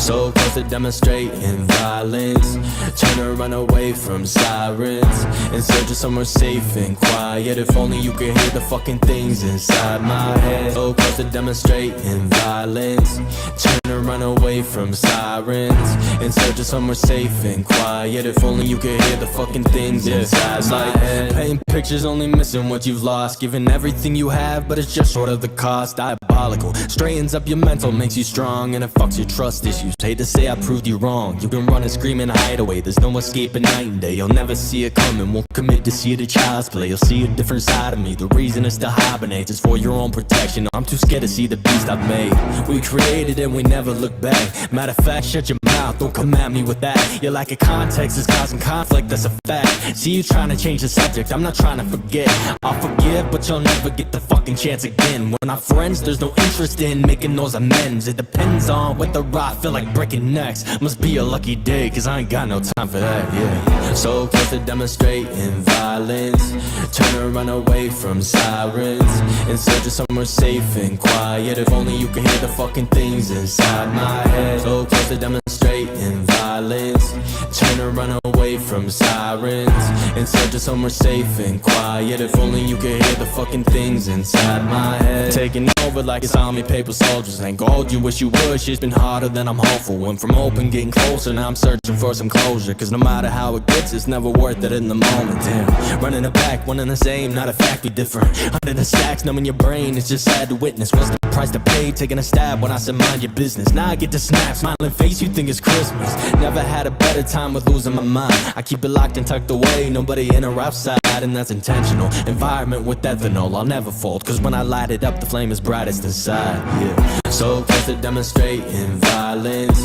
So close to demonstrating violence, trying to run away from sirens, in search of somewhere safe and quiet. If only you could hear the fucking things inside my head. So close to demonstrating violence, trying to run away from sirens, in search of somewhere safe and quiet. If only you could hear the fucking things inside my head. Paint pictures only missing what you've lost, giving everything you have but it's just short of the cost. Diabolical, straightens up your mental, makes you strong, and it fucks your trust issues. Hate to say I proved you wrong. You can run and scream and hide away, there's no escaping night and day. You'll never see it coming, won't commit to see it a child's play. You'll see a different side of me, the reason is to hibernate is for your own protection. I'm too scared to see the beast I've made. We created and we never look back. Matter of fact, shut your mouth, don't come at me with that. Your lack of context is causing conflict, that's a fact. See you trying to change the subject, I'm not trying to forget. I'll forgive, but you'll never get the fucking chance again. We're not friends, there's no interest in making those amends. It depends on whether I feel like breaking necks. Must be a lucky day, cause I ain't got no time for that, yeah. So close to demonstrating violence, trying to run away from sirens, in search of somewhere safe and quiet. If only you could hear the fucking things inside my head. So close to demonstrating violence, trying to run away from sirens, in search of somewhere safe and quiet. If only you could hear the fucking things inside my head. Taking over like it's army paper soldiers. Ain't gold you wish you would, shit's been harder than I'm hopeful. Went from open, getting closer, now I'm searching for some closure. Cause no matter how it gets, it's never worth it in the moment. Damn, running it back, one and the same, not a fact, we different. Under the stacks, numbing your brain, it's just sad to witness. What's the price to pay, taking a stab when I said mind your business. Now I get to snap, smiling face, you think it's Christmas. Never had a better time with losing my mind. I keep it locked and tucked away, nobody in or outside, and that's intentional. Environment with ethanol, I'll never fold, cause when I light it up, the flame is brightest inside, yeah. So close to demonstrating violence,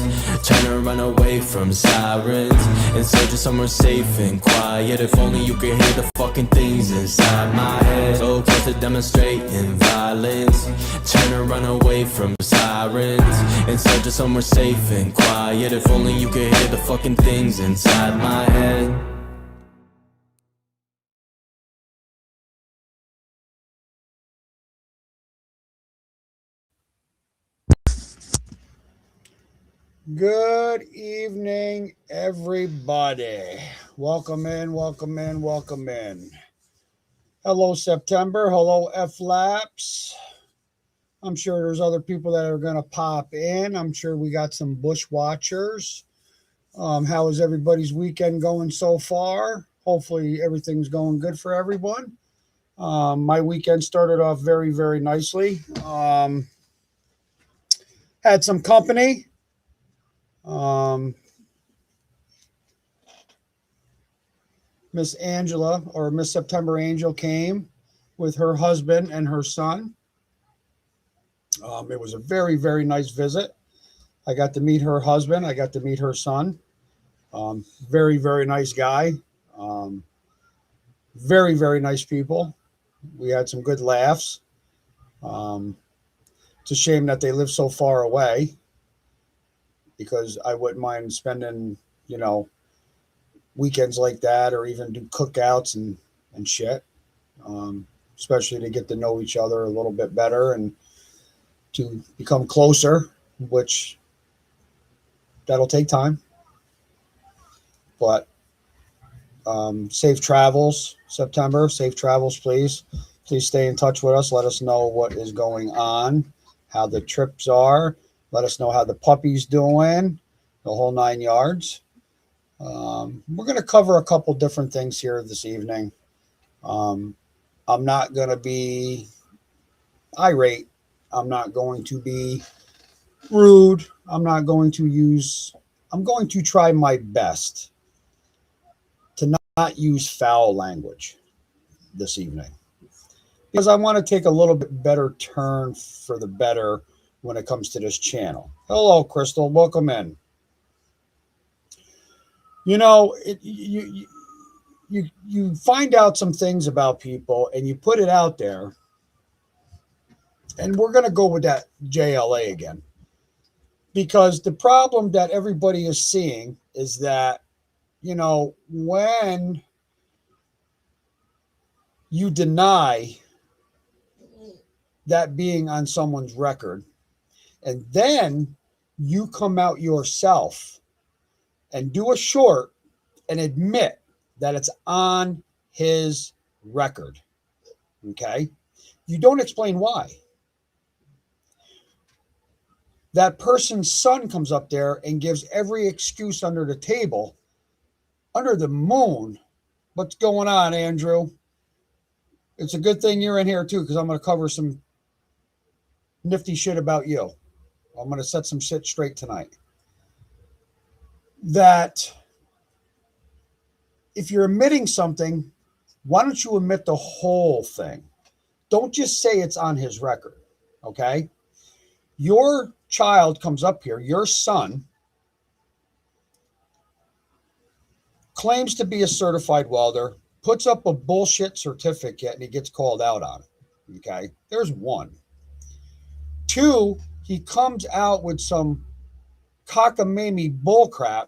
trying to run away from sirens, in search of somewhere safe and quiet. If only you could hear the fucking things inside my head. So close to demonstrating violence, trying to run away from sirens, in search of somewhere safe and quiet. If only you could hear the fucking things inside my head. Good evening, everybody. Welcome in, welcome in, welcome in. Hello, September. Hello, F-Laps. I'm sure there's other people that are going to pop in. I'm sure we got some bush watchers. How is everybody's weekend going so far? Hopefully everything's going good for everyone. My weekend started off very, very nicely. Had some company. Miss Angela, or Miss September Angel, came with her husband and her son. It was a very, very nice visit. I got to meet her husband. I got to meet her son. Very, very nice guy. Very, very nice people. We had some good laughs. It's a shame that they live so far away, because I wouldn't mind spending, weekends like that, or even do cookouts and shit, especially to get to know each other a little bit better and to become closer, which that'll take time. But safe travels, September. Safe travels, please. Please stay in touch with us. Let us know what is going on, how the trips are. Let us know how the puppy's doing, the whole 9 yards. We're going to cover a couple different things here this evening. I'm not going to be irate. I'm not going to be rude. I'm going to try my best to not use foul language this evening, because I want to take a little bit better turn for the better when it comes to this channel. Hello, Crystal. Welcome in. You find out some things about people and you put it out there, and we're going to go with that JLA again, because the problem that everybody is seeing is that, when you deny that being on someone's record, and then you come out yourself and do a short and admit that it's on his record. Okay? You don't explain why. That person's son comes up there and gives every excuse under the table, under the moon. What's going on, Andrew? It's a good thing you're in here too, because I'm going to cover some nifty shit about you. I'm going to set some shit straight tonight. That if you're admitting something, why don't you admit the whole thing? Don't just say it's on his record, okay? Your child comes up here, your son claims to be a certified welder, puts up a bullshit certificate, and he gets called out on it, okay? There's one. Two, he comes out with some cockamamie bullcrap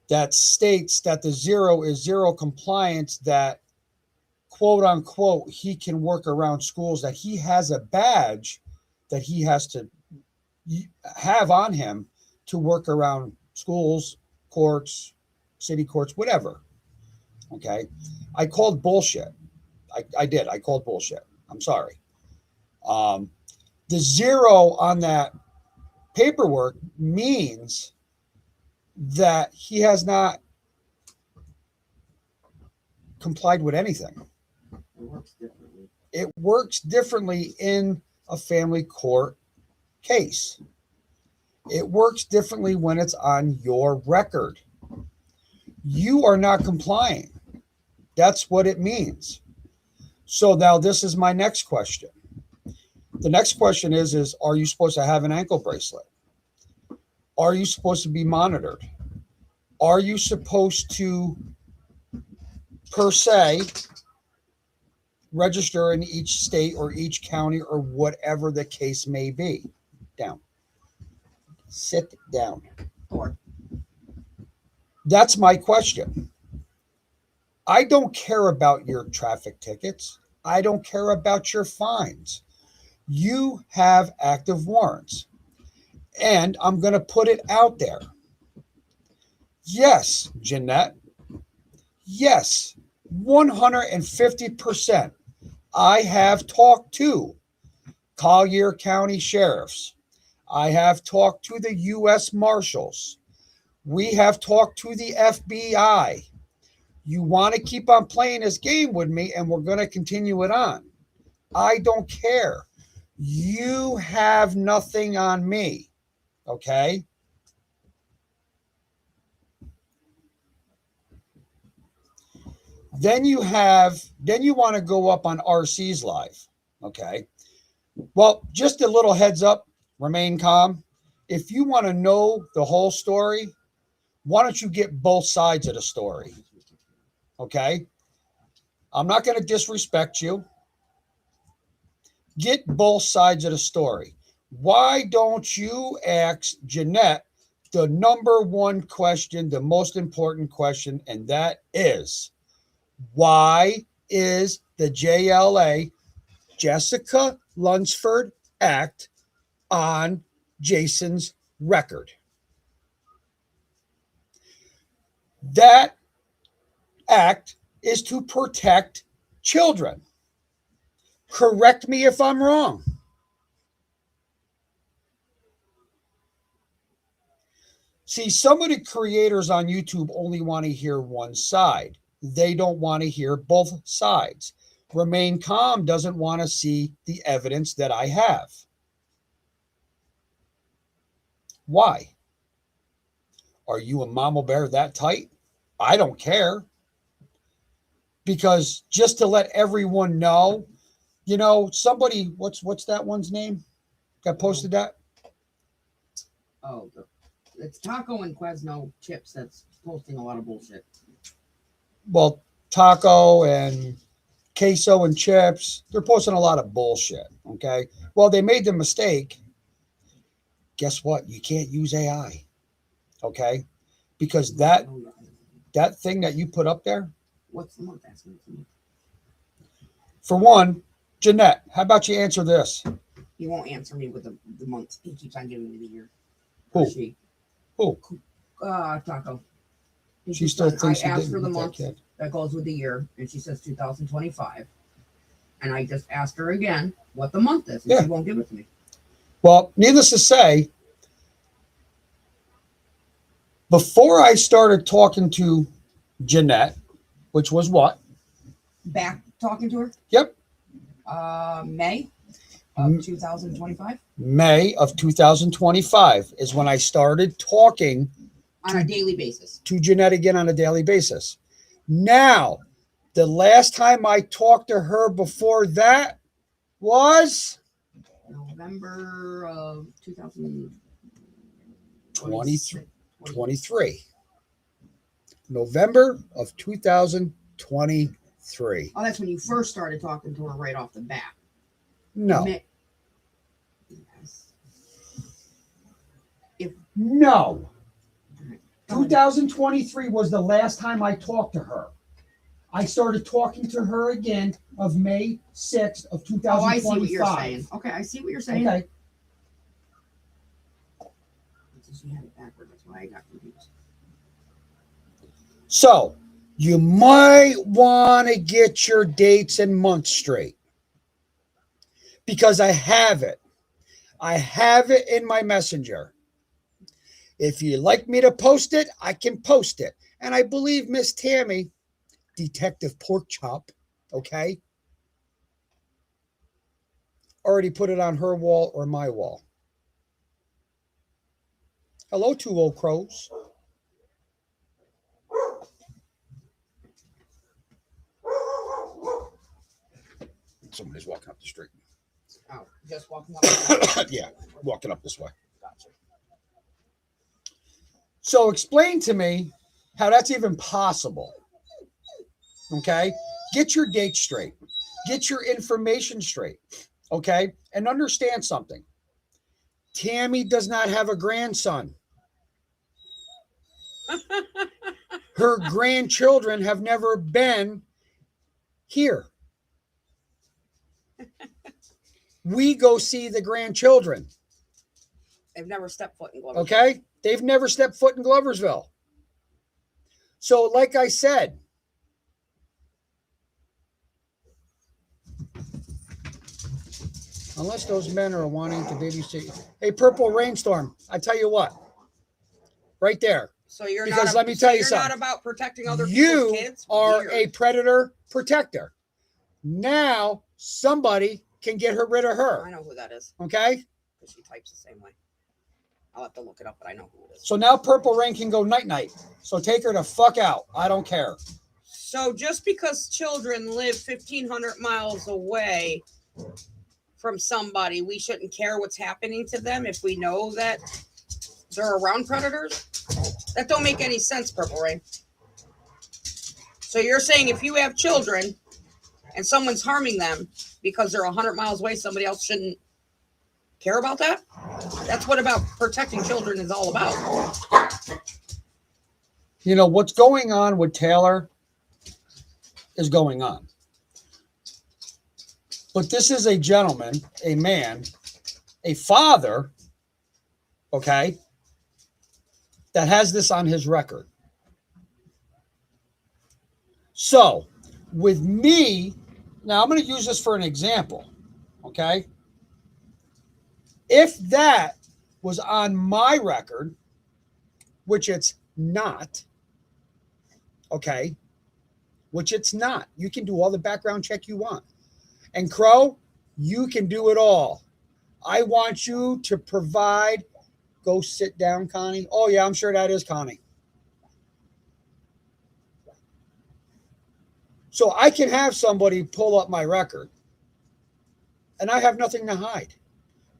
that states that the zero is zero compliance, that quote unquote, he can work around schools, that he has a badge that he has to have on him to work around schools, courts, city courts, whatever. Okay. I called bullshit. I did. I called bullshit. I'm sorry. The zero on that paperwork means that he has not complied with anything. It works differently in a family court case. It works differently when it's on your record. You are not complying. That's what it means. So now this is my next question. The next question is are you supposed to have an ankle bracelet? Are you supposed to be monitored? Are you supposed to, per se, register in each state or each county or whatever the case may be? Down. Sit down. That's my question. I don't care about your traffic tickets. I don't care about your fines. You have active warrants. And I'm going to put it out there. Yes, Jeanette. Yes, 150%. I have talked to Collier County sheriffs. I have talked to the U.S. Marshals. We have talked to the FBI. You want to keep on playing this game with me, and we're going to continue it on. I don't care. You have nothing on me. Okay? Then you want to go up on RC's live. Okay? Well, just a little heads up, remain calm. If you want to know the whole story, why don't you get both sides of the story? Okay? I'm not going to disrespect you. Get both sides of the story. Why don't you ask Jeanette the number one question, the most important question, and that is, why is the JLA, Jessica Lunsford Act, on Jason's record? That act is to protect children. Correct me if I'm wrong. See, some of the creators on YouTube only want to hear one side. They don't want to hear both sides. Remain Calm doesn't want to see the evidence that I have. Why? Are you a mama bear that tight? I don't care. Because just to let everyone know, you know, somebody, what's that one's name? Got posted that? Oh, it's Taco and Quezno Chips that's posting a lot of bullshit. Well, Taco and Queso and Chips, they're posting a lot of bullshit, okay? Well, they made the mistake. Guess what? You can't use AI, okay? Because that thing that you put up there. What's the month asking me? For one, Jeanette, how about you answer this? He won't answer me with the month. He keeps on giving me the year. Who? She. Who? Taco. She still thinks I she asked didn't for the get that month kid. that goes with the year, and she says 2025. And I just asked her again what the month is, and Yeah. she won't give it to me. Well, needless to say, before I started talking to Jeanette, which was what? Back talking to her? Yep. May of 2025. May of 2025 is when I started talking On a daily basis. to Jeanette again on a daily basis. Now, the last time I talked to her before that was November of 2023. November of 2023. Oh, that's when you first started talking to her right off the bat. No. Yes. No. 2023 was the last time I talked to her. I started talking to her again of May 6th of 2025. Oh, I see what you're saying. Okay, I see what you're saying. Okay. She had it backward. That's why I got confused. So, you might want to get your dates and months straight. Because I have it. I have it in my messenger. If you like me to post it, I can post it. And I believe Miss Tammy, Detective Porkchop, okay, already put it on her wall or my wall. Hello, two old crows. Somebody's walking up the street. Oh, just walking up. Yeah, walking up this way. Gotcha. So explain to me how that's even possible. Okay? Get your dates straight. Get your information straight. Okay? And understand something. Tammy does not have a grandson. Her grandchildren have never been here. We go see the grandchildren. They've never stepped foot in Gloversville. Okay? They've never stepped foot in Gloversville. So, like I said, unless those men are wanting to babysit. Hey, Purple Rainstorm, I tell you what, right there. So you're Because not. let me tell you you're something. not about protecting other people's You kids. are Weird. a predator protector. Now somebody can get rid of I her. know who that is Okay? because she types the same way. I'll have to look it up, but I know who it is. So now Purple Rain can go night-night. So take her the fuck out. I don't care. So just because children live 1,500 miles away from somebody, we shouldn't care what's happening to them if we know that they're around predators? That don't make any sense, Purple Rain. So you're saying if you have children and someone's harming them because they're 100 miles away, somebody else shouldn't care about that? That's what about protecting children is all about. You know, what's going on with Taylor is going on. But this is a gentleman, a man, a father, okay, that has this on his record. So, with me, now I'm going to use this for an example, okay? If that was on my record, which it's not, okay, which it's not. You can do all the background check you want. And Crow, you can do it all. I want you to provide. Go sit down, Connie. Oh, yeah, I'm sure that is Connie. So I can have somebody pull up my record, and I have nothing to hide.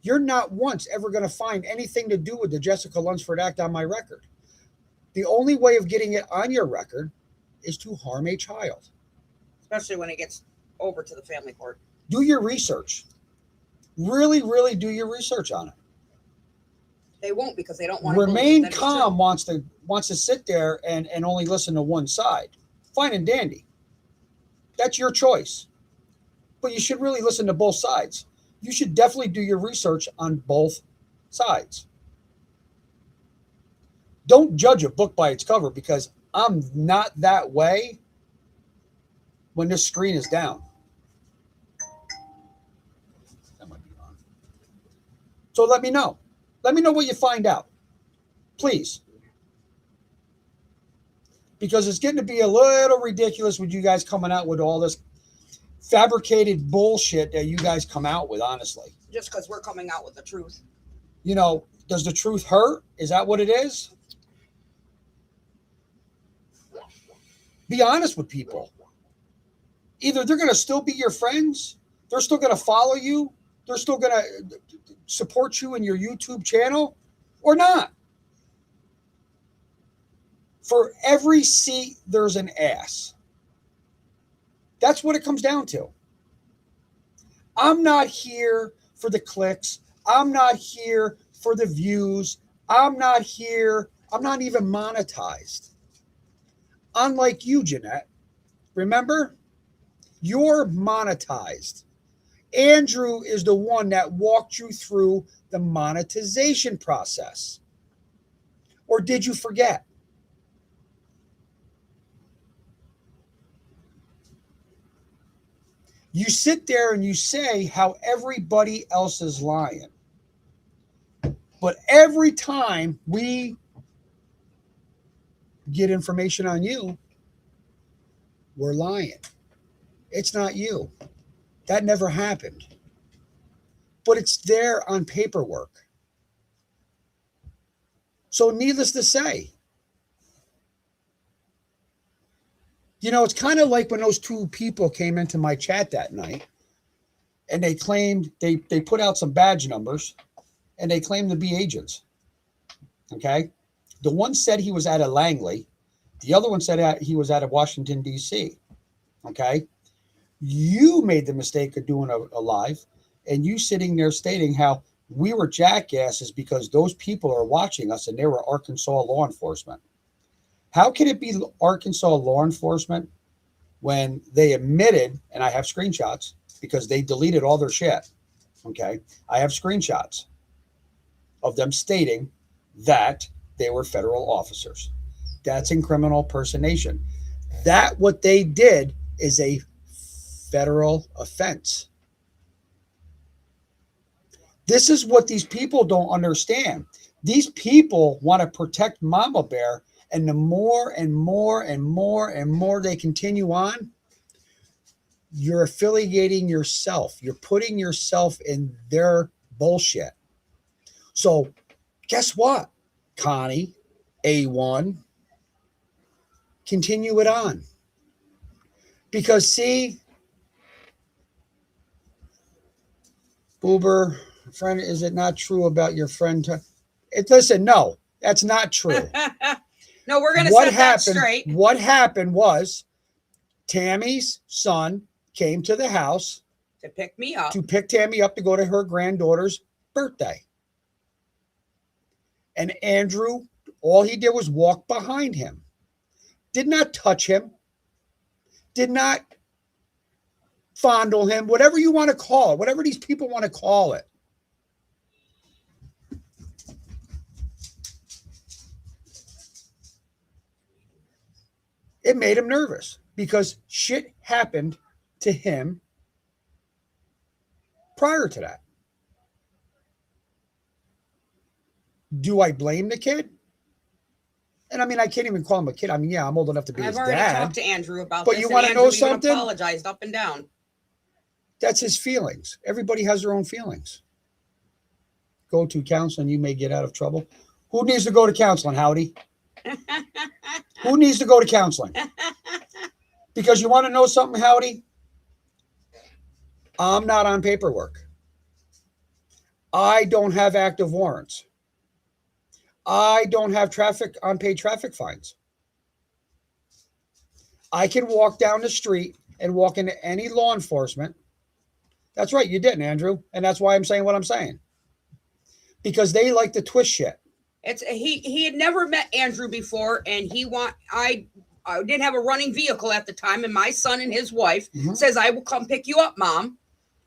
You're not once ever going to find anything to do with the Jessica Lunsford Act on my record. The only way of getting it on your record is to harm a child. Especially when it gets over to the family court. Do your research. Really, really do your research on it. They won't because they don't want to Remain Calm wants to sit there and only listen to one side. Fine and dandy. That's your choice. But you should really listen to both sides. You should definitely do your research on both sides. Don't judge a book by its cover, because I'm not that way when this screen is down. That might be on. So let me know. Let me know what you find out. Please. Because it's getting to be a little ridiculous with you guys coming out with all this fabricated bullshit that you guys come out with, honestly. Just because we're coming out with the truth. You know, does the truth hurt? Is that what it is? Be honest with people. Either they're going to still be your friends, they're still going to follow you, they're still going to support you in your YouTube channel, or not. For every seat, there's an ass. That's what it comes down to. I'm not here for the clicks. I'm not here for the views. I'm not even monetized. Unlike you, Jeanette. Remember? You're monetized. Andrew is the one that walked you through the monetization process. Or did you forget? You sit there and you say how everybody else is lying. But every time we get information on you, we're lying. It's not you. That never happened. But it's there on paperwork. So needless to say, you know, it's kind of like when those two people came into my chat that night and they claimed they put out some badge numbers and they claimed to be agents. Okay. The one said he was out of Langley. The other one said he was out of Washington, D.C. Okay. You made the mistake of doing a live and you sitting there stating how we were jackasses because those people are watching us and they were Arkansas law enforcement. How can it be Arkansas law enforcement when they admitted, and I have screenshots because they deleted all their shit. Okay. I have screenshots of them stating that they were federal officers. That's in criminal impersonation. That what they did is a federal offense. This is what these people don't understand. These people want to protect Mama Bear, and the more and more and more and more they continue on, you're affiliating yourself. You're putting yourself in their bullshit. So guess what, Connie, A1, continue it on. Because see, Boober, friend, is it not true about your friend? Listen, no, that's not true. No, we're going to set that straight. What happened was Tammy's son came to the house to pick me up, to pick Tammy up to go to her granddaughter's birthday. And Andrew, all he did was walk behind him. Did not touch him. Did not fondle him. Whatever you want to call it. Whatever these people want to call it. It made him nervous because shit happened to him prior to that. Do I blame the kid? And I mean, I can't even call him a kid. I mean, yeah, I'm old enough to be his dad. I've already talked to Andrew about this. But you want to know something? Even apologized up and down. That's his feelings. Everybody has their own feelings. Go to counseling, you may get out of trouble. Who needs to go to counseling, Howdy? Who needs to go to counseling? Because you want to know something, Howdy? I'm not on paperwork. I don't have active warrants. I don't have unpaid traffic fines. I can walk down the street and walk into any law enforcement. That's right, you didn't, Andrew. And that's why I'm saying what I'm saying. Because they like to twist shit. He had never met Andrew before, and I didn't have a running vehicle at the time, and my son and his wife says, I will come pick you up, Mom.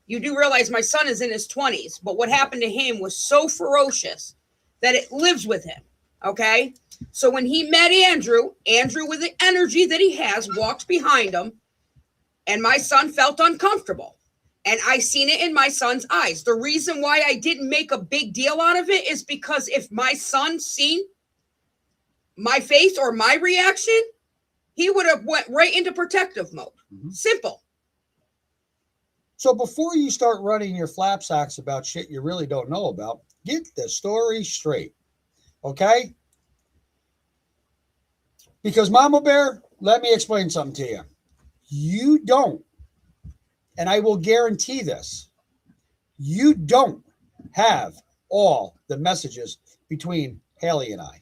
You do realize my son is in his 20s, but what happened to him was so ferocious that it lives with him. Okay. So when he met Andrew with the energy that he has walked behind him, and my son felt uncomfortable. And I seen it in my son's eyes. The reason why I didn't make a big deal out of it is because if my son seen my face or my reaction, he would have went right into protective mode. Simple. So before you start running your flapsacks about shit you really don't know about, get the story straight. Okay? Because Mama Bear, let me explain something to you. You don't, and I will guarantee this, you don't have all the messages between Haley and I.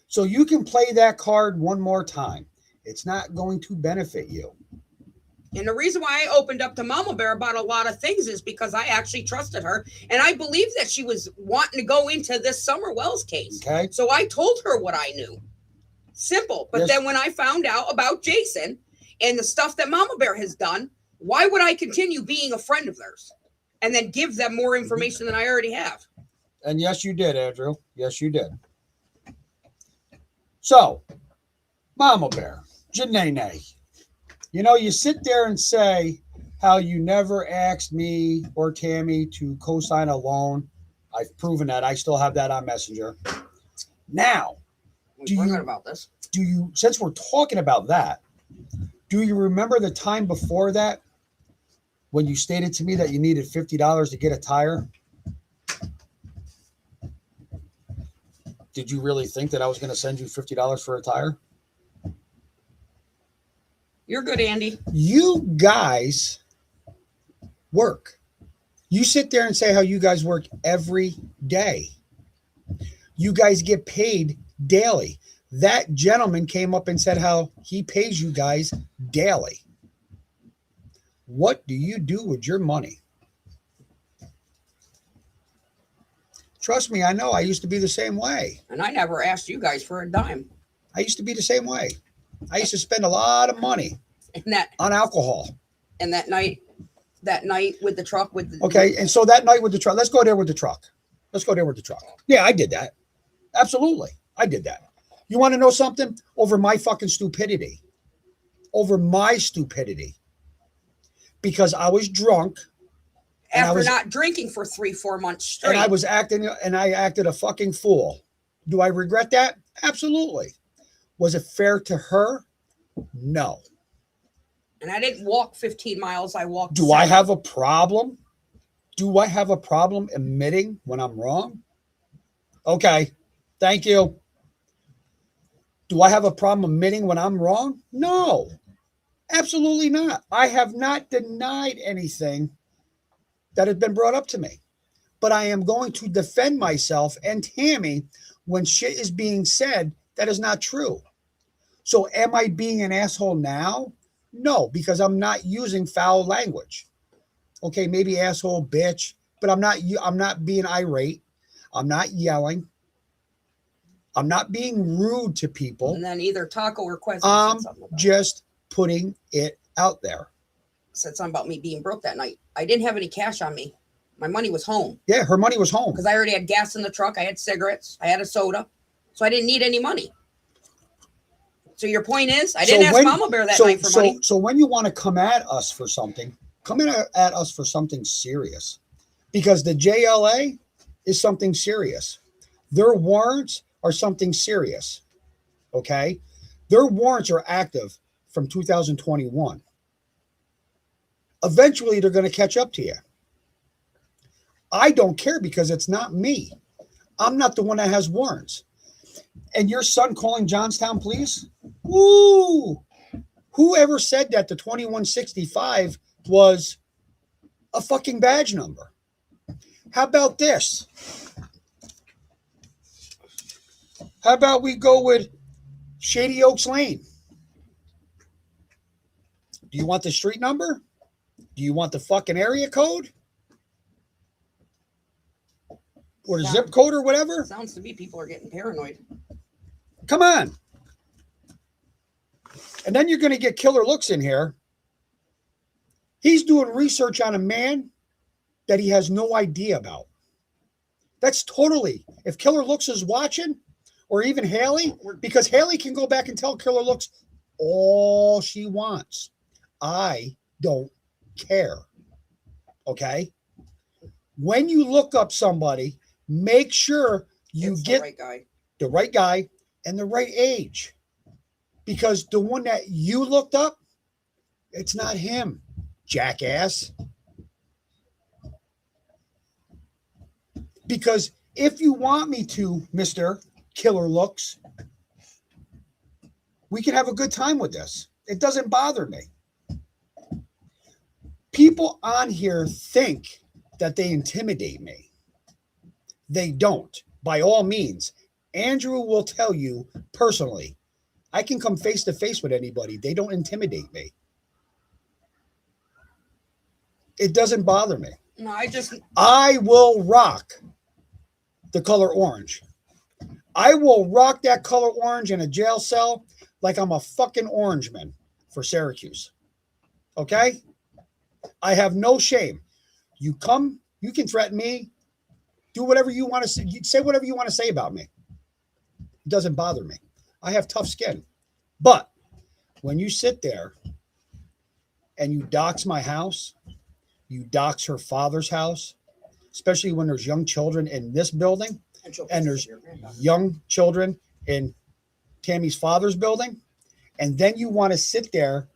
So you can play that card one more time. It's not going to benefit you. And the reason why I opened up to Mama Bear about a lot of things is because I actually trusted her. And I believe that she was wanting to go into this Summer Wells case. Okay. So I told her what I knew. Simple. But Yes. then when I found out about Jason and the stuff that Mama Bear has done, why would I continue being a friend of theirs and then give them more information than I already have? And yes, you did, Andrew. Yes, you did. So, Mama Bear, Janae, you know, you sit there and say how you never asked me or Tammy to co-sign a loan. I've proven that. I still have that on Messenger. Now, About this. do you, since we're talking about that, do you remember the time before that when you stated to me that you needed $50 to get a tire? Did you really think that I was going to send you $50 for a tire? You're good, Andy. You guys work. You sit there and say how you guys work every day. You guys get paid daily. That gentleman came up and said how he pays you guys daily. What do you do with your money? Trust me, I know. I used to be the same way. And I never asked you guys for a dime. I used to be the same way. I used to spend a lot of money on alcohol. And that night with the truck with the Okay, and so that night with the truck, let's go there with the truck. Yeah, I did that. Absolutely. I did that. You want to know something? Over my fucking stupidity. Because I was drunk. after not drinking for 3-4 months straight. And I acted a fucking fool. Do I regret that? Absolutely. Was it fair to her? No. And I didn't walk 15 miles. I walked. Do I have a problem? Do I have a problem admitting when I'm wrong? Okay. Thank you. Do I have a problem admitting when I'm wrong? No. Absolutely not. I have not denied anything that has been brought up to me. But I am going to defend myself and Tammy when shit is being said that is not true. So am I being an asshole now? No, because I'm not using foul language. Okay, maybe asshole, bitch, but I'm not being irate. I'm not yelling. I'm not being rude to people. And then either Taco or Quest I'm just putting it out there. Said something about me being broke that night. I didn't have any cash on me. My money was home. Yeah, her money was home. Because I already had gas in the truck. I had cigarettes. I had a soda. So I didn't need any money. So your point is, I didn't ask Mama Bear that night for money. So when you want to come at us for something, come in at us for something serious. Because the JLA is something serious. Their warrants are something serious. Okay? Their warrants are active from 2021. Eventually, they're going to catch up to you. I don't care because it's not me. I'm not the one that has warrants. And your son calling Johnstown Police? Woo! Whoever said that the 2165 was a fucking badge number? How about this? How about we go with Shady Oaks Lane? Do you want the street number? Do you want the fucking area code? Or the zip code or whatever? Sounds to me people are getting paranoid. Come on. And then you're going to get killer looks in here. He's doing research on a man that he has no idea about. That's totally, if Killer Looks is watching, or even Haley, because Haley can go back and tell Killer Looks all she wants. I don't care. Okay? When you look up somebody, make sure you It's get the right guy and the right age. Because the one that you looked up, it's not him, jackass. Because if you want me to, Mr. Killer Looks, we can have a good time with this. It doesn't bother me. People on here think that they intimidate me. They don't. By all means, Andrew will tell you personally, I can come face to face with anybody. They don't intimidate me. It doesn't bother me. No, I will rock the color orange. I will rock that color orange in a jail cell like I'm a fucking orangeman for Syracuse. Okay? I have no shame. You come, you can threaten me, do whatever you want to say, say whatever you want to say about me. It doesn't bother me. I have tough skin. But when you sit there and you dox my house, you dox her father's house, especially when there's young children in this building and there's young children in Tammy's father's building, and then you want to sit there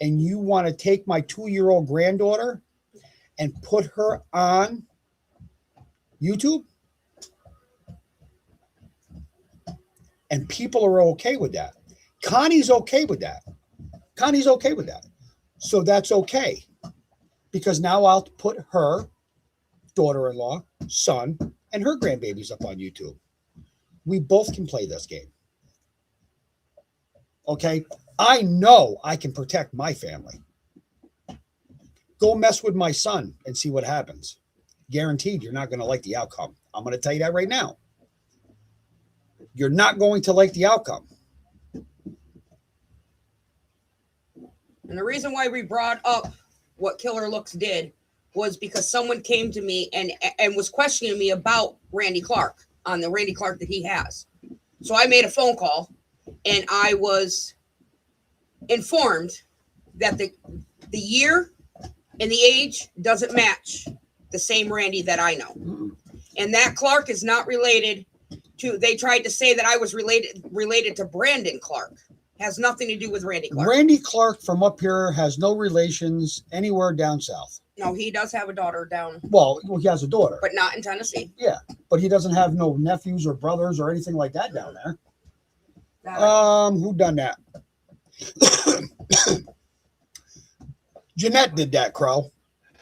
and you want to take my 2-year-old granddaughter and put her on YouTube, and people are okay with that. Connie's okay with that. Connie's okay with that. So that's okay. Because now I'll put her daughter-in-law, son, and her grandbabies up on YouTube. We both can play this game. Okay? I know I can protect my family. Go mess with my son and see what happens. Guaranteed you're not going to like the outcome. I'm going to tell you that right now. You're not going to like the outcome. And the reason why we brought up what Killer Looks did was because someone came to me and was questioning me about Randy Clark on the Randy Clark that he has. So I made a phone call and I was informed that the year and the age doesn't match the same Randy that I know. And that Clark is not related to, they tried to say that I was related to Brandon Clark. Has nothing to do with Randy Clark. Randy Clark from up here has no relations anywhere down south. No, he does have a daughter down. Well, he has a daughter. But not in Tennessee. Yeah, but he doesn't have no nephews or brothers or anything like that down there. Who done that? Jeanette did that, Crow.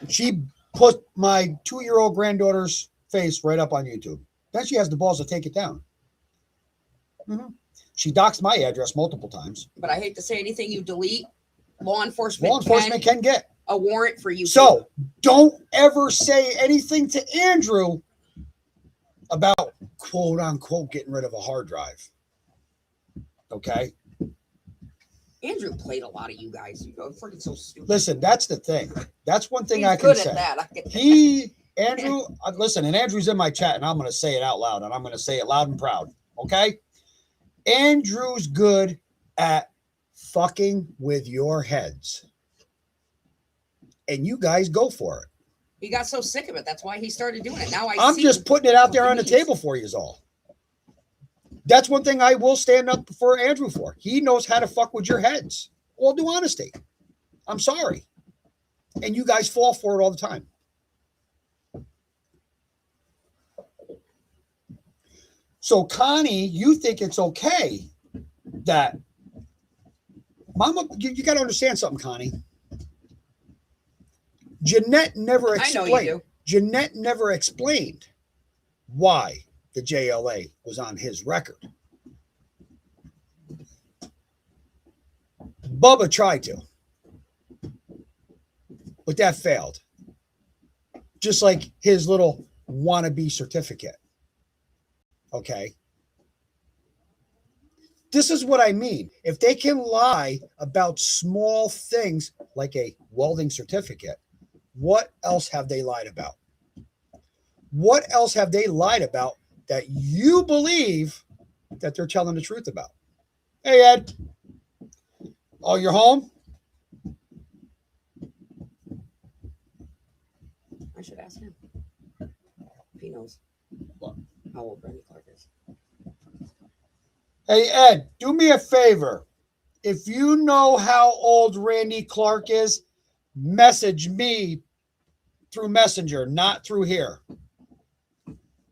She put my 2-year-old granddaughter's face right up on YouTube. Then she has the balls to take it down. Mm-hmm. She doxed my address multiple times. But I hate to say anything you delete, law enforcement can get a warrant for you. So don't ever say anything to Andrew about quote unquote getting rid of a hard drive. Okay? Andrew played a lot of you guys. You go freaking so stupid. Listen, that's the thing. That's one thing He's I can say. Good at that. Andrew, listen, and Andrew's in my chat, and I'm going to say it out loud, and I'm going to say it loud and proud. Okay? Andrew's good at fucking with your heads. And you guys go for it. He got so sick of it. That's why he started doing it. Now I'm just putting it out there on the table for you all. That's one thing I will stand up for Andrew for. He knows how to fuck with your heads. All due honesty. I'm sorry. And you guys fall for it all the time. So, Connie, you think it's okay that Mama, you got to understand something, Connie. Jeanette never explained. I know you do. Jeanette never explained why the JLA was on his record. Bubba tried to, but that failed. Just like his little wannabe certificate. Okay. This is what I mean. If they can lie about small things like a welding certificate, what else have they lied about? What else have they lied about that you believe that they're telling the truth about? Hey, Ed. Oh, you're home? I should ask him if he knows What? how old Randy Clark is. Hey, Ed, do me a favor. If you know how old Randy Clark is, message me through Messenger, not through here.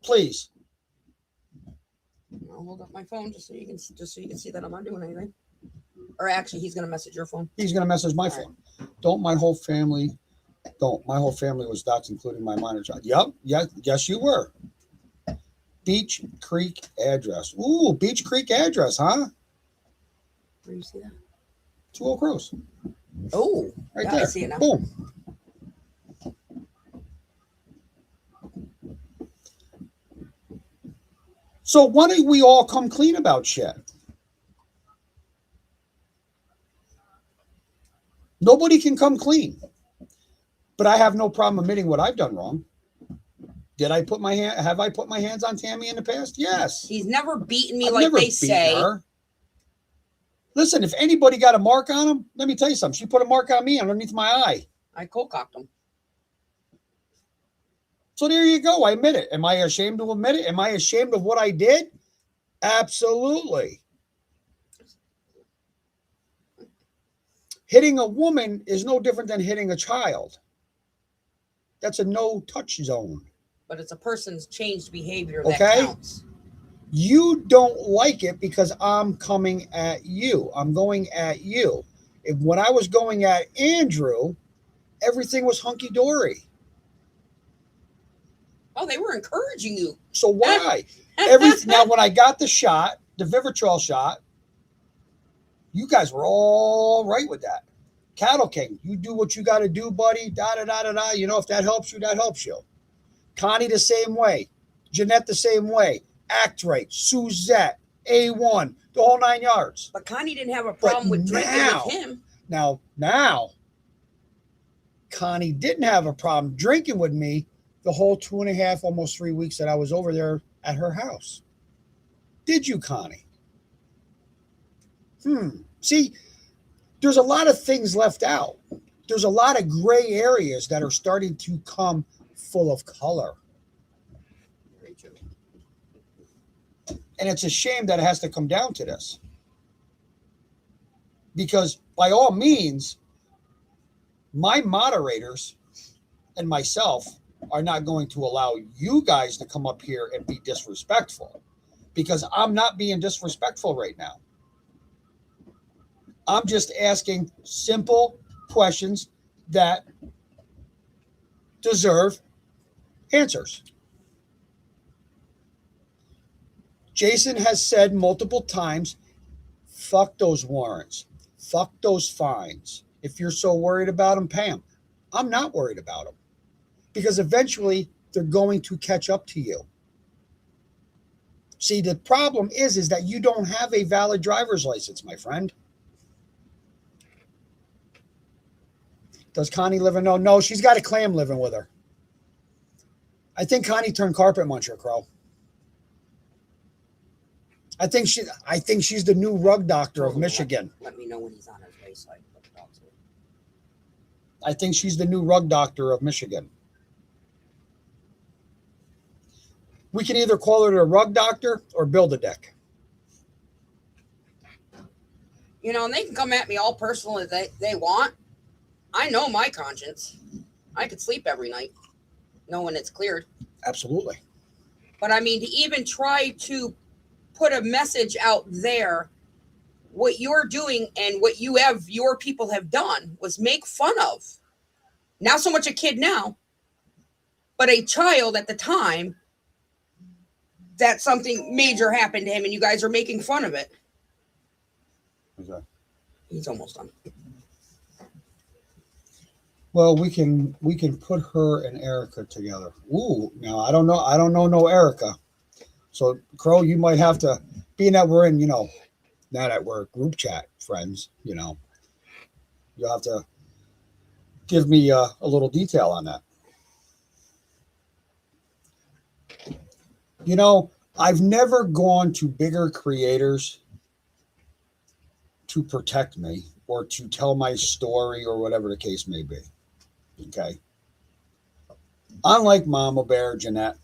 Please. I'll hold up my phone just so you can see that I'm not doing anything. Or actually, he's gonna message your phone. He's going to message my phone. Don't my whole family was doxxed, including my minor child. Yep. Yes, you were. Beach Creek address. Ooh, Beach Creek address, huh? Where do you see that? 2 Crows. Oh, Right yeah, there. I see it now. Boom. So why don't we all come clean about shit? Nobody can come clean. But I have no problem admitting what I've done wrong. Have I put my hands on Tammy in the past? Yes. He's never beaten me I've like never they beaten say. her. Listen, if anybody got a mark on him, let me tell you something. She put a mark on me underneath my eye. I cold cocked him. So there you go. I admit it. Am I ashamed to admit it? Am I ashamed of what I did? Absolutely. Hitting a woman is no different than hitting a child. That's a no-touch zone. But it's a person's changed behavior Okay? that counts. You don't like it because I'm coming at you. I'm going at you. When I was going at Andrew, everything was hunky-dory. Oh, they were encouraging you. So why? Now, when I got the shot, the Vivitrol shot, you guys were all right with that. Cattle King, you do what you got to do, buddy. Da-da-da-da-da. You know, if that helps you, that helps you. Connie the same way. Jeanette the same way. Act right. Suzette, A1, the whole 9 yards. But Connie didn't have a problem with drinking with him. Now, Connie didn't have a problem drinking with me the whole 2.5, almost 3 weeks that I was over there at her house. Did you, Connie? See, there's a lot of things left out. There's a lot of gray areas that are starting to come full of color. And it's a shame that it has to come down to this. Because by all means, my moderators and myself are not going to allow you guys to come up here and be disrespectful. Because I'm not being disrespectful right now. I'm just asking simple questions that deserve answers. Jason has said multiple times, fuck those warrants. Fuck those fines. If you're so worried about them, pay them. I'm not worried about them. Because eventually they're going to catch up to you. See, the problem is that you don't have a valid driver's license, my friend. Does Connie live in? No, she's got a clam living with her. I think Connie turned carpet muncher, Crow. I think she's the new rug doctor of Michigan. Let me know when he's on his way so I can put the dogs away. I think she's the new rug doctor of Michigan. We can either call her a rug doctor or build a deck. You know, and they can come at me all personal as they want. I know my conscience. I could sleep every night knowing it's cleared. Absolutely. But I mean, to even try to put a message out there, what you're doing and what your people have done was make fun of. Not so much a kid now, but a child at the time that something major happened to him and you guys are making fun of it. Okay. He's almost done. Well, we can put her and Erica together. Ooh, now I don't know no Erica. So Crow, you might have to, being that we're in, now that we're group chat friends, you'll have to give me a little detail on that. You know, I've never gone to bigger creators to protect me or to tell my story or whatever the case may be. Okay. Unlike Mama Bear, Jeanette,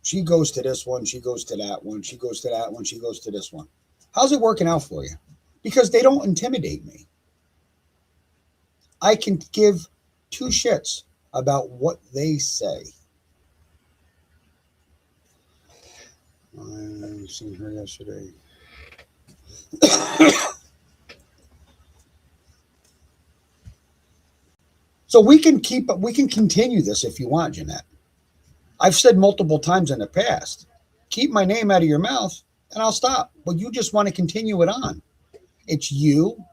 she goes to this one, she goes to that one, she goes to that one, she goes to this one. How's it working out for you? Because they don't intimidate me. I can give two shits about what they say. I seen her yesterday. So we can continue this if you want, Jeanette. I've said multiple times in the past, keep my name out of your mouth and I'll stop. But you just want to continue it on. It's you.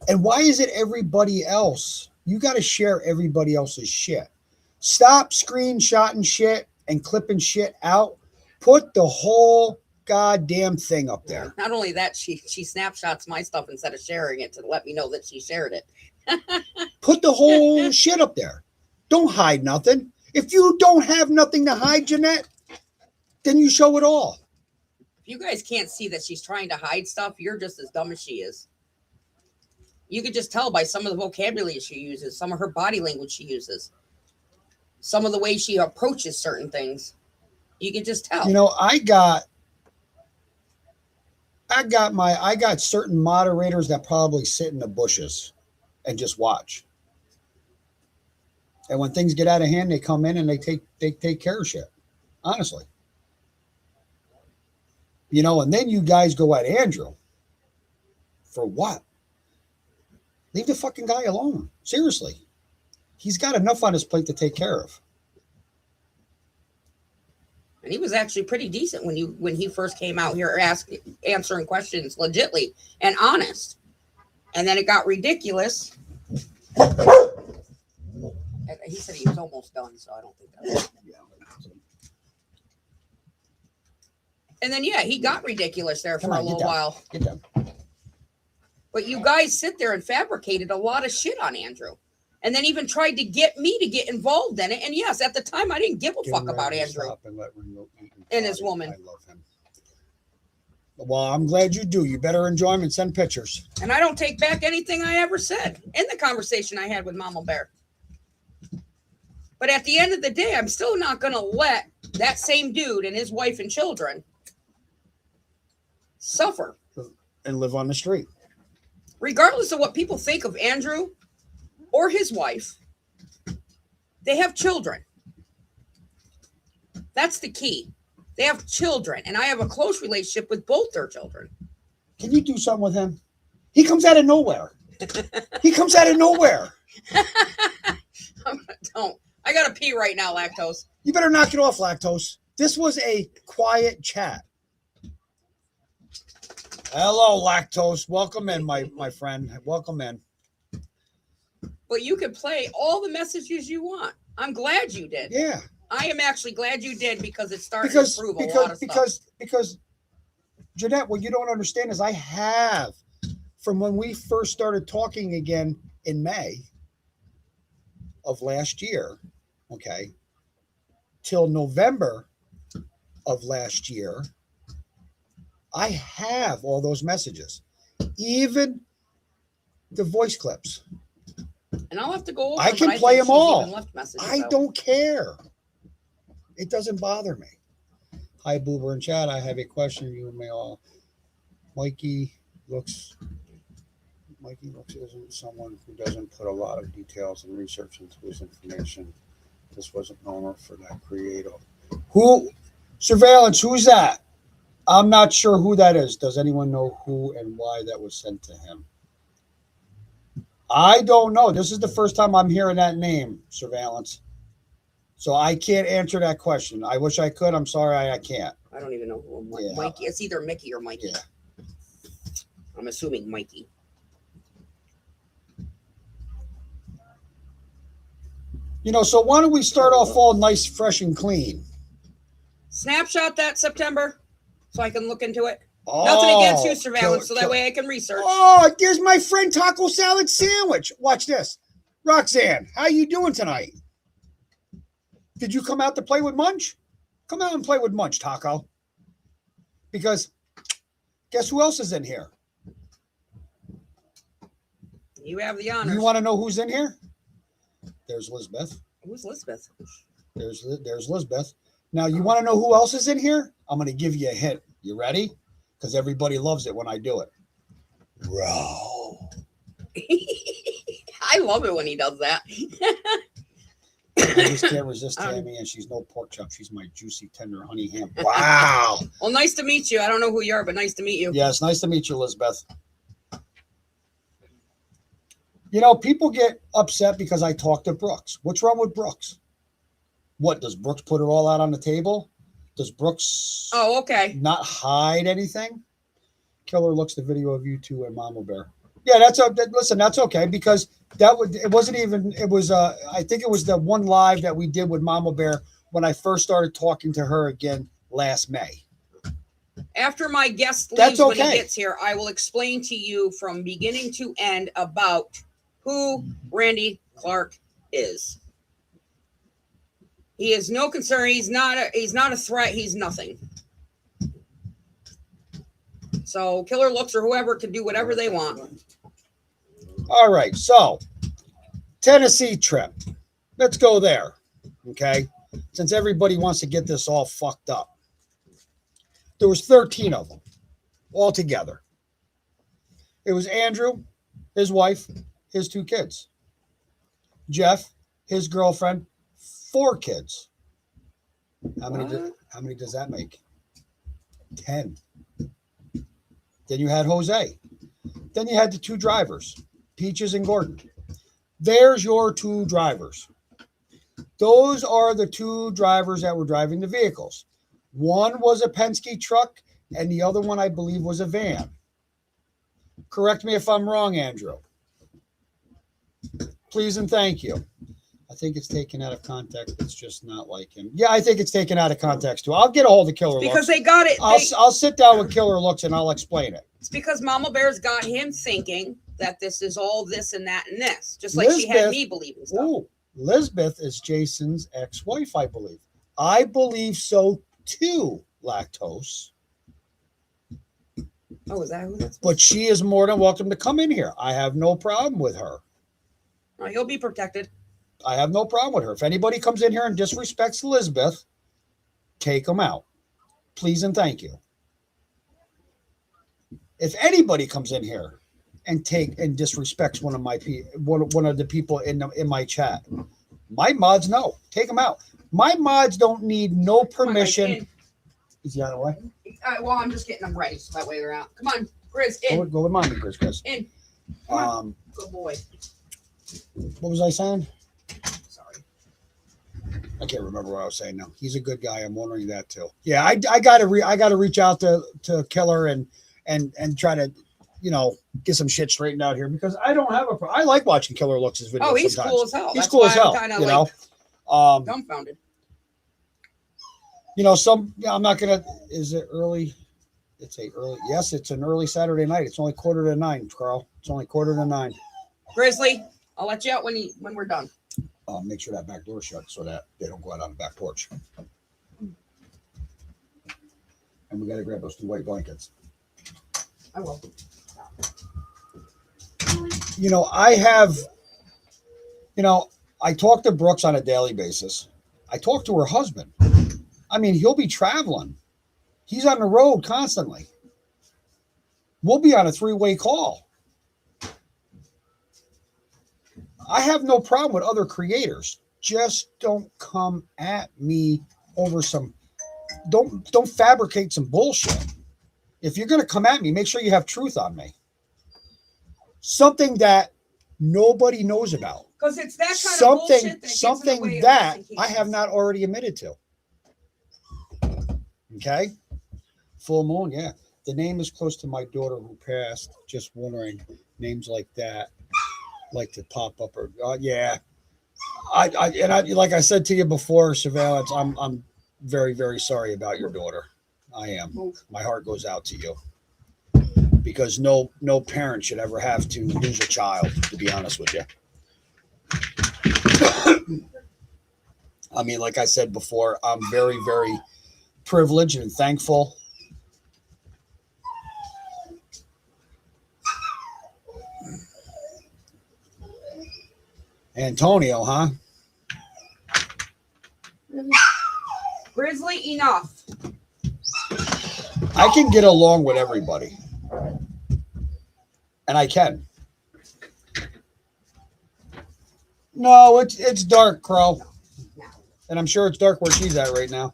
And why is it everybody else? You got to share everybody else's shit. Stop screenshotting shit and clipping shit out. Put the whole goddamn thing up there. Not only that, she snapshots my stuff instead of sharing it to let me know that she shared it. Put the whole shit up there. Don't hide nothing. If you don't have nothing to hide, Jeanette, then you show it all. If you guys can't see that she's trying to hide stuff, you're just as dumb as she is. You could just tell by some of the vocabulary she uses, some of her body language she uses, some of the way she approaches certain things. You can just tell. You know, I got certain moderators that probably sit in the bushes and just watch. And when things get out of hand, they come in and they take care of shit. Honestly. You know, and then you guys go at Andrew. For what? Leave the fucking guy alone. Seriously. He's got enough on his plate to take care of. And he was actually pretty decent when he first came out here answering questions legitly and honest. And then it got ridiculous. He said he was almost done, so I don't think that's And then, yeah, he got ridiculous there for a little while. Get down. But you guys sit there and fabricated a lot of shit on Andrew. And then even tried to get me to get involved in it. And yes, at the time, I didn't give a fuck about Andrew and his woman. I love him. Well, I'm glad you do. You better enjoy him and send pictures. And I don't take back anything I ever said in the conversation I had with Mama Bear. But at the end of the day, I'm still not going to let that same dude and his wife and children suffer. And live on the street. Regardless of what people think of Andrew or his wife, they have children. That's the key. They have children, and I have a close relationship with both their children. Can you do something with him? He comes out of nowhere. He comes out of nowhere. Don't. I got to pee right now, Lactose. You better knock it off, Lactose. This was a quiet chat. Hello, Lactose. Welcome in, my friend. Welcome in. But you can play all the messages you want. I'm glad you did. Yeah. I am actually glad you did because it's starting to improve a lot of stuff. Because, Jeanette, what you don't understand is I have, from when we first started talking again in May of last year, okay, till November of last year, I have all those messages, even the voice clips. And I'll have to go over. I can play them all. I don't care. It doesn't bother me. Hi, Boober and Chad. I have a question. You may all. Mikey looks isn't someone who doesn't put a lot of details and research into his information. This wasn't normal for that creator. Who? Surveillance, who's that? I'm not sure who that is. Does anyone know who and why that was sent to him? I don't know. This is the first time I'm hearing that name, Surveillance. So I can't answer that question. I wish I could. I'm sorry, I can't. I don't even know who Mikey. It's either Mickey or Mikey. Yeah. I'm assuming Mikey. You know, so why don't we start off all nice, fresh, and clean? Snapshot that September so I can look into it. Nothing against you, Surveillance, so that way I can research. Oh, there's my friend Taco Salad Sandwich. Watch this. Roxanne, how you doing tonight? Did you come out to play with Munch? Come out and play with Munch, Taco. Because guess who else is in here? You have the honors. You want to know who's in here? There's Lisbeth. Who's Lisbeth? There's Lisbeth. Now, you want to know who else is in here? I'm going to give you a hint. You ready? Because everybody loves it when I do it. Bro. I love it when he does that. I just can't resist Tammy, and she's no pork chop. She's my juicy, tender honey ham. Wow. Well, nice to meet you. I don't know who you are, but nice to meet you. Yes, nice to meet you, Elizabeth. You know, people get upset because I talk to Brooks. What's wrong with Brooks? What, does Brooks put it all out on the table? Does Brooks not hide anything? Killer looks the video of you two and Mama Bear. Yeah, listen, that's okay, because I think it was the one live that we did with Mama Bear when I first started talking to her again last May. After my guest leaves when he gets here, I will explain to you from beginning to end about who Randy Clark is. He is no concern. He's not a threat. He's nothing. So Killer Looks or whoever can do whatever they want. All right, so Tennessee trip. Let's go there, okay? Since everybody wants to get this all fucked up. There was 13 of them all together. It was Andrew, his wife, his 2 kids. Jeff, his girlfriend, 4 kids. How many does that make? 10. Then you had Jose. Then you had the 2 drivers, Peaches and Gordon. There's your 2 drivers. Those are the 2 drivers that were driving the vehicles. One was a Penske truck, and the other one, I believe, was a van. Correct me if I'm wrong, Andrew. Please and thank you. I think it's taken out of context. It's just not like him. Yeah, I think it's taken out of context too. I'll get a hold of Killer Looks. Because they got it. I'll sit down with Killer Looks and I'll explain it. It's because Mama Bear's got him thinking that this is all this and that and this. Just like she had me believing stuff. Ooh, Lisbeth is Jason's ex-wife, I believe. I believe so too, Lactose. Oh, is that who that's? But she is more than welcome to come in here. I have no problem with her. Oh, you'll be protected. I have no problem with her. If anybody comes in here and disrespects Elizabeth, take them out. Please and thank you. If anybody comes in here and disrespects one of the people in my chat, my mods know. Take them out. My mods don't need no permission. Is he out of the way? Well, I'm just getting them ready so that way they're out. Come on, Grizz, in. Go with mommy, Grizz. In. Come on. Good boy. What was I saying? Sorry. I can't remember what I was saying now. He's a good guy. I'm wondering that too. Yeah, I gotta reach out to Killer and try to, get some shit straightened out here, because I don't have I like watching Killer Looks' videos. Oh, he's sometimes. cool as hell. He's cool as hell. Dumbfounded. I'm not gonna. Is it early? Yes, it's an early Saturday night. It's only 8:45, Carl. It's only 8:45. Grizzly, I'll let you out when we're done. Make sure that back door's shut so that they don't go out on the back porch. And we got to grab those 2 white blankets. I will. I talk to Brooks on a daily basis. I talk to her husband. I mean, he'll be traveling. He's on the road constantly. We'll be on a 3-way call. I have no problem with other creators. Just don't come at me over don't fabricate some bullshit. If you're going to come at me, make sure you have truth on me. Something that nobody knows about. Because it's that kind of bullshit that something that I have not already admitted to. Okay? Full moon, yeah. The name is close to my daughter who passed. Just wondering, names like that like to pop up, or yeah. I like I said to you before, Surveillance, I'm very, very sorry about your daughter. I am. My heart goes out to you, because no parent should ever have to lose a child, to be honest with you. I mean, like I said before, I'm very, very privileged and thankful. Antonio, huh? Grizzly, enough. I can get along with everybody. And I can. No, it's dark, Crow. And I'm sure it's dark where she's at right now.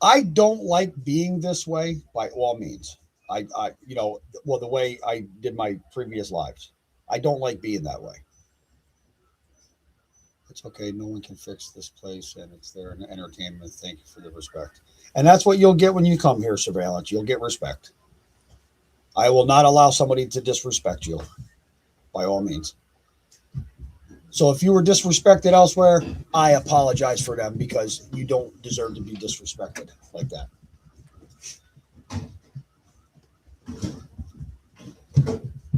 I don't like being this way by all means. The way I did my previous lives. I don't like being that way. It's okay. No one can fix this place, and it's there in entertainment. Thank you for the respect. And that's what you'll get when you come here, Surveillance. You'll get respect. I will not allow somebody to disrespect you, by all means. So if you were disrespected elsewhere, I apologize for them because you don't deserve to be disrespected like that.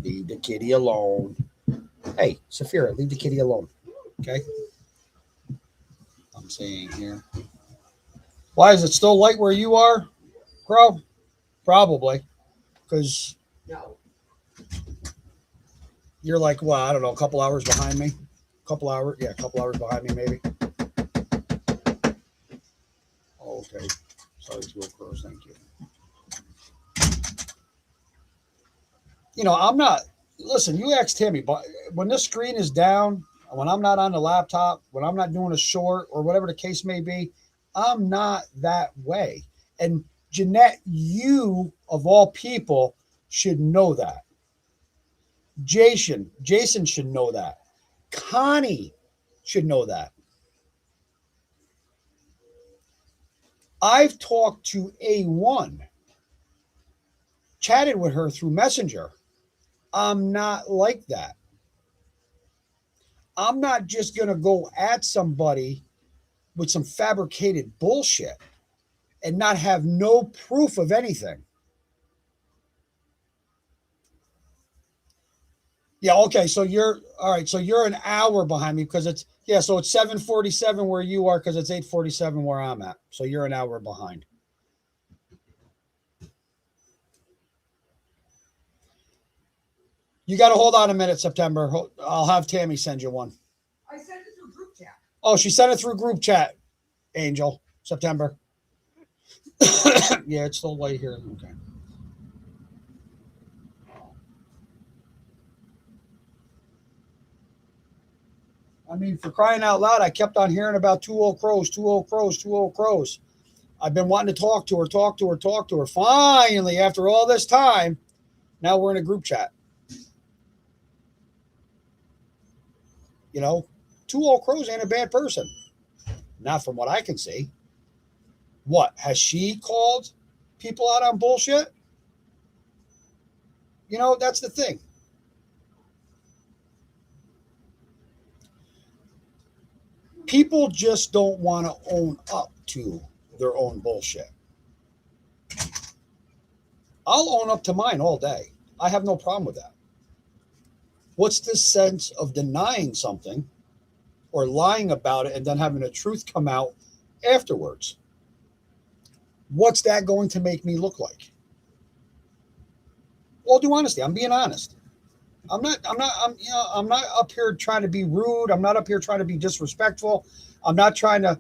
Leave the kitty alone. Hey, Saphira, leave the kitty alone. Okay? I'm saying here. Why is it still light where you are, Crow? Probably. Because No. you're like, well, I don't know, a couple hours behind me. A couple hours behind me, maybe. Oh, okay. Sorry, Two Old Crows. Thank you. I'm not. Listen, you asked Tammy, but when this screen is down, when I'm not on the laptop, when I'm not doing a short or whatever the case may be, I'm not that way. And Jeanette, you of all people should know that. Jason should know that. Connie should know that. I've talked to A1, chatted with her through Messenger. I'm not like that. I'm not just going to go at somebody with some fabricated bullshit and not have no proof of anything. Yeah, okay. So you're all right. So you're an hour behind me because so it's 7:47 where you are because it's 8:47 where I'm at. So you're an hour behind. You got to hold on a minute, September. I'll have Tammy send you one. I sent it through group chat. Oh, she sent it through group chat, Angel, September. Yeah, it's still light here. Okay. I mean, for crying out loud, I kept on hearing about 2 Old Crows, 2 Old Crows, 2 Old Crows. I've been wanting to talk to her. Finally, after all this time, now we're in a group chat. 2 Old Crows ain't a bad person. Not from what I can see. What? Has she called people out on bullshit? That's the thing. People just don't want to own up to their own bullshit. I'll own up to mine all day. I have no problem with that. What's the sense of denying something or lying about it and then having the truth come out afterwards? What's that going to make me look like? All due honesty, I'm being honest. I'm not up here trying to be rude. I'm not up here trying to be disrespectful. I'm not trying to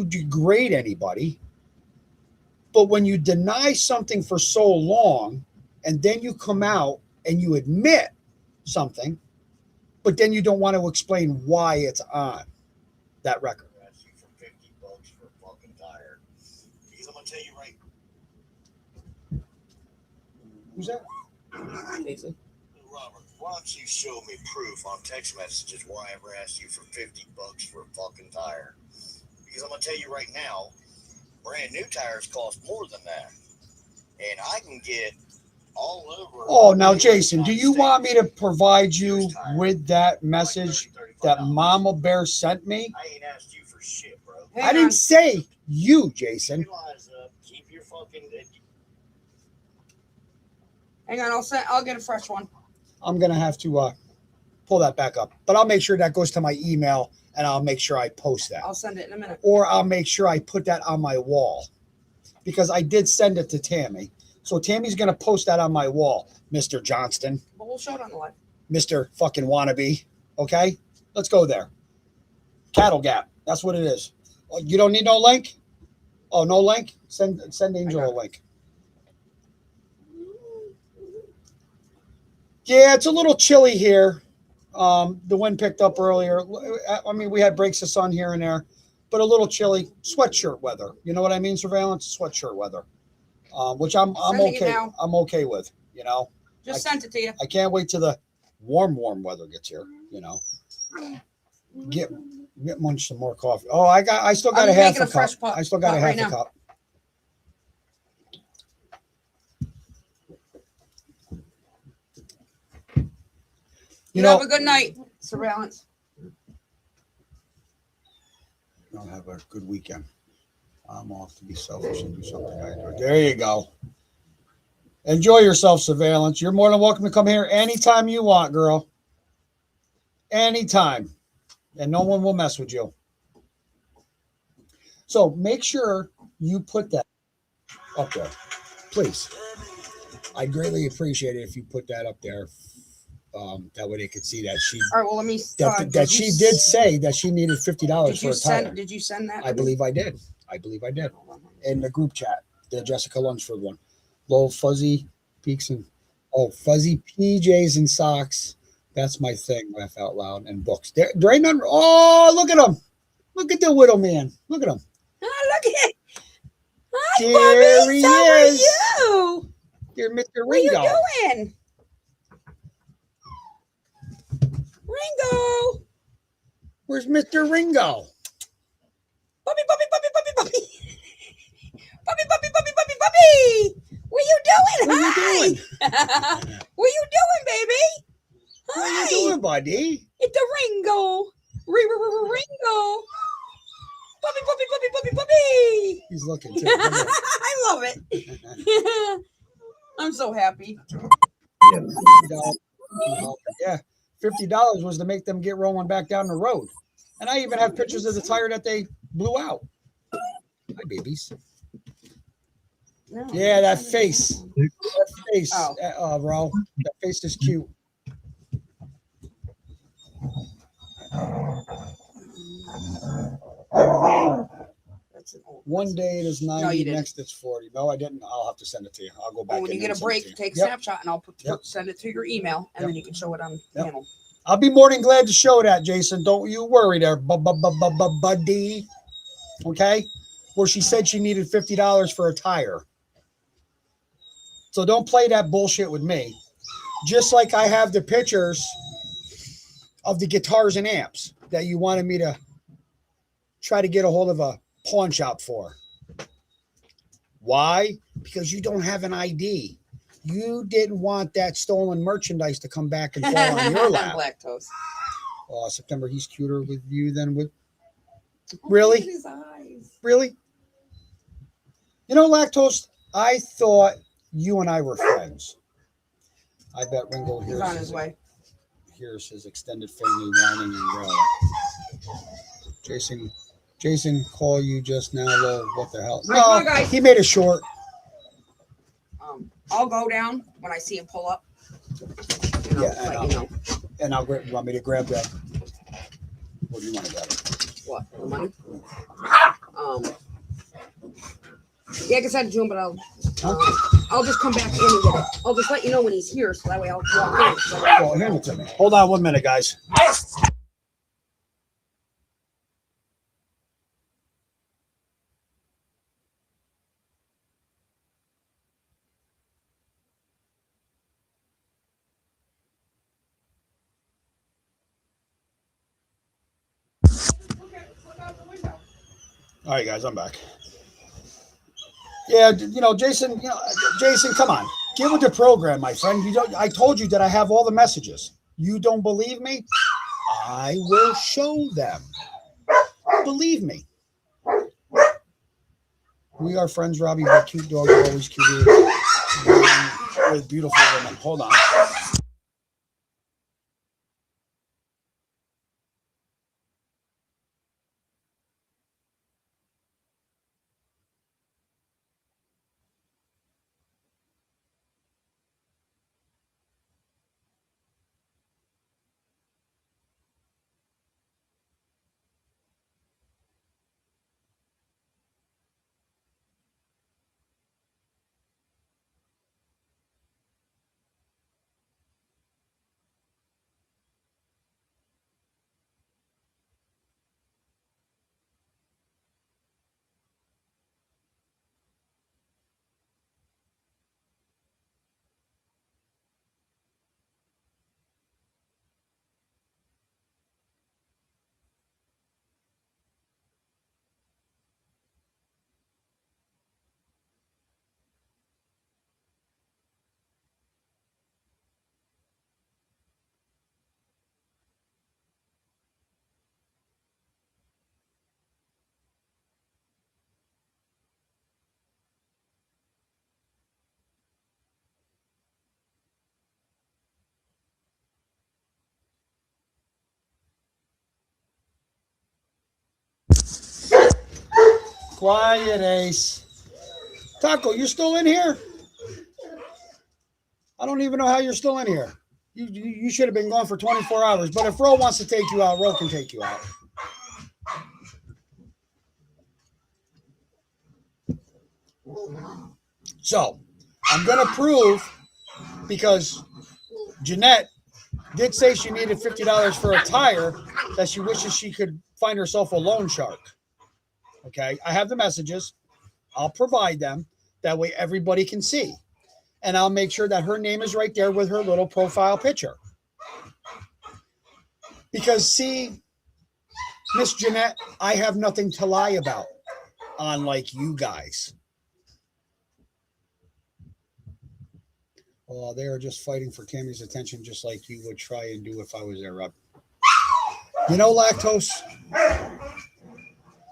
degrade anybody. But when you deny something for so long and then you come out and you admit something, but then you don't want to explain why it's on that record. I asked you for $50 for a fucking tire. Because I'm gonna tell you right. Who's that? Robert, why don't you show me proof on text messages why I ever asked you for $50 for a fucking tire? Because I'm gonna tell you right now, brand new tires cost more than that. And I can get all over. Oh, now, Jason, do you want me to provide you with that message that Mama Bear sent me? I ain't asked you for shit, bro. I didn't say you, Jason. Keep your eyes up. Keep your fucking. Hang on, I'll get a fresh one. I'm gonna have to pull that back up. But I'll make sure that goes to my email, and I'll make sure I post that. I'll send it in a minute. Or I'll make sure I put that on my wall, because I did send it to Tammy. So Tammy's going to post that on my wall, Mr. Johnston. But we'll show it on the live. Mr. fucking wannabe. Okay? Let's go there. Cattle Gap. That's what it is. Oh, you don't need no link? Oh, no link? Send Angel a link. Yeah, it's a little chilly here. The wind picked up earlier. I mean, we had breaks of sun here and there, but a little chilly. Sweatshirt weather. You know what I mean? Surveillance sweatshirt weather, which I'm okay. I'm okay with. You know, just sent it to you. I can't wait till the warm weather gets here. You know, get munch some more coffee. Oh, I still got a half a cup. I still got a half a cup. You know, have a good night, Surveillance. I'll have a good weekend. I'm off to be selfish and do something I enjoy. There you go. Enjoy yourself, Surveillance. You're more than welcome to come here anytime you want, girl. Anytime. And no one will mess with you. So make sure you put that up there, please. I'd greatly appreciate it if you put that up there. That way they could see that she. All right. Well, let me. That she did say that she needed $50 for a tire. Did you send that? I believe I did. In the group chat, the Jessica Lunsford one. Little fuzzy peaks and fuzzy PJs and socks. That's my thing. Laugh out loud and books. There ain't none. Oh, look at him! Look at the widow man. Look at him. Oh, look at it. Hi, there Bobby. he How is. are you? You're Mr. Ringo. What are you doing? Ringo. Where's Mr. Ringo? Bobby. Bobby. What you doing? What Hi. you doing? What you doing, baby? Hi. What you doing, buddy? It's a Ringo. Ringo. Bobby. He's looking too. I love it. I'm so happy. Yeah, $50 was to make them get rolling back down the road. And I even have pictures of the tire that they blew out. Hi, babies. No, yeah, that face. That face, Ro. That face is cute. One day it is 90, next it's 40. No, I didn't. I'll have to send it to you. I'll go back. When you get a break, take a snapshot and I'll send it to your email, and then you can show it on the panel. I'll be more than glad to show that, Jason. Don't you worry there, buddy. Okay? Where she said she needed $50 for a tire. So don't play that bullshit with me. Just like I have the pictures of the guitars and amps that you wanted me to try to get a hold of a pawn shop for. Why? Because you don't have an ID. You didn't want that stolen merchandise to come back and fall on your lap. Lactose. Oh, September, he's cuter with you than with. Really? Look at his eyes. Really? You know, Lactose, I thought you and I were friends. I bet Ringo he's on his way. Here's his extended family whining and growling. Jason, call you just now. What the hell? No, guys. He made it short. I'll go down when I see him pull up. And I'll want me to grab that. What do you want to grab? What? The money? Yeah, I can send it to him, but I'll just come back in and get it. I'll just let you know when he's here, so that way I'll walk in. Well, hand it to me. Hold on 1 minute, guys. All right, guys, I'm back. Yeah, Jason, come on. Get with the program, my friend. I told you that I have all the messages. You don't believe me? I will show them. Believe me. We are friends, Robbie, but cute dogs are always cute with beautiful women. Hold on. Quiet, Ace. Taco, you still in here? I don't even know how you're still in here. You should have been gone for 24 hours. But if Ro wants to take you out, Ro can take you out. So I'm going to prove, because Jeanette did say she needed $50 for a tire, that she wishes she could find herself a loan shark. Okay, I have the messages. I'll provide them. That way everybody can see. And I'll make sure that her name is right there with her little profile picture. Because, see, Miss Jeanette, I have nothing to lie about, unlike you guys. Oh, they are just fighting for Tammy's attention, just like you would try and do if I was there, Rob. You know, Lactose,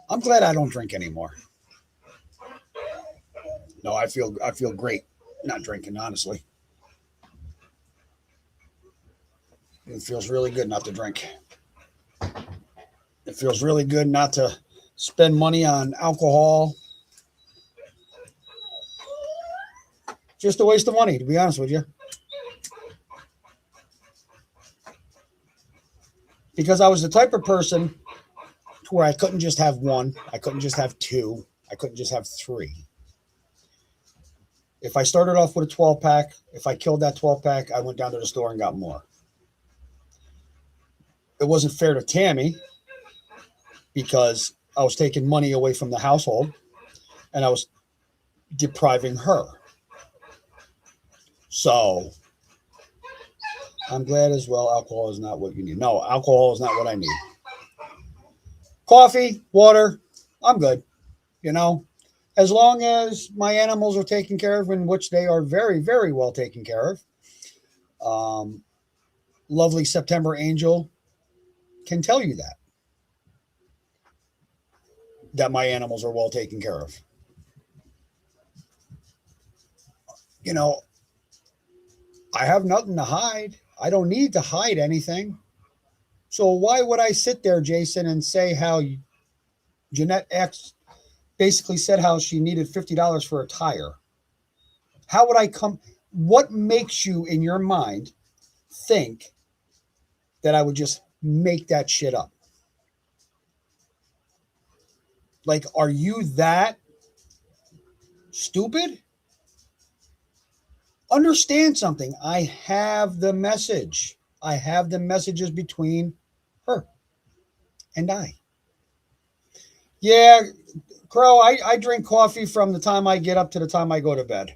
I'm glad I don't drink anymore. No, I feel great not drinking, honestly. It feels really good not to drink. It feels really good not to spend money on alcohol. Just a waste of money, to be honest with you. Because I was the type of person to where I couldn't just have one. I couldn't just have two. I couldn't just have three. If I started off with a 12-pack, if I killed that 12-pack, I went down to the store and got more. It wasn't fair to Tammy because I was taking money away from the household and I was depriving her. So I'm glad as well alcohol is not what you need. No, alcohol is not what I need. Coffee, water, I'm good. You know, as long as my animals are taken care of, in which they are very, very well taken care of. Lovely September Angel can tell you that my animals are well taken care of. You know, I have nothing to hide. I don't need to hide anything. So why would I sit there, Jason, and say how Jeanette X basically said how she needed $50 for a tire? How would I come? What makes you in your mind think that I would just make that shit up? Like, are you that stupid? Understand something. I have the message. I have the messages between her and I. Yeah, Crow, I drink coffee from the time I get up to the time I go to bed.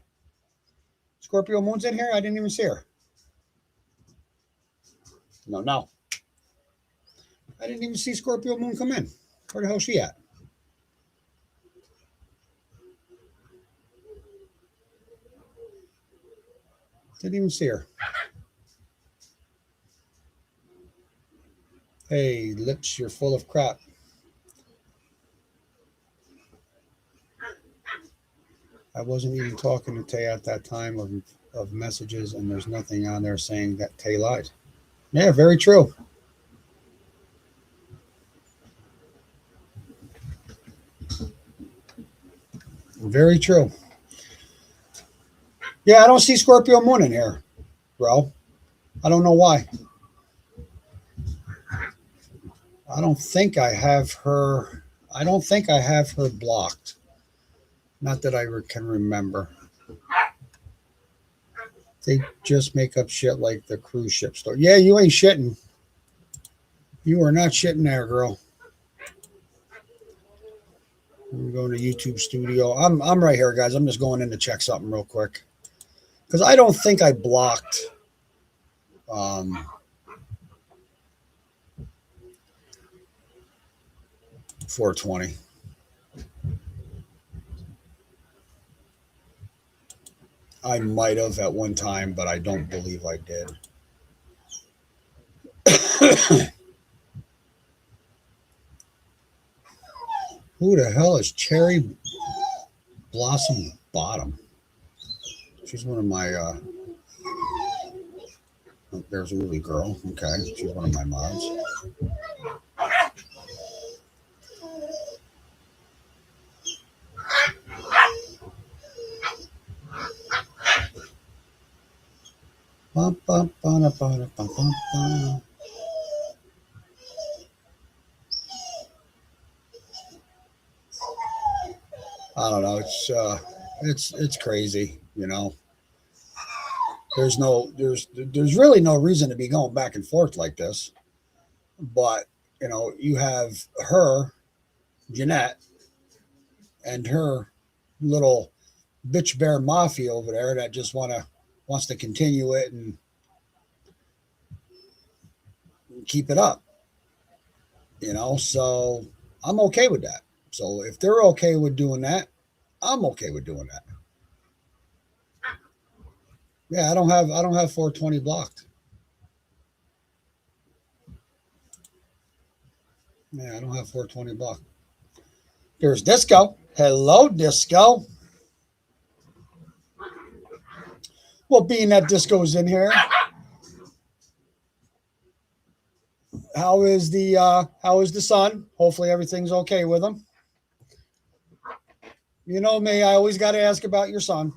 Scorpio Moon's in here? I didn't even see her. No. I didn't even see Scorpio Moon come in. Where the hell is she at? Didn't even see her. Hey, lips, you're full of crap. I wasn't even talking to Tay at that time of messages, and there's nothing on there saying that Tay lied. Yeah, very true. Very true. Yeah, I don't see Scorpio Moon in here, bro. I don't know why. I don't think I have her. I don't think I have her blocked. Not that I can remember. They just make up shit like the cruise ship store. Yeah, you ain't shitting. You are not shitting there, girl. I'm going to YouTube studio. I'm right here, guys. I'm just going in to check something real quick. Because I don't think I blocked 420. I might have at one time, but I don't believe I did. Who the hell is Cherry Blossom Bottom? She's one of my, there's a really girl. Okay. She's one of my mods. Bum, bum, bum, bum, bum, bum, bum. I don't know. It's crazy. There's really no reason to be going back and forth like this. But you have her, Jeanette, and her little bitch bear mafia over there that just wants to continue it and keep it up. So I'm okay with that. So if they're okay with doing that, I'm okay with doing that. Yeah, I don't have 420 blocked. Yeah, I don't have 420 blocked. There's Disco. Hello, Disco. Well, being that Disco's in here, how is the son? Hopefully everything's okay with him. You know me, I always got to ask about your son.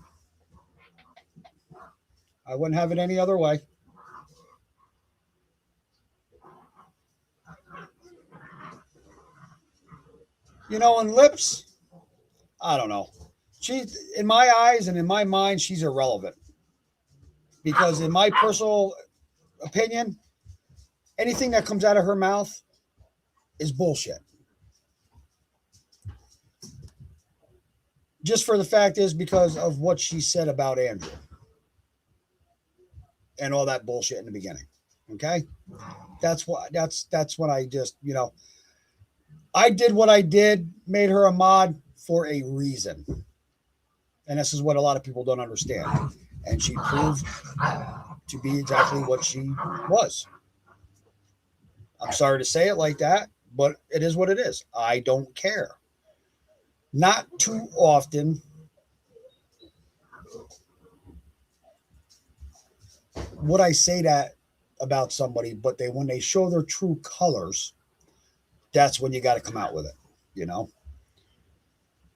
I wouldn't have it any other way. And Lips, I don't know. She's in my eyes and in my mind, she's irrelevant. Because in my personal opinion, anything that comes out of her mouth is bullshit. Just for the fact is because of what she said about Andrew and all that bullshit in the beginning. Okay, that's what I just I did what I did, made her a mod for a reason, and this is what a lot of people don't understand. And she proved to be exactly what she was. I'm sorry to say it like that, but it is what it is. I don't care. Not too often would I say that about somebody, but when they show their true colors, that's when you got to come out with it,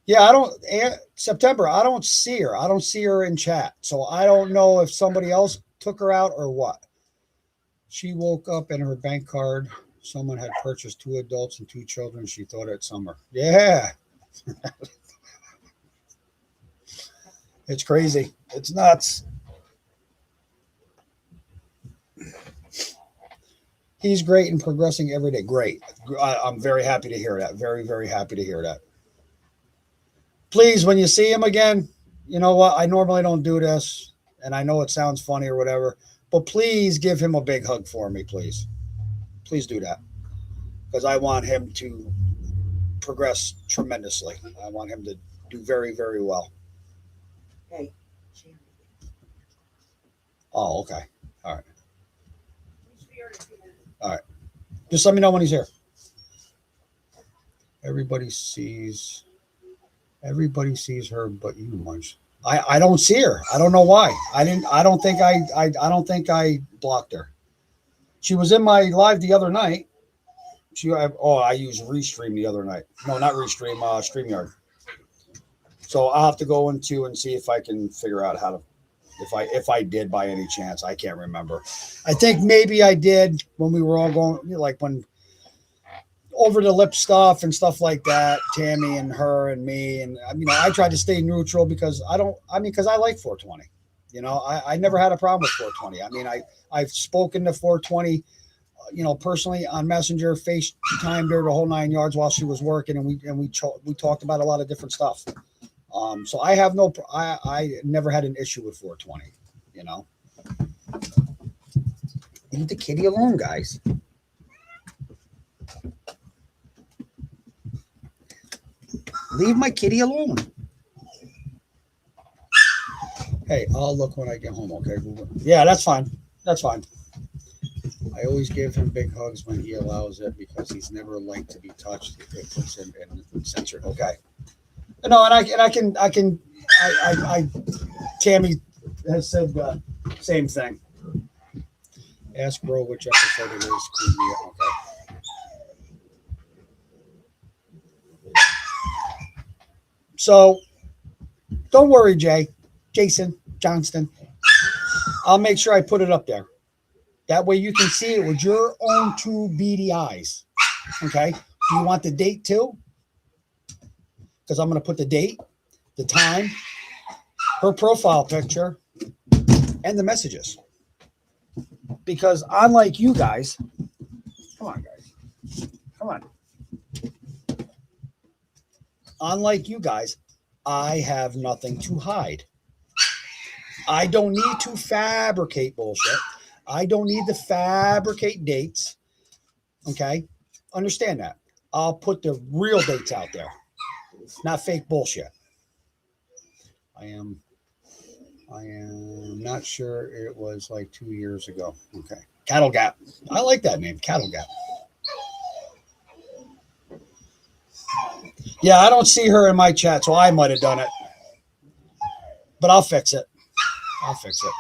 Yeah, September, I don't see her. I don't see her in chat. So I don't know if somebody else took her out or what. She woke up and her bank card, someone had purchased 2 adults and 2 children. She thought it summer. Yeah. It's crazy. It's nuts. He's great and progressing every day. Great. I'm very happy to hear that. Very, very happy to hear that. Please, when you see him again, you know what? I normally don't do this, and I know it sounds funny or whatever, but please give him a big hug for me, please. Please do that, because I want him to progress tremendously. I want him to do very, very well. Hey. Oh, okay. All right. All right. Just let me know when he's here. Everybody sees her but you, Munch. I don't see her. I don't know why. I don't think I blocked her. She was in my live the other night. I used Restream the other night. No, not Restream, StreamYard. So I'll have to go into and see if I can figure out how to, if I did by any chance. I can't remember. I think maybe I did when we were all going, like when over the lip stuff and stuff like that, Tammy and her and me. And I tried to stay neutral because because I like 420. I never had a problem with 420. I've spoken to 420, personally on Messenger, FaceTimed her the whole 9 yards while she was working, and we talked about a lot of different stuff. So I have I never had an issue with 420. Leave the kitty alone, guys. Leave my kitty alone. Hey, I'll look when I get home, okay? Yeah, that's fine. That's fine. I always give him big hugs when he allows it because he's never liked to be touched. It puts him in censored. Okay. No, and I can. Tammy has said the same thing. Ask bro which episode it is. Okay. So, don't worry, Jason Johnston. I'll make sure I put it up there. That way you can see it with your own two beady eyes. Okay. Do you want the date too? Because I'm going to put the date, the time, her profile picture, and the messages. Because unlike you guys, come on, guys. Come on. Unlike you guys, I have nothing to hide. I don't need to fabricate bullshit. I don't need to fabricate dates. Okay? Understand that. I'll put the real dates out there, not fake bullshit. I am not sure. It was like 2 years ago. Okay. Cattle Gap. I like that name, Cattle Gap. Yeah, I don't see her in my chat, so I might have done it. But I'll fix it. I'll fix it.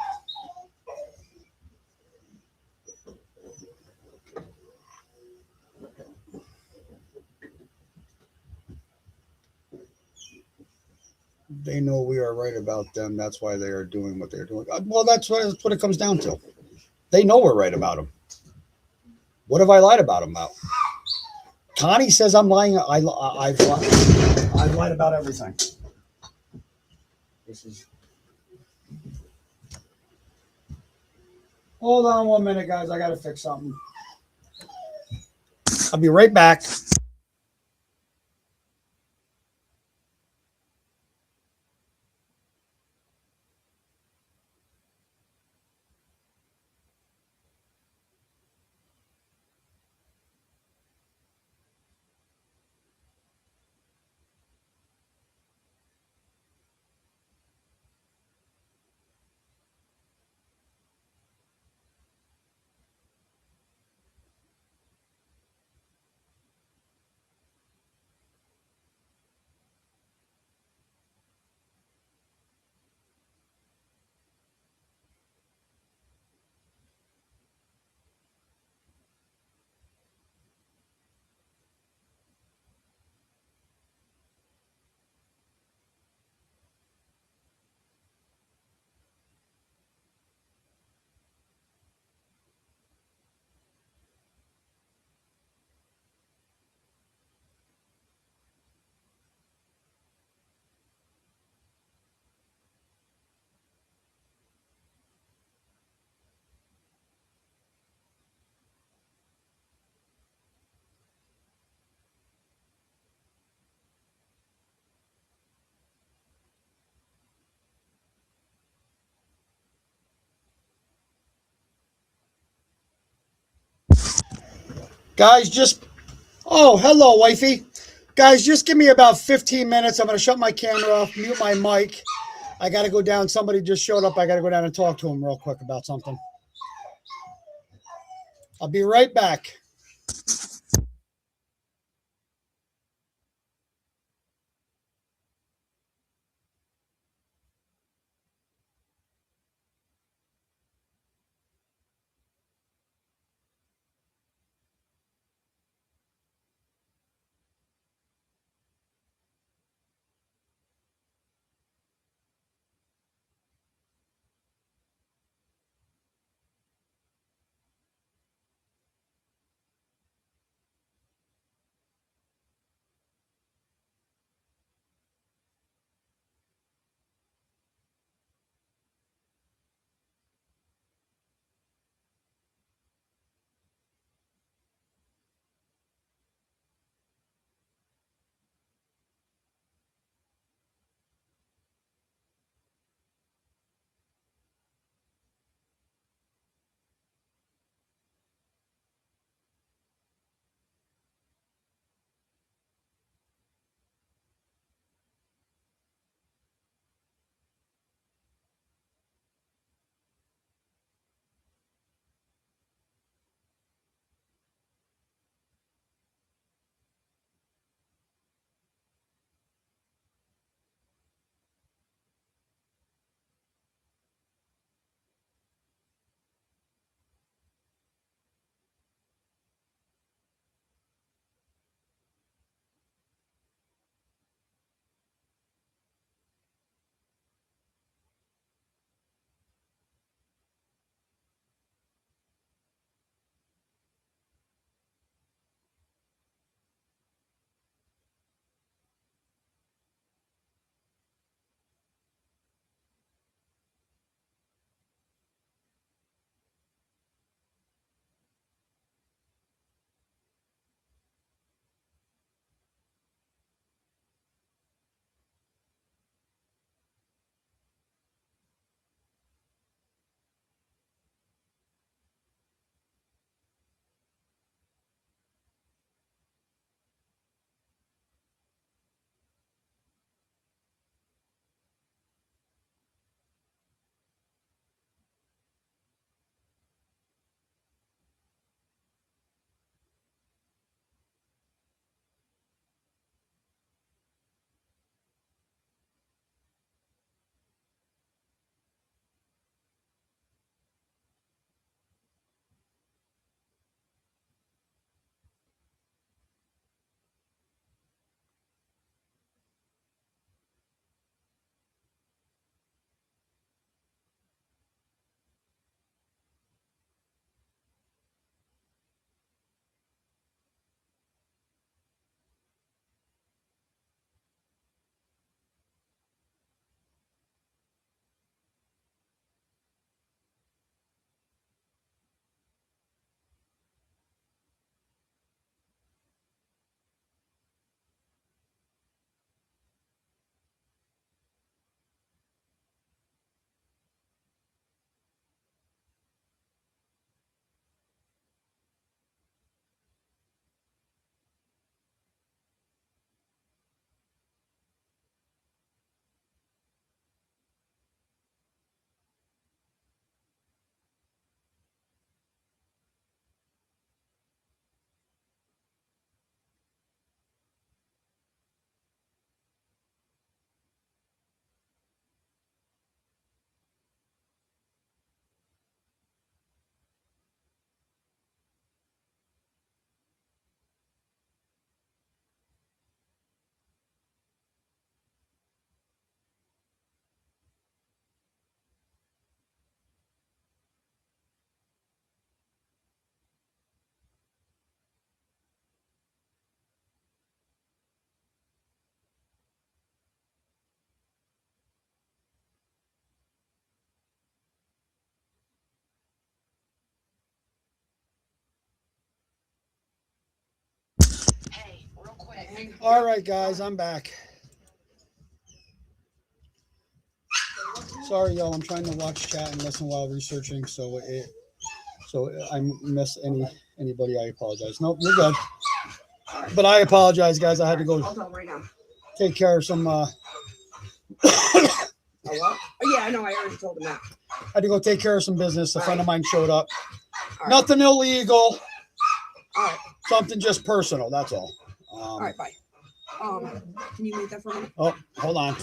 They know we are right about them. That's why they are doing what they're doing. Well, that's what it comes down to. They know we're right about them. What have I lied about them about? Connie says I'm lying. I've lied about everything. This is. Hold on 1 minute, guys. I got to fix something. I'll be right back. Guys, just. Oh, hello, wifey. Guys, just give me about 15 minutes. I'm going to shut my camera off, mute my mic. I got to go down. Somebody just showed up. I got to go down and talk to him real quick about something. I'll be right back. All right, guys, I'm back. Sorry, y'all. I'm trying to watch chat and listen while researching, so I miss anybody. I apologize. Nope, you're good. But I apologize, guys. I had to go Right now. take care of some. Oh, yeah, I know. I already told him that. I had to go take care of some business. A friend of mine showed up. All right. Nothing illegal. All right. Something just personal. That's all. All right. Bye. Can you make that for me? Oh, hold on.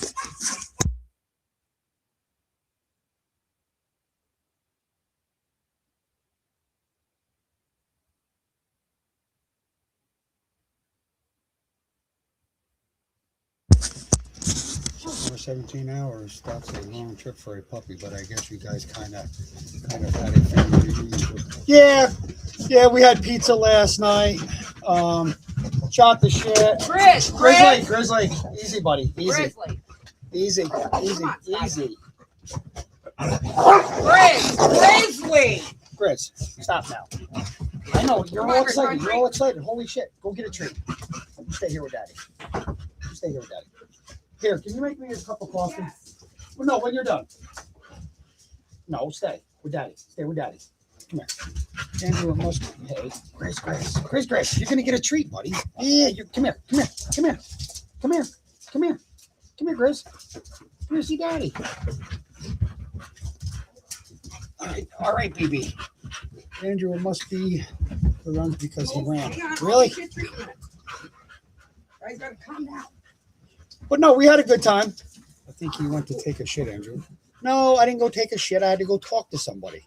For 17 hours. That's a long trip for a puppy, but I guess you guys kind of had a family. Yeah, we had pizza last night. Shot the shit. Grizzly. Easy, buddy. Easy. Easy. Grizzly. Grizz, stop now. I know, you're all excited. You're all excited. Holy shit. Go get a treat. You stay here with Daddy. Here, can you make me a cup of coffee? Yes. Well, no, when you're done. No, stay with Daddy. Come here. Andrew, it must be. Hey, Grizz. You're gonna get a treat, buddy. Yeah, come here, Grizz. Come here, see Daddy. All right, BB. Andrew, it must be the runs because he ran. Really? Guys, gotta calm down. But no, we had a good time. I think he went to take a shit, Andrew. No, I didn't go take a shit. I had to go talk to somebody.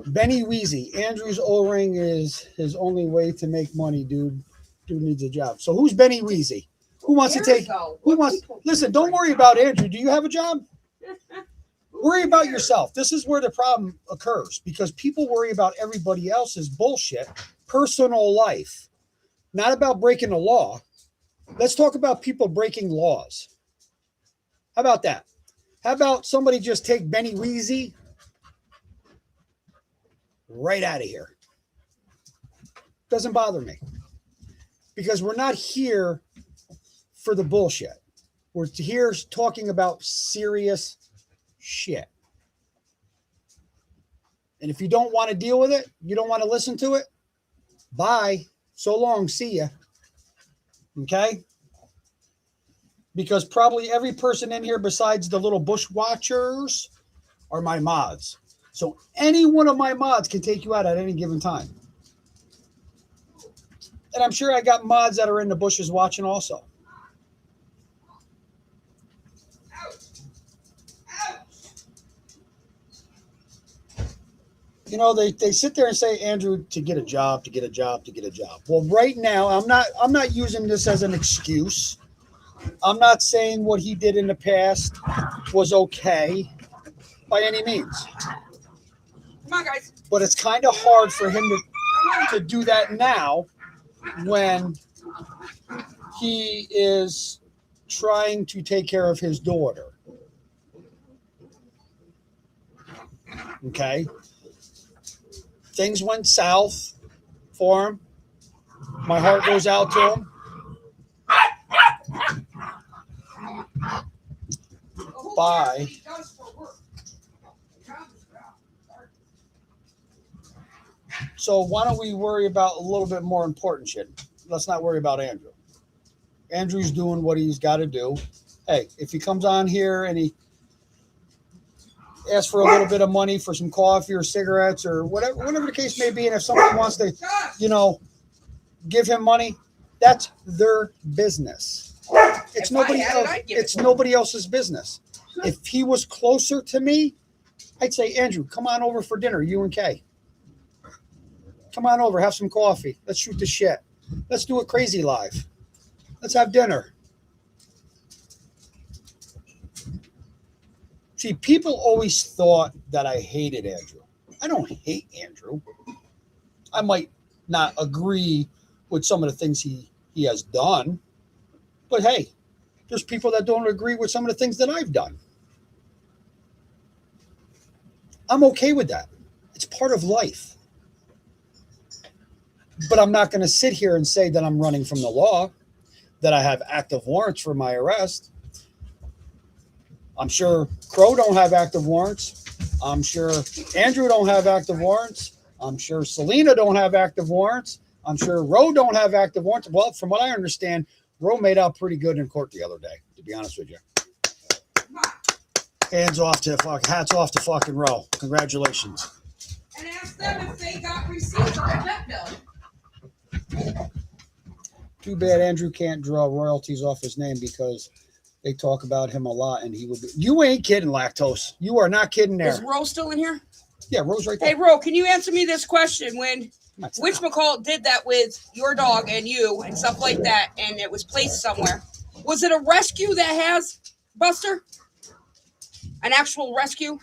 Benny Weezy. Andrew's O-ring is his only way to make money, dude. Dude needs a job. So who's Benny Weezy? Who wants to take? Who wants? Listen, don't worry about Andrew. Do you have a job? Worry about yourself. This is where the problem occurs because people worry about everybody else's bullshit, personal life, not about breaking the law. Let's talk about people breaking laws. How about that? How about somebody just take Benny Weezy right out of here? Doesn't bother me because we're not here for the bullshit. We're here talking about serious shit. And if you don't want to deal with it, you don't want to listen to it, bye. So long. See ya. Okay? Because probably every person in here besides the little bush watchers are my mods. So any one of my mods can take you out at any given time. And I'm sure I got mods that are in the bushes watching also. You know, they sit there and say, Andrew, to get a job. Well, right now, I'm not using this as an excuse. I'm not saying what he did in the past was okay by any means. Come on, guys. But it's kind of hard for him to do that now when he is trying to take care of his daughter. Okay? Things went south for him. My heart goes out to him. Bye. So why don't we worry about a little bit more important shit? Let's not worry about Andrew. Andrew's doing what he's got to do. Hey, if he comes on here and he asks for a little bit of money for some coffee or cigarettes or whatever the case may be, and if somebody wants to, give him money, that's their business. It's nobody else's business. If he was closer to me, I'd say, Andrew, come on over for dinner, you and Kay. Come on over, have some coffee. Let's shoot the shit. Let's do a crazy live. Let's have dinner. See, people always thought that I hated Andrew. I don't hate Andrew. I might not agree with some of the things he has done. But hey, there's people that don't agree with some of the things that I've done. I'm okay with that. It's part of life. But I'm not going to sit here and say that I'm running from the law, that I have active warrants for my arrest. I'm sure Crow don't have active warrants. I'm sure Andrew don't have active warrants. I'm sure Selena don't have active warrants. I'm sure Ro don't have active warrants. Well, from what I understand, Ro made out pretty good in court the other day, to be honest with you. Hats off to fucking Ro. Congratulations. And ask them if they got receipts on the vet bill. Too bad Andrew can't draw royalties off his name because they talk about him a lot, and he would be. You ain't kidding, Lactose. You are not kidding there. Is Ro still in here? Yeah, Ro's right there. Hey, Ro, can you answer me this question? When whatchamacallit did that with your dog and you and stuff like that, and it was placed somewhere, was it a rescue that has Buster? An actual rescue?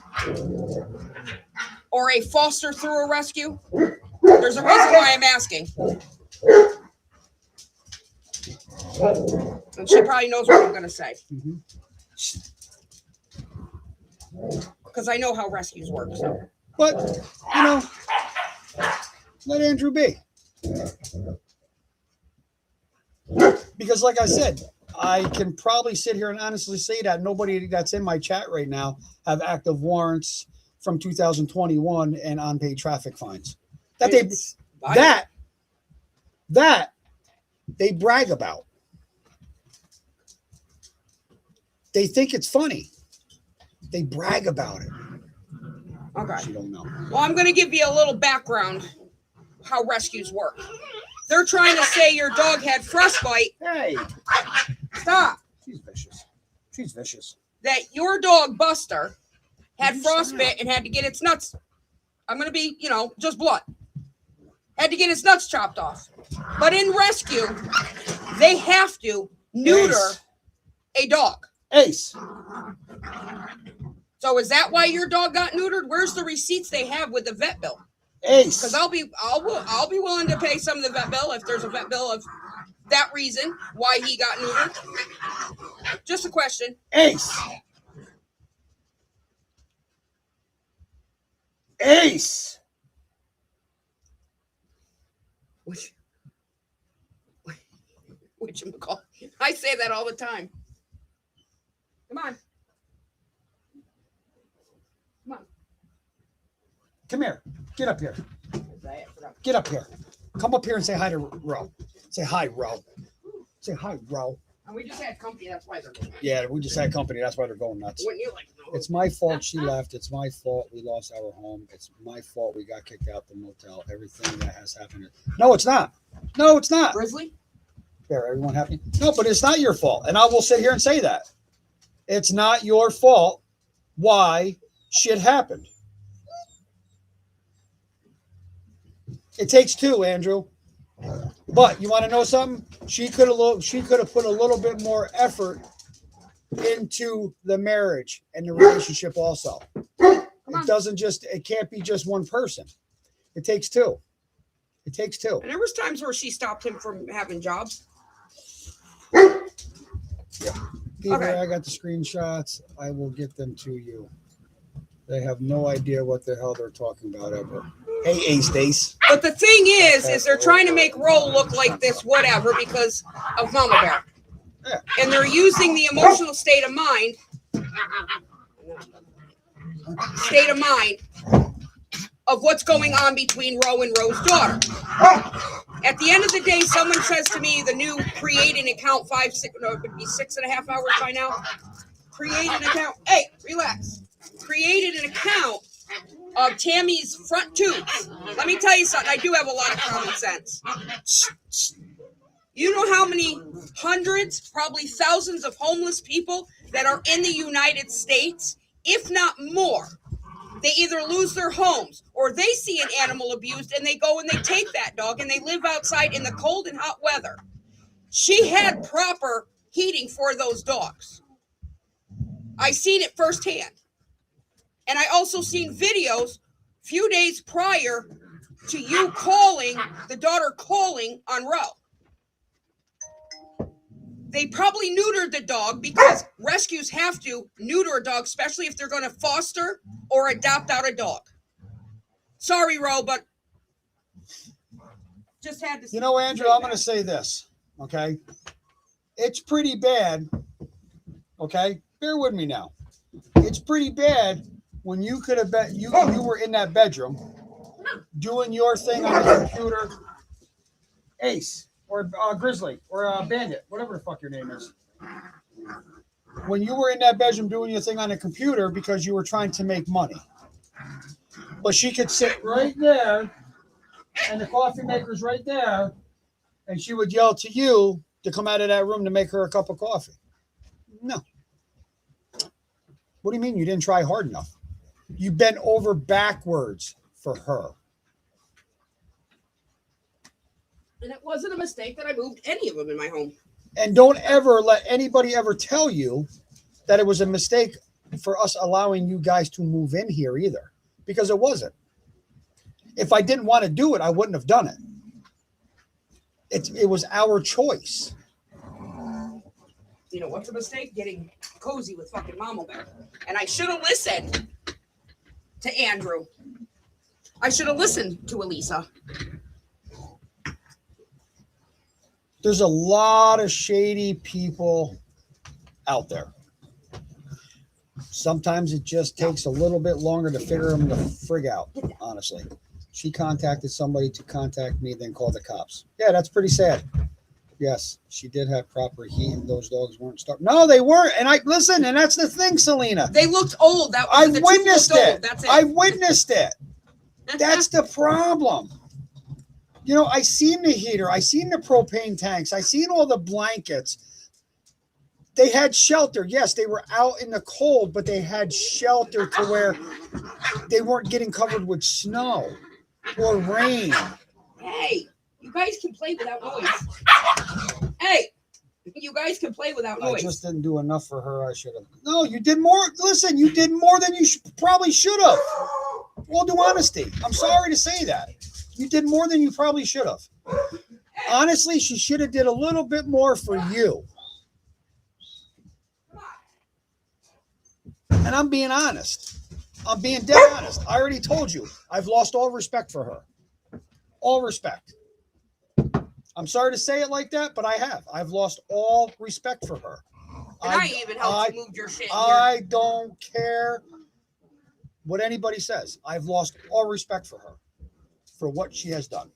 Or a foster through a rescue? There's a reason why I'm asking. And she probably knows what I'm going to say. Because I know how rescues work. So. But, you know, let Andrew be. Because, like I said, I can probably sit here and honestly say that nobody that's in my chat right now have active warrants from 2021 and unpaid traffic fines. That they brag about. They think it's funny. They brag about it. Okay. You don't know. Well, I'm going to give you a little background how rescues work. They're trying to say your dog had frostbite. Hey. Stop. She's vicious. She's vicious. That your dog, Buster, had frostbite and had to get its nuts. I'm going to be, just blunt. Had to get its nuts chopped off. But in rescue, they have to neuter a dog. Ace. So is that why your dog got neutered? Where's the receipts they have with the vet bill? Ace. Because I'll be willing to pay some of the vet bill if there's a vet bill of that reason why he got neutered. Just a question. Ace. Ace. Whatchamacallit? I say that all the time. Come on. Come on. Come here. Get up here. Get up here. Come up here and say hi to Ro. Say hi, Ro. Say hi, Ro. And we just had company. That's why they're going. Yeah, we just had company. That's why they're going nuts. Wouldn't you like to know? It's my fault she left. It's my fault we lost our home. It's my fault we got kicked out the motel. Everything that has happened. No, it's not. No, it's not. Grizzly? There, everyone happy? No, but it's not your fault. And I will sit here and say that. It's not your fault why shit happened. It takes two, Andrew. But you want to know something? She could have put a little bit more effort into the marriage and the relationship also. It can't be just one person. It takes two. It takes two. And there was times where she stopped him from having jobs. Yeah. Peter, okay. I got the screenshots. I will get them to you. They have no idea what the hell they're talking about ever. Hey, Ace. But the thing is they're trying to make Ro look like this whatever because of Mama Bear. Yeah. And they're using the emotional state of mind of what's going on between Ro and Ro's daughter. At the end of the day, someone says to me, the new create an account, it would be 6.5 hours by now. Create an account. Hey, relax. Created an account of Tammy's front tooth. Let me tell you something. I do have a lot of common sense. You know how many hundreds, probably thousands of homeless people that are in the United States, if not more? They either lose their homes or they see an animal abused and they go and they take that dog and they live outside in the cold and hot weather. She had proper heating for those dogs. I seen it firsthand. And I also seen videos a few days prior to you calling, the daughter calling on Ro. They probably neutered the dog because rescues have to neuter a dog, especially if they're going to foster or adopt out a dog. Sorry, Ro, but Just had to. You know, Andrew, I'm going to say this, okay? It's pretty bad, okay? Bear with me now. It's pretty bad when you could have bet you were in that bedroom doing your thing on the computer, Ace or Grizzly or Bandit, whatever the fuck your name is. When you were in that bedroom doing your thing on the computer because you were trying to make money. But she could sit right there and the coffee maker's right there and she would yell to you to come out of that room to make her a cup of coffee. No. What do you mean you didn't try hard enough? You bent over backwards for her. And it wasn't a mistake that I moved any of them in my home. And don't ever let anybody ever tell you that it was a mistake for us allowing you guys to move in here either, because it wasn't. If I didn't want to do it, I wouldn't have done it. It was our choice. You know what's a mistake? Getting cozy with fucking Mama Bear. And I should have listened to Andrew. I should have listened to Elisa. There's a lot of shady people out there. Sometimes it just takes a little bit longer to figure them the frig out, honestly. She contacted somebody to contact me, then call the cops. Yeah, that's pretty sad. Yes, she did have proper heat, and those dogs weren't starved. No, they weren't. And listen, and that's the thing, Selena. They looked old. I witnessed it. That's it. I witnessed it. That's the problem. You know, I seen the heater. I seen the propane tanks. I seen all the blankets. They had shelter. Yes, they were out in the cold, but they had shelter to where they weren't getting covered with snow or rain. Hey, you guys can play without noise. Hey, you guys can play without noise. I just didn't do enough for her. I should have. No, you did more. Listen, you did more than you probably should have. All due honesty. I'm sorry to say that. You did more than you probably should have. Honestly, she should have did a little bit more for you. And I'm being honest. I'm being dead honest. I already told you. I've lost all respect for her. All respect. I'm sorry to say it like that, but I have. I've lost all respect for her. And I even helped you move your shit. I don't care what anybody says. I've lost all respect for her, for what she has done.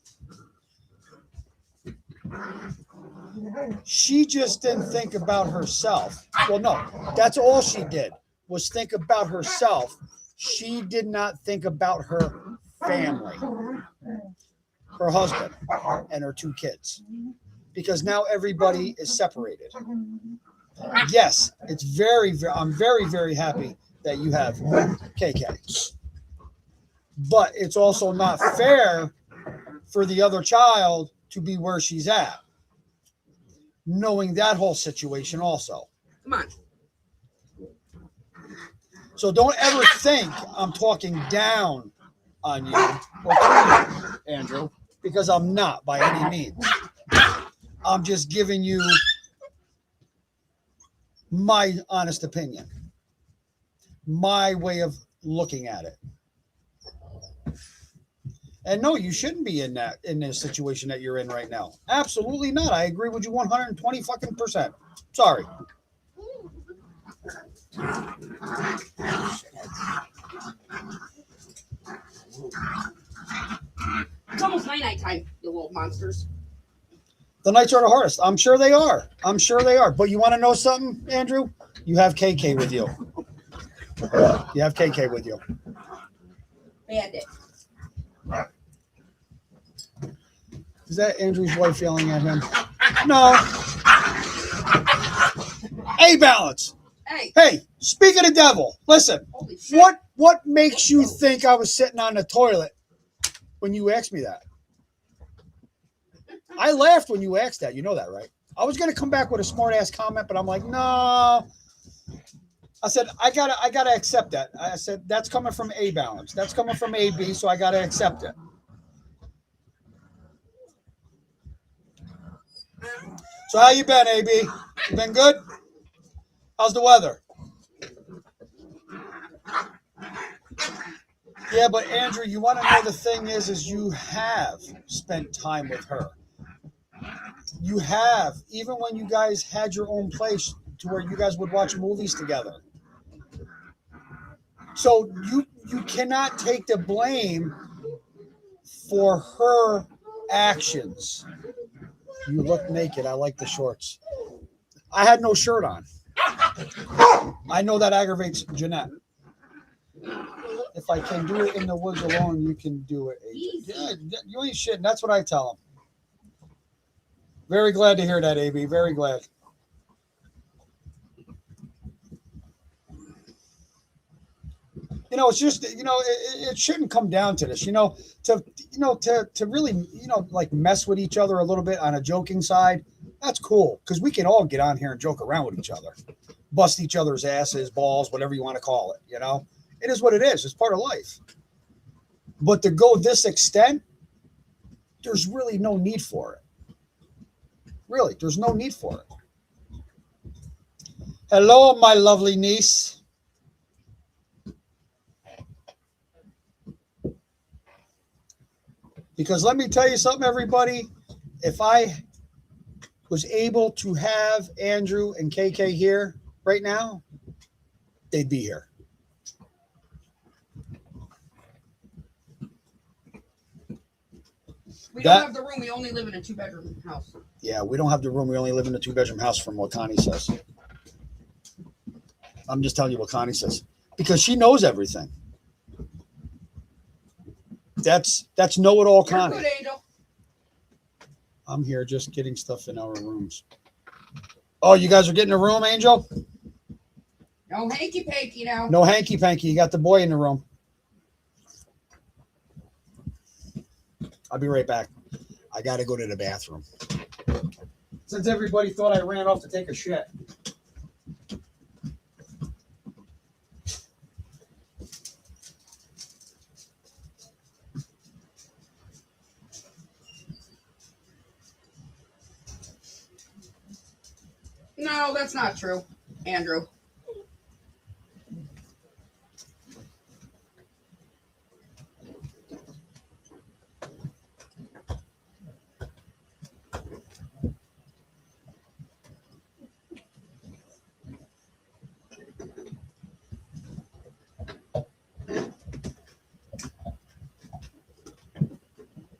She just didn't think about herself. Well, no, that's all she did was think about herself. She did not think about her family, her husband, and her 2 kids, because now everybody is separated. Yes, it's I'm very, very happy that you have KK. But it's also not fair for the other child to be where she's at, knowing that whole situation also. Come on. So don't ever think I'm talking down on you or to you, Andrew, because I'm not by any means. I'm just giving you my honest opinion, my way of looking at it. And no, you shouldn't be in this situation that you're in right now. Absolutely not. I agree with you 120%. Sorry. It's almost night time, you little monsters. The nights are the hardest. I'm sure they are. I'm sure they are. But you want to know something, Andrew? You have KK with you. You have KK with you. Bandit. Is that Andrew's wife yelling at him? No. Hey, Balance. Hey, speak of the devil. Listen, what makes you think I was sitting on the toilet when you asked me that? I laughed when you asked that. You know that, right? I was going to come back with a smart ass comment, but I'm like, no. I said, I gotta accept that. I said, that's coming from A Balance. That's coming from AB, so I gotta accept it. So how you been, AB? You been good? How's the weather? Yeah, but Andrew, you want to know the thing is you have spent time with her. You have, even when you guys had your own place to where you guys would watch movies together. So you cannot take the blame for her actions. You look naked. I like the shorts. I had no shirt on. I know that aggravates Jeanette. If I can do it in the woods alone, you can do it. Yeah, you ain't shit. That's what I tell them. Very glad to hear that, AB. Very glad. It's just, it shouldn't come down to this, to really, like mess with each other a little bit on a joking side. That's cool. Cause we can all get on here and joke around with each other, bust each other's asses, balls, whatever you want to call it. It is what it is. It's part of life. But to go this extent, there's really no need for it. Really, there's no need for it. Hello, my lovely niece. Because let me tell you something, everybody. If I was able to have Andrew and KK here right now, they'd be here. We don't have the room. We only live in a 2-bedroom house. Yeah, we don't have the room. We only live in a 2-bedroom house from what Connie says. I'm just telling you what Connie says. Because she knows everything. That's know-it-all Connie. Good, Angel. I'm here just getting stuff in our rooms. Oh, you guys are getting a room, Angel? No hanky-panky now. No hanky-panky. You got the boy in the room. I'll be right back. I got to go to the bathroom. Since everybody thought I ran off to take a shit. No, that's not true, Andrew.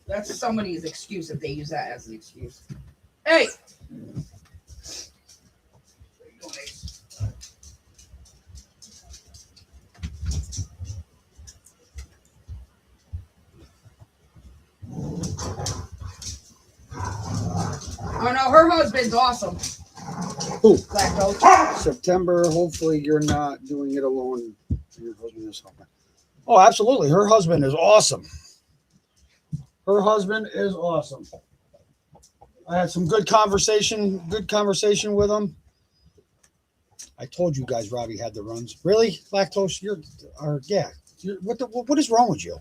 That's somebody's excuse if they use that as an excuse. Hey! Oh no, her husband's awesome. Who? Lactose. September. Hopefully you're not doing it alone. Your husband is helping. Oh, absolutely. Her husband is awesome. Her husband is awesome. I had some good conversation with him. I told you guys Robbie had the runs. Really? Lactose? What is wrong with you?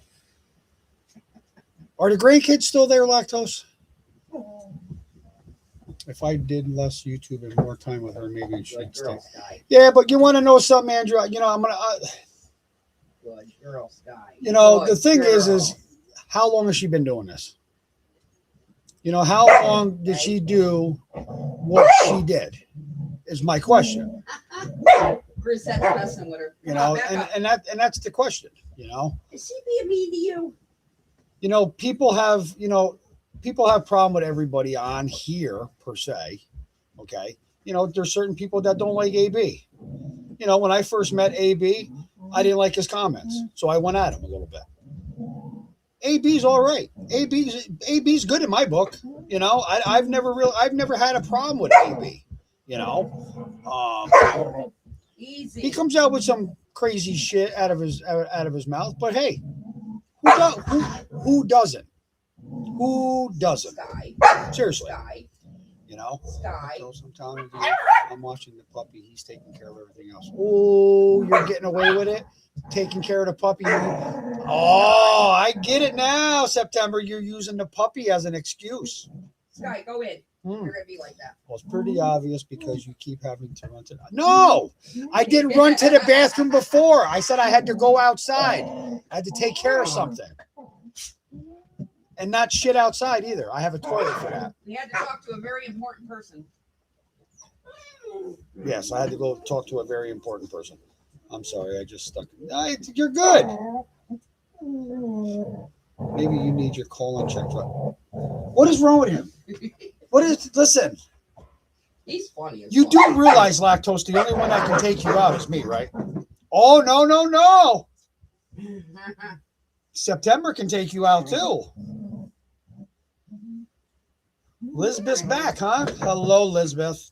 Are the grandkids still there, Lactose? If I did less YouTube and more time with her, maybe it should stay. Yeah, but you want to know something, Andrew? I'm gonna. Good girl, Sky. The thing is how long has she been doing this? How long did she do what she did? Is my question. Grisette's messing with her. And that's the question. Is she being mean to you? People have problem with everybody on here per se. Okay. There's certain people that don't like AB. When I first met AB, I didn't like his comments. So I went at him a little bit. AB's all right. AB's good in my book. I've never had a problem with AB. Easy. He comes out with some crazy shit out of his mouth, but hey, who doesn't? Who doesn't? Sky. Seriously. Sky. Sky. I'm telling you, I'm watching the puppy. He's taking care of everything else. Oh, you're getting away with it? Taking care of the puppy. Oh, I get it now, September. You're using the puppy as an excuse. Sky, go in. Hmm. You're gonna be like that. Well, it's pretty obvious because you keep having to run to. No, I didn't run to the bathroom before. I said I had to go outside. I had to take care of something. And not shit outside either. I have a toilet for that. We had to talk to a very important person. Yes, I had to go talk to a very important person. I'm sorry, I just stuck. You're good. Maybe you need your colon checked. What is wrong with him? Listen, He's funny. you do realize, Lactose, the only one that can take you out is me, right? Oh, no. September can take you out too. Lisbeth's back, huh? Hello, Lisbeth.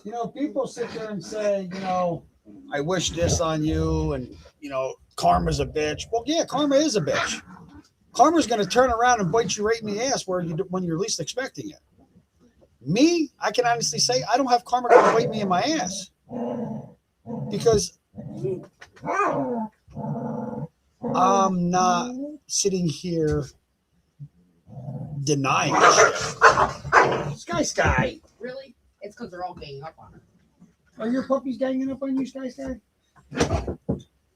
You know, people sit there and say, you know, I wish this on you, and, you know, karma's a bitch. Well, yeah, karma is a bitch. Karma's going to turn around and bite you right in the ass when you're least expecting it. Me, I can honestly say I don't have karma going to bite me in my ass. Because I'm not sitting here denying shit. Sky. Really? It's because they're all ganging up on her. Are your puppies ganging up on you, Sky?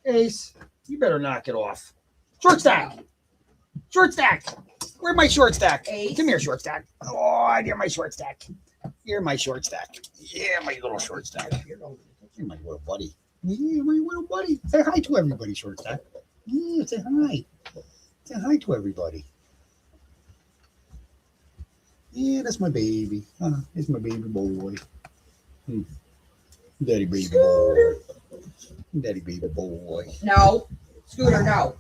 Ace, you better knock it off. Short stack. Where's my short stack? Ace? Come here, short stack. Oh, you're my short stack. You're my short stack. Yeah, my little short stack. You're my little buddy. Yeah, my little buddy. Say hi to everybody, short stack. Yeah, say hi. Say hi to everybody. Yeah, that's my baby. It's my baby boy. Daddy baby boy. Daddy baby boy. No. Scooter, no.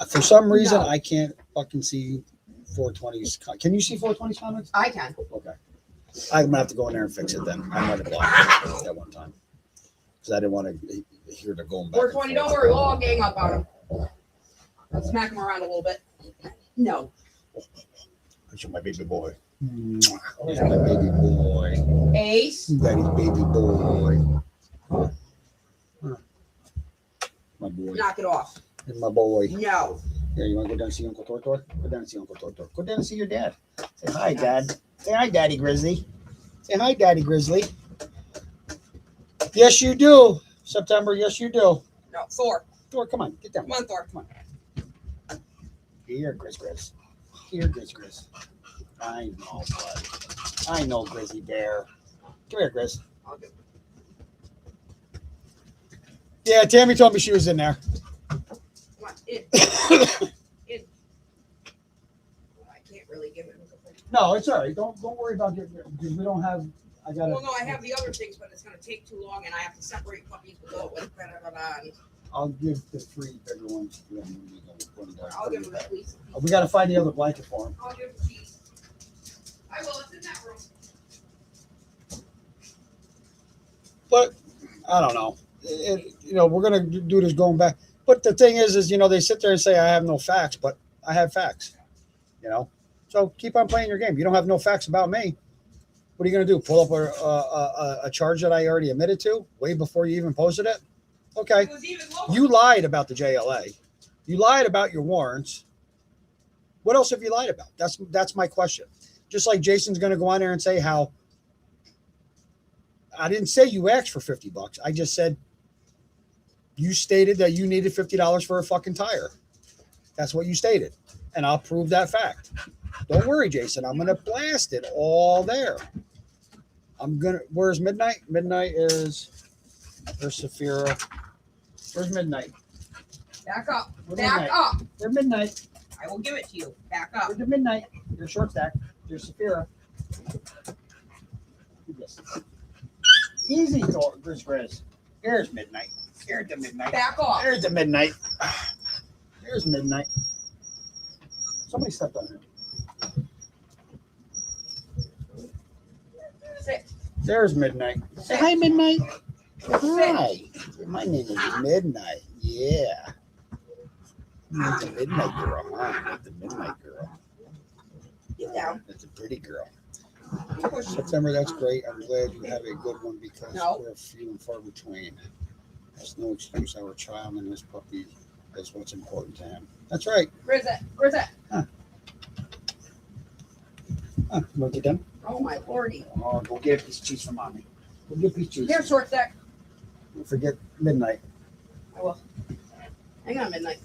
For some reason, No. I can't fucking see 420's. Can you see 420's comments? I can. Okay. I'm gonna have to go in there and fix it then. I might have blocked it at one time because I didn't want to hear the going back. 420, don't worry. We'll all gang up on him. Let's smack him around a little bit. No. That's my baby boy. That's my baby boy. Ace. Daddy's baby boy. My boy. Knock it off. That's my boy. No. Yeah, you want to go down and see Uncle Tortor? Go down and see Uncle Tortor. Go down and see your dad. Say hi, Dad. Say hi, Daddy Grizzly. Say hi, Daddy Grizzly. Yes, you do. September, yes, you do. No. Thor. Thor, come on. Get down. Come on, Thor. Come on. Here, Grizz. Here, Grizz. I know, bud. I know, Grizzly Bear. Come here, Grizz. I'll do it. Yeah, Tammy told me she was in there. Come on. In. In. I can't really give it. No, it's all right. Don't worry about getting it because we don't have. I got Well, no, I have the other things, but it's going to take too long, and I have to separate puppies with all with I'll give the 3 bigger ones. To them. I'll give them at least. We got to find the other blanket for them. I'll give them these. I will. It's in that room. But I don't know. We're gonna do this going back. But the thing is, they sit there and say I have no facts, but I have facts. So keep on playing your game. You don't have no facts about me. What are you gonna do? Pull up a charge that I already admitted to way before you even posted it? Okay. It was even lower. You lied about the JLA. You lied about your warrants. What else have you lied about? That's my question. Just like Jason's gonna go on there and say how. I didn't say you asked for $50. I just said you stated that you needed $50 for a fucking tire. That's what you stated. And I'll prove that fact. Don't worry, Jason. I'm going to blast it all there. Where's Midnight? Midnight is, there's Saphira. Where's Midnight? Back up. Where's Back Midnight? up. Where's Midnight? I will give it to you. Back up. Where's the Midnight? There's Short Stack. There's Saphira. Easy, Grizz. Here's Midnight. Here's the Midnight. Back off. There's the Midnight. There's Midnight. Somebody stepped on it. Sit. There's Midnight. Say hi, Midnight. Hi. My name is Midnight. Yeah. You're the Midnight Girl, huh? You're the Midnight Girl. Get down. That's a pretty girl. Push. September, that's great. I'm glad you have a good one because No. we're few and far between. There's no excuse. Our child and his puppy is what's important to him. That's right. Where's that? Where's that? You want to get done? Oh my lordy. Oh, go get a piece of cheese for mommy. Go get a piece of cheese. Here, short stack. Don't forget midnight. I will. Hang on, midnight.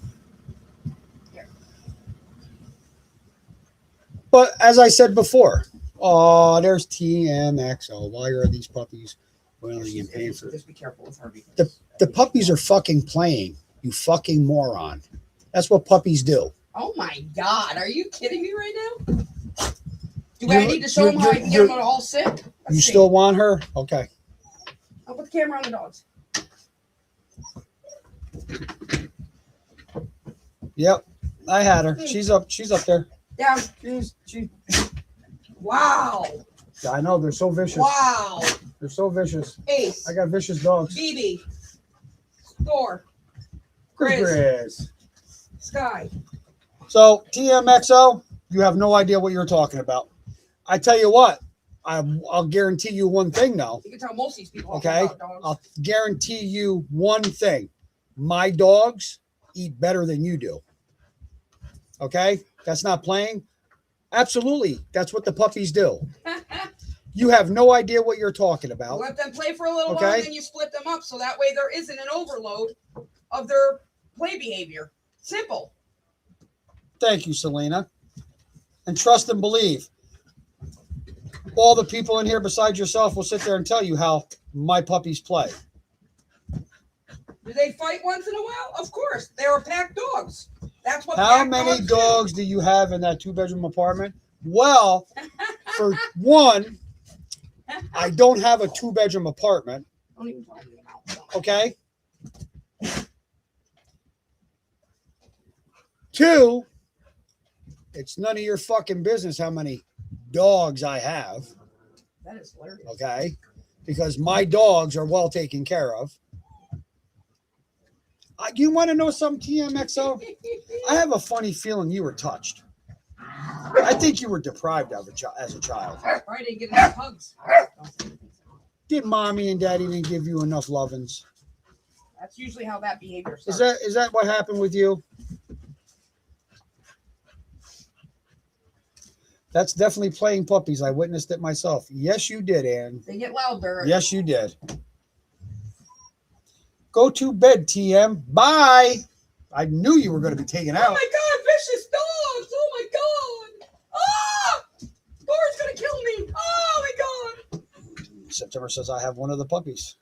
But as I said before, oh, there's TMXO. Why are these puppies wailing and paying for it? Just be careful with her. Because The puppies are fucking playing. You fucking moron. That's what puppies do. oh my God, are you kidding me right now? Do I need to show them you're- how I can get you're- them all sit? Let's You see. still want her? Okay. I'll put the camera on the dogs. Yep. I had her. She's up there. Down. She. Wow. Yeah, I know they're so vicious. Wow. They're so vicious. Ace. I got vicious dogs. BB. Thor. Grizz. Grizz. Sky. So TMXO, you have no idea what you're talking about. I tell you what, I'll guarantee you one thing now. You can tell most of these people. Okay, About dogs. I'll guarantee you one thing. My dogs eat better than you do. Okay, that's not playing. Absolutely, that's what the puppies do. You have no idea what you're talking about. Let them play for a little Okay. while, and then you split them up, so that way there isn't an overload of their play behavior. Simple. Thank you, Selena. And trust and believe. All the people in here besides yourself will sit there and tell you how my puppies play. Do they fight once in a while? Of course. They're pack dogs. That's what. How pack many do. dogs do you have in that 2-bedroom apartment? Well, for one, I don't have a 2-bedroom apartment. Don't even talk to me about. Okay. 2, it's none of your fucking business how many dogs I have. That is hilarious. Okay. Because my dogs are well taken care of. You want to know something, TMXO? I have a funny feeling you were touched. I think you were deprived of as a child. Probably didn't get enough hugs. Did mommy and daddy didn't give you enough lovins? That's usually how that behavior starts. Is that what happened with you? That's definitely playing puppies. I witnessed it myself. Yes, you did, Ann. They get louder. Yes, you did. Go to bed, TM. Bye. I knew you were going to be taken Oh out. my God, vicious dogs! Oh my God! Ah! Thor's gonna kill me! Oh my God! September says, I have one of the puppies.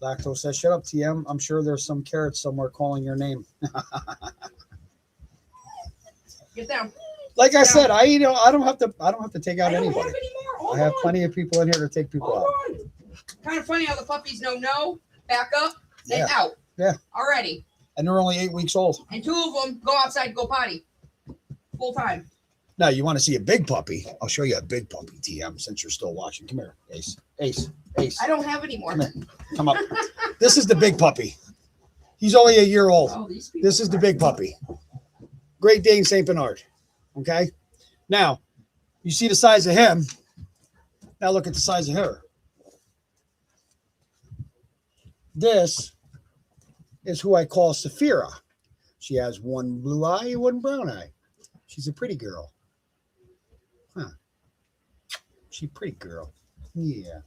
Lacto says, shut up, TM. I'm sure there's some carrots somewhere calling your name. Get down. Like I said, I don't have to take out I don't anybody. have any more. Hold I have on. plenty of people in here to take people Hold out. on. Kind of funny how the puppies know no, back up, and Yeah. out. Yeah. Already. And they're only 8 weeks old. And 2 of them go outside and go potty. Full time. Now, you want to see a big puppy? I'll show you a big puppy, TM, since you're still watching. Come here, Ace. Ace. Ace. I don't have any more. Come here. Come up. This is the big puppy. He's only a year old. Oh, these people. This is the big puppy. Great Dane St. Bernard. Okay? Now, you see the size of him. Now look at the size of her. This is who I call Saphira. She has one blue eye and one brown eye. She's a pretty girl. Huh. She's a pretty girl. Yeah.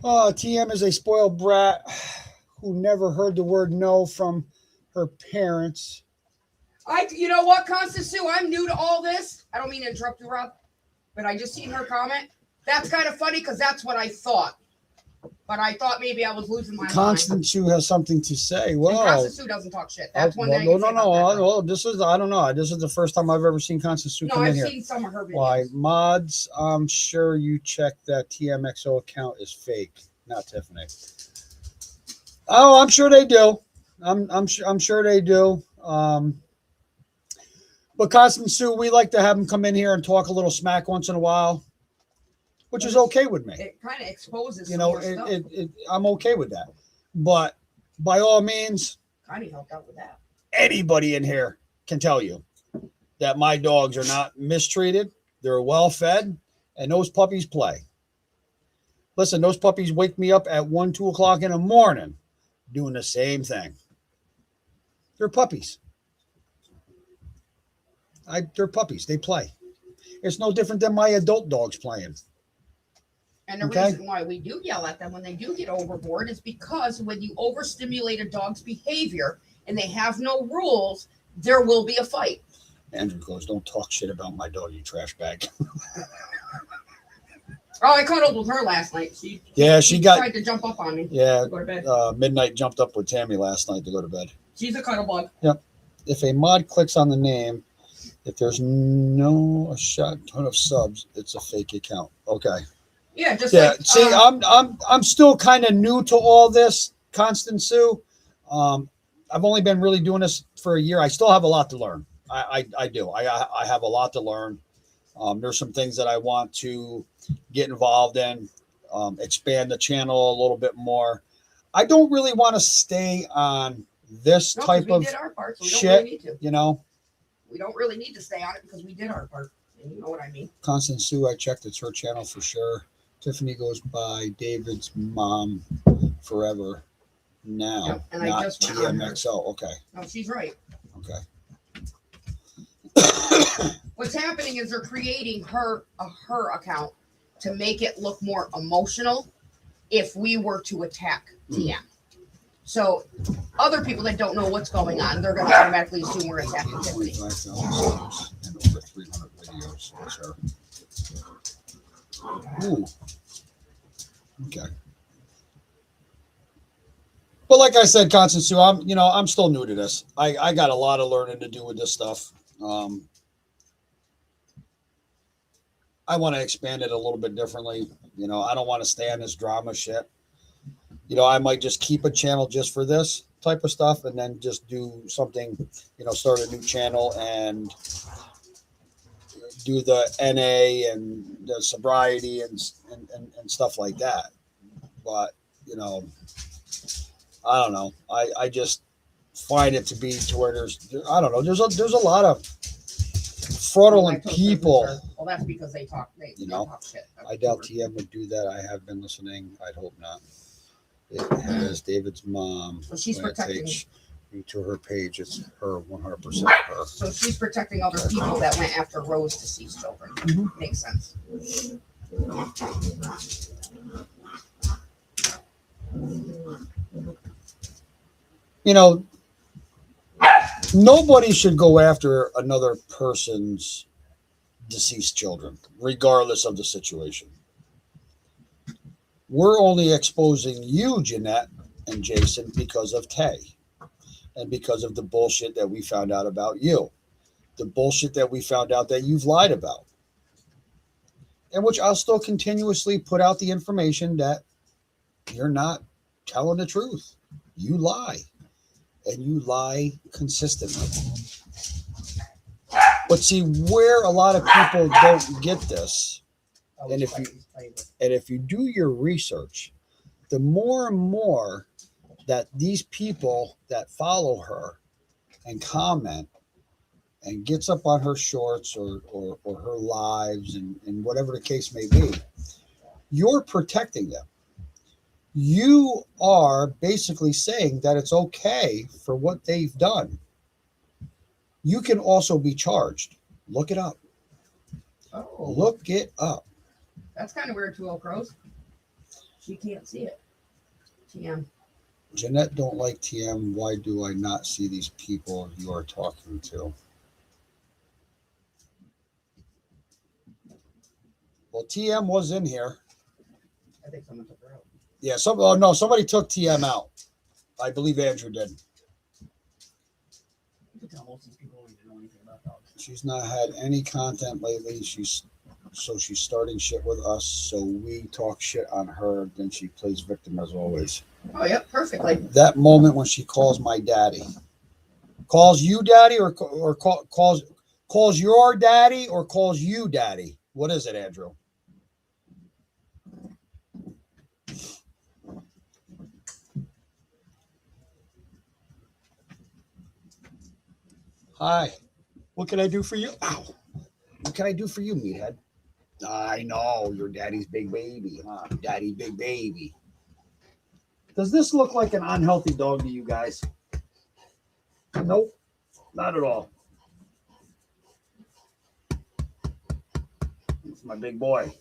Oh, TM is a spoiled brat who never heard the word no from her parents. You know what, Constance Sue? I'm new to all this. I don't mean to interrupt you, Rob, but I just seen her comment. That's kind of funny because that's what I thought. But I thought maybe I was losing my mind. Constance Sue has something to say. And Well, Constance Sue doesn't talk shit. That's one thing. I no, can say no, about that girl. no. This is, I don't know. This is the first time I've ever seen Constance Sue No, come I've in here. seen some of her videos. Why, mods? I'm sure you checked that TMXO account is fake. Not Tiffany. Oh, I'm sure they do. I'm sure they do. But Constance Sue, we like to have them come in here and talk a little smack once in a while, which is okay with me. It kind of exposes You some know, more stuff. I'm okay with that. But by all means, Kind of helped out with that. anybody in here can tell you that my dogs are not mistreated. They're well fed, and those puppies play. Listen, those puppies wake me up at 1, 2 o'clock in the morning doing the same thing. They're puppies. They're puppies. They play. It's no different than my adult dogs playing. And the reason why we do yell at them when they do get overboard is because when you overstimulate a dog's behavior and they have no rules, there will be a fight. Andrew goes, don't talk shit about my dog, you trash bag. Oh, I cuddled with her last night. She tried to jump up on me. Yeah, go to bed. Midnight jumped up with Tammy last night to go to bed. She's a cuddle bug. Yep. If a mod clicks on the name, if there's a shot ton of subs, it's a fake account. Okay. Yeah, See, I'm still kind of new to all this, Constant Sue. I've only been really doing this for a year. I still have a lot to learn. I do. I have a lot to learn. There's some things that I want to get involved in, expand the channel a little bit more. I don't really want to stay on this type of did our part, so we shit. don't really need to. You know, we don't really need to stay on it because we did our part. And you know what I mean. Constant Sue, I checked. It's her channel for sure. Tiffany goes by David's mom forever now. Yep, and not I just TMXL. Okay. No, she's right. Okay. What's happening is they're creating her account to make it look more emotional if we were to attack TM. So other people that don't know what's going on, they're going to automatically assume we're attacking Tiffany. 25,000 subs and over 300 videos. That's her. Ooh. Okay. But like I said, Constant Sue, I'm still new to this. I got a lot of learning to do with this stuff. I want to expand it a little bit differently. I don't want to stay on this drama shit. I might just keep a channel just for this type of stuff and then just do something, start a new channel and do the NA and the sobriety and stuff like that. But, I don't know. I just find it to be to where there's a lot of fraudulent people. Well, that's because they talk shit. I doubt TM would do that. I have been listening. I'd hope not. It has David's mom. So she's protecting me to her page. It's her 100% her. So she's protecting other people that went after Rose deceased children. Mm-hmm. Makes sense. Nobody should go after another person's deceased children, regardless of the situation. We're only exposing you, Jeanette and Jason, because of Tay and because of the bullshit that we found out about you, the bullshit that we found out that you've lied about, and which I'll still continuously put out the information that you're not telling the truth. You lie, and you lie consistently. But see, where a lot of people don't get this, and if you do your research, the more and more that these people that follow her and comment and gets up on her shorts or her lives and whatever the case may be, you're protecting them. You are basically saying that it's okay for what they've done. You can also be charged. Look it up. Oh. Look it up. That's kind of weird, 2 Crows. She can't see it. TM. Jeanette don't like TM. Why do I not see these people you are talking to? Well, TM was in here. I think someone took her out. Yeah, somebody took TM out. I believe Andrew did. You can tell most of these people don't even know anything about dogs. She's not had any content lately. She's starting shit with us. So we talk shit on her. Then she plays victim as always. Oh, yeah, perfectly. That moment when she calls my daddy, calls you daddy, or calls your daddy, or calls you daddy. What is it, Andrew? Hi. What can I do for you? Ow. What can I do for you, meathead? I know you're daddy's big baby, huh? Daddy big baby. Does this look like an unhealthy dog to you guys? Nope, not at all. It's my big boy.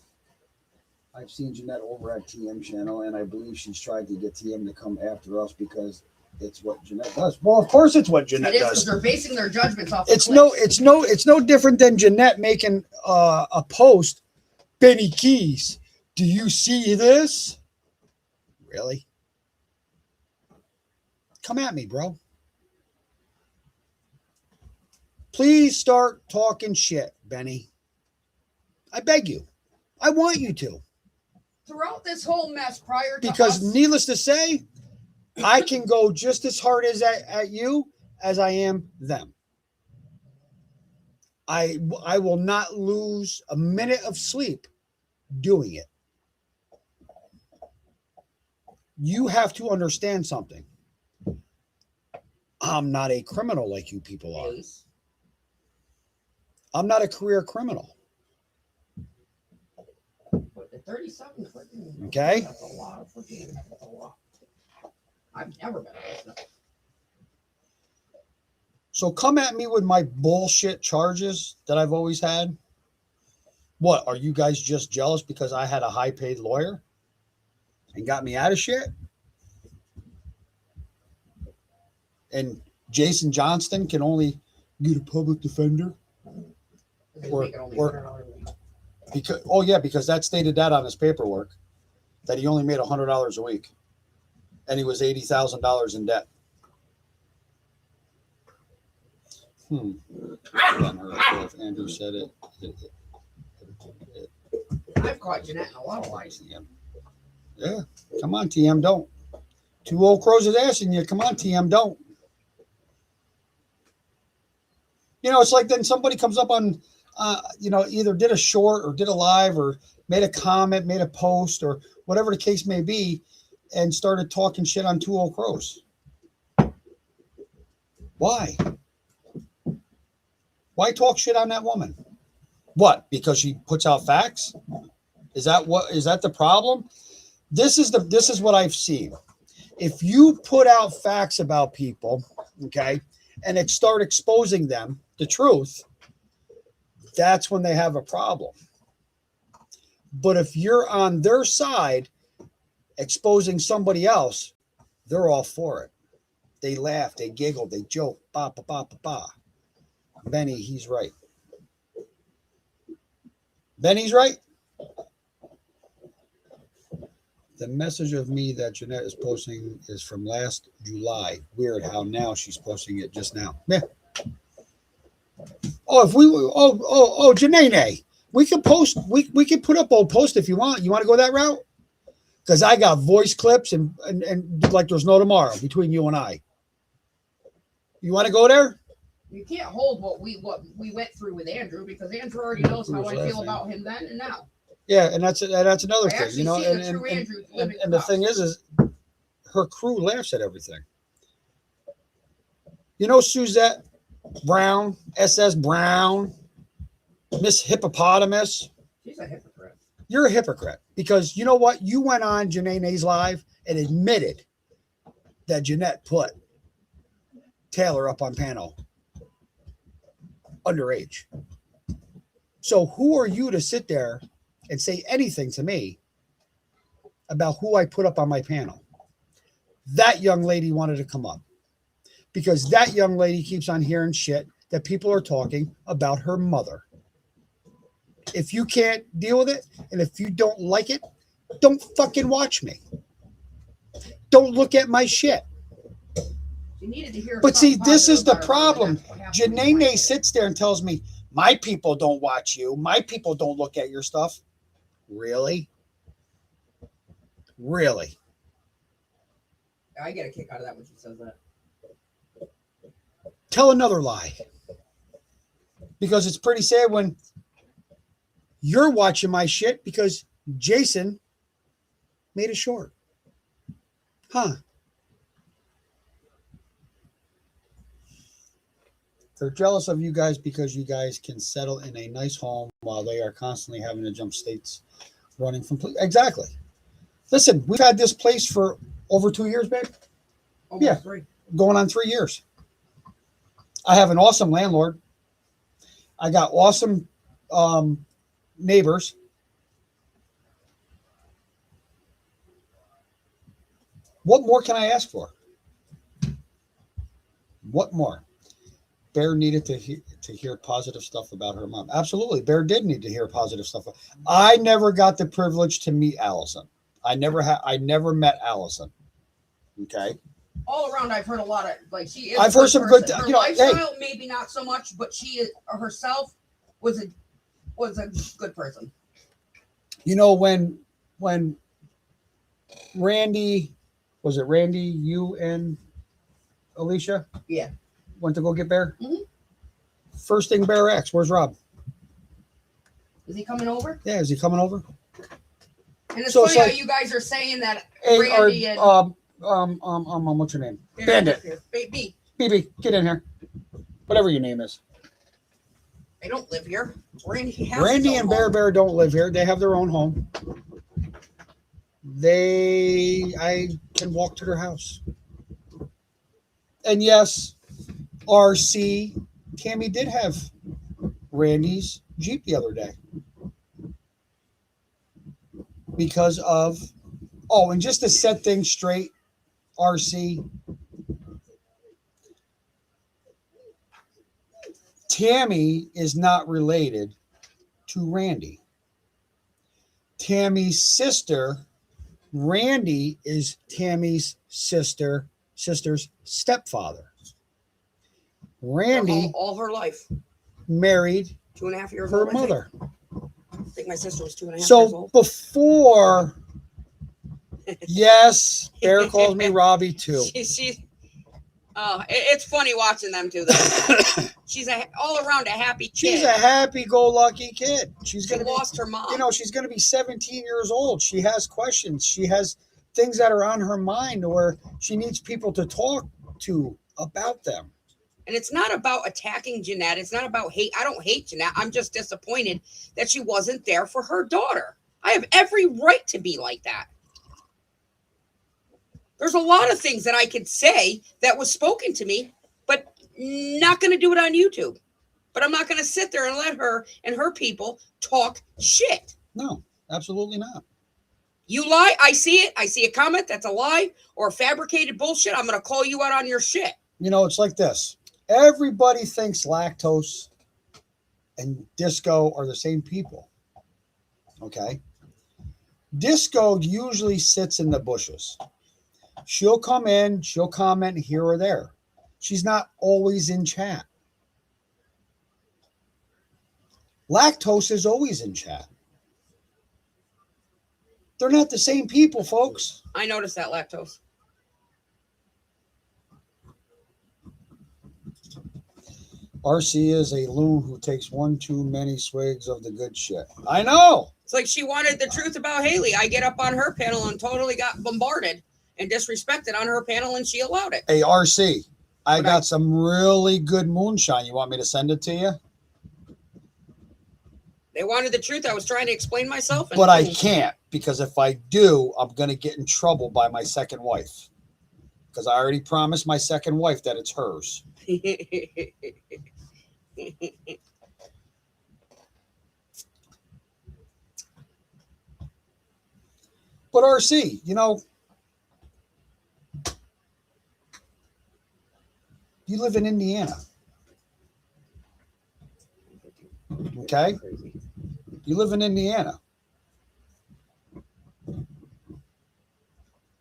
I've seen Jeanette over at TM channel, and I believe she's tried to get TM to come after us because it's what Jeanette does. Well, of course, it's what Jeanette It is does. because they're basing their judgments off. It's no different than Jeanette making a post. Benny Keys, do you see this? Really? Come at me, bro. Please start talking shit, Benny. I beg you. I want you to. Throughout this whole mess prior to Because us, needless to say, I can go just as hard as at you as I am them. I will not lose a minute of sleep doing it. You have to understand something. I'm not a criminal like you people are. I'm not a career criminal. But the 37 freaking, Okay? that's a lot of freaking, that's a lot. I've never been arrested. So come at me with my bullshit charges that I've always had. What, are you guys just jealous because I had a high paid lawyer and got me out of shit? And Jason Johnston can only get a public defender? Because that stated that on his paperwork, that he only made $100 a week. And he was $80,000 in debt. If Andrew said it. I've caught Jeanette in a lot of lies. Yeah, come on, TM, don't. Two old crows is asking you. Come on, TM, don't. You know, it's like then somebody comes up on, either did a short or did a live or made a comment, made a post or whatever the case may be, and started talking shit on two old crows. Why? Why talk shit on that woman? What? Because she puts out facts? Is that the problem? This is what I've seen. If you put out facts about people, okay, and start exposing them, the truth, that's when they have a problem. But if you're on their side exposing somebody else, they're all for it. They laugh, they giggle, they joke, ba ba ba ba ba. Benny, he's right. Benny's right. The message of me that Jeanette is posting is from last July. Weird how now she's posting it just now. Yeah. Janae, we can post. We can put up old post if you want. You want to go that route? Because I got voice clips and like there's no tomorrow between you and I. You want to go there? You can't hold what we went through with Andrew because Andrew already knows how I feel about him then and now. Yeah, and that's another thing, you know. And the thing is her crew laughs at everything. You know, Suzette Brown, SS Brown, Miss Hippopotamus. She's a hypocrite. You're a hypocrite because you know what? You went on Janae's live and admitted that Jeanette put Taylor up on panel underage. So who are you to sit there and say anything to me about who I put up on my panel? That young lady wanted to come up because that young lady keeps on hearing shit that people are talking about her mother. If you can't deal with it and if you don't like it, don't fucking watch me. Don't look at my shit. You needed to hear. But see, this is the problem. Janae sits there and tells me, my people don't watch you. My people don't look at your stuff. Really? Really? I get a kick out of that when she says that. Tell another lie. Because it's pretty sad when you're watching my shit because Jason made it short. Huh? They're jealous of you guys because you guys can settle in a nice home while they are constantly having to jump states, running from exactly. Listen, we've had this place for over 2 years, babe. Almost Yeah. 3. Going on 3 years. I have an awesome landlord. I got awesome neighbors. What more can I ask for? What more? Bear needed to hear positive stuff about her mom. Absolutely. Bear did need to hear positive stuff. I never got the privilege to meet Allison. I never met Allison. Okay. All around, I've heard a lot of she is. I've heard some person. good. Her You know, lifestyle maybe not so much, but she herself was a good person. You know, when Randy, was it Randy? You and Alicia? Yeah. Went to go get Bear. Mhm. First thing Bear asked, "Where's Rob?" Is he coming over? Yeah, is he coming over? And it's So funny it's how like- you guys are saying that Hey, Randy or, and what's your name? Bandit. B. BB, get in here. Whatever your name is. They don't live here. Randy has Randy his and own home. Bear don't live here. They have their own home. I can walk to their house. And yes, RC, Tammy did have Randy's Jeep the other day. Because of, and just to set things straight, RC, Tammy is not related to Randy. Tammy's sister, Randy, is Tammy's sister's stepfather. Randy all her life, married 2.5 years her old. mother. I think my sister was 2.5 years So old. before, yes, Bear calls me Robbie too. It's funny watching them do that. She's all around a happy kid. She's a happy-go-lucky kid. She gonna lost her mom. You know, she's going to be 17 years old. She has questions. She has things that are on her mind where she needs people to talk to about them. And it's not about attacking Jeanette. It's not about hate. I don't hate Jeanette. I'm just disappointed that she wasn't there for her daughter. I have every right to be like that. There's a lot of things that I could say that was spoken to me, but not going to do it on YouTube. But I'm not going to sit there and let her and her people talk shit. No, absolutely not. You lie, I see it. I see a comment that's a lie or fabricated bullshit. I'm going to call you out on your shit. You know, it's like this. Everybody thinks Lactose and Disco are the same people. Okay? Disco usually sits in the bushes. She'll come in, she'll comment here or there. She's not always in chat. Lactose is always in chat. They're not the same people, folks. I noticed that, Lactose. RC is a loon who takes one too many swigs of the good shit. I know. It's like she wanted the truth about Haley. I get up on her panel and totally got bombarded and disrespected on her panel, and she allowed it. Hey, RC, I got some really good moonshine. You want me to send it to you? They wanted the truth. I was trying to explain myself. But I can't, because if I do, I'm going to get in trouble by my second wife. Because I already promised my second wife that it's hers. But RC, you know, you live in Indiana. Okay? You live in Indiana.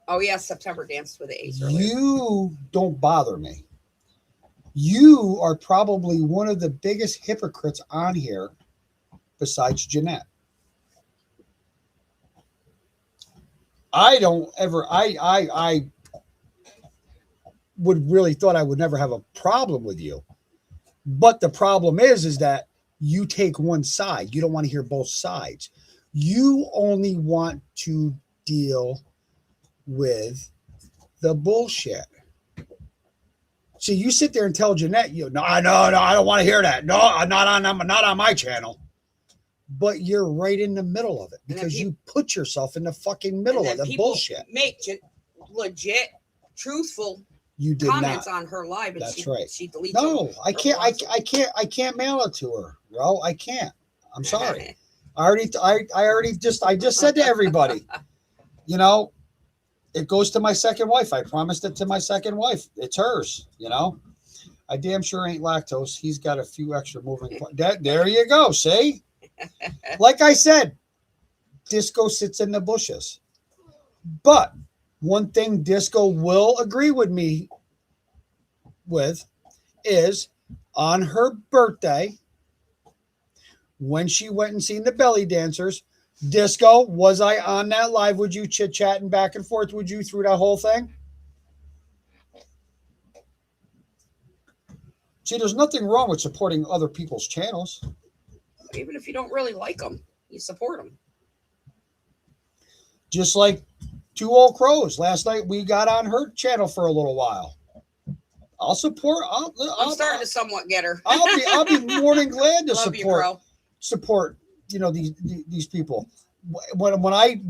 Oh, yeah, September danced with the Ace earlier. You don't bother me. You are probably one of the biggest hypocrites on here besides Jeanette. I would really thought I would never have a problem with you. But the problem is that you take one side. You don't want to hear both sides. You only want to deal with the bullshit. See, you sit there and tell Jeanette, no, I don't want to hear that. No, not on my channel. But you're right in the middle of it because you put yourself in the fucking middle of the bullshit. Make legit, truthful you did comments not. On her live. And That's right. She deletes. No, I can't. I can't mail it to her, bro. I can't. I'm sorry. I just said to everybody, it goes to my second wife. I promised it to my second wife. It's hers. I damn sure ain't lactose. He's got a few extra moving parts. There you go. See. Like I said, Disco sits in the bushes. But one thing Disco will agree with me with is on her birthday, when she went and seen the belly dancers, Disco, was I on that live with you chit-chatting back and forth with you through that whole thing? See, there's nothing wrong with supporting other people's channels. Even if you don't really like them, you support them. Just like Two Old Crows. Last night we got on her channel for a little while. I'll support. I'm starting to somewhat get her. I'll be more than glad to support. These people. When I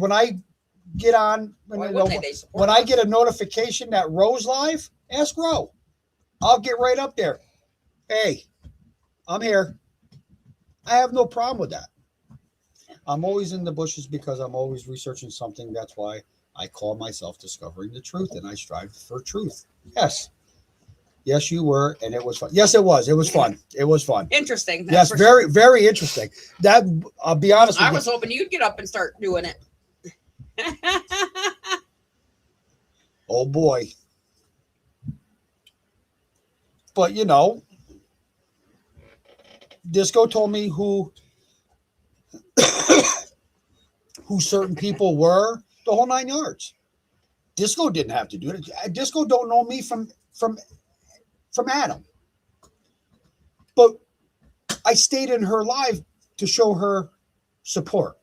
get on, when I get a notification that Ro's live, ask Ro. I'll get right up there. Hey, I'm here. I have no problem with that. I'm always in the bushes because I'm always researching something. That's why I call myself Discovering the Truth, and I strive for truth. Yes, you were, and it was fun. Yes, it was. It was fun. It was fun. Interesting. Yes, very, very interesting. That I'll be honest with you. I was hoping you'd get up and start doing it. Oh boy. But Disco told me who certain people were, the whole 9 yards. Disco didn't have to do it. Disco don't know me from Adam. But I stayed in her live to show her support.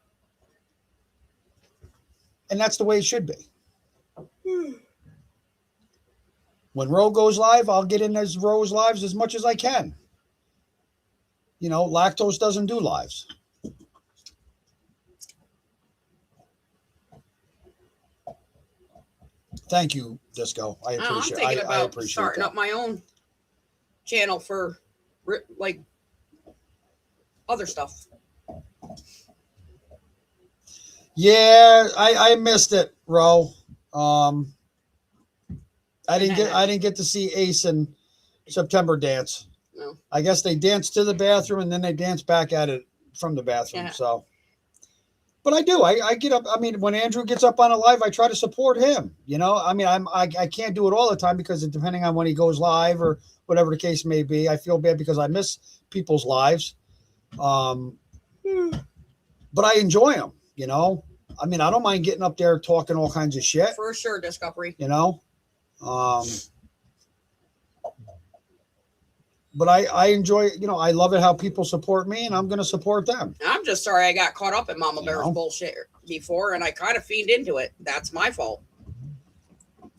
And that's the way it should be. When Ro goes live, I'll get in as Ro's lives as much as I can. Lactose doesn't do lives. Thank you, Disco. I appreciate it. I'm thinking about appreciate starting that. up my own channel for like other stuff. Yeah, I missed it, Ro. I didn't get to see Ace and September dance. No. I guess they danced to the bathroom and then they danced back at it from the bathroom. Yeah. So, but I do. I get up. I mean, when Andrew gets up on a live, I try to support him. I can't do it all the time because depending on when he goes live or whatever the case may be, I feel bad because I miss people's lives. But I enjoy them. I don't mind getting up there talking all kinds of shit. For sure, Discovery. But I enjoy, I love it how people support me, and I'm going to support them. I'm just sorry I got caught up in Mama Bear's bullshit before, and I kind of fiend into it. That's my fault.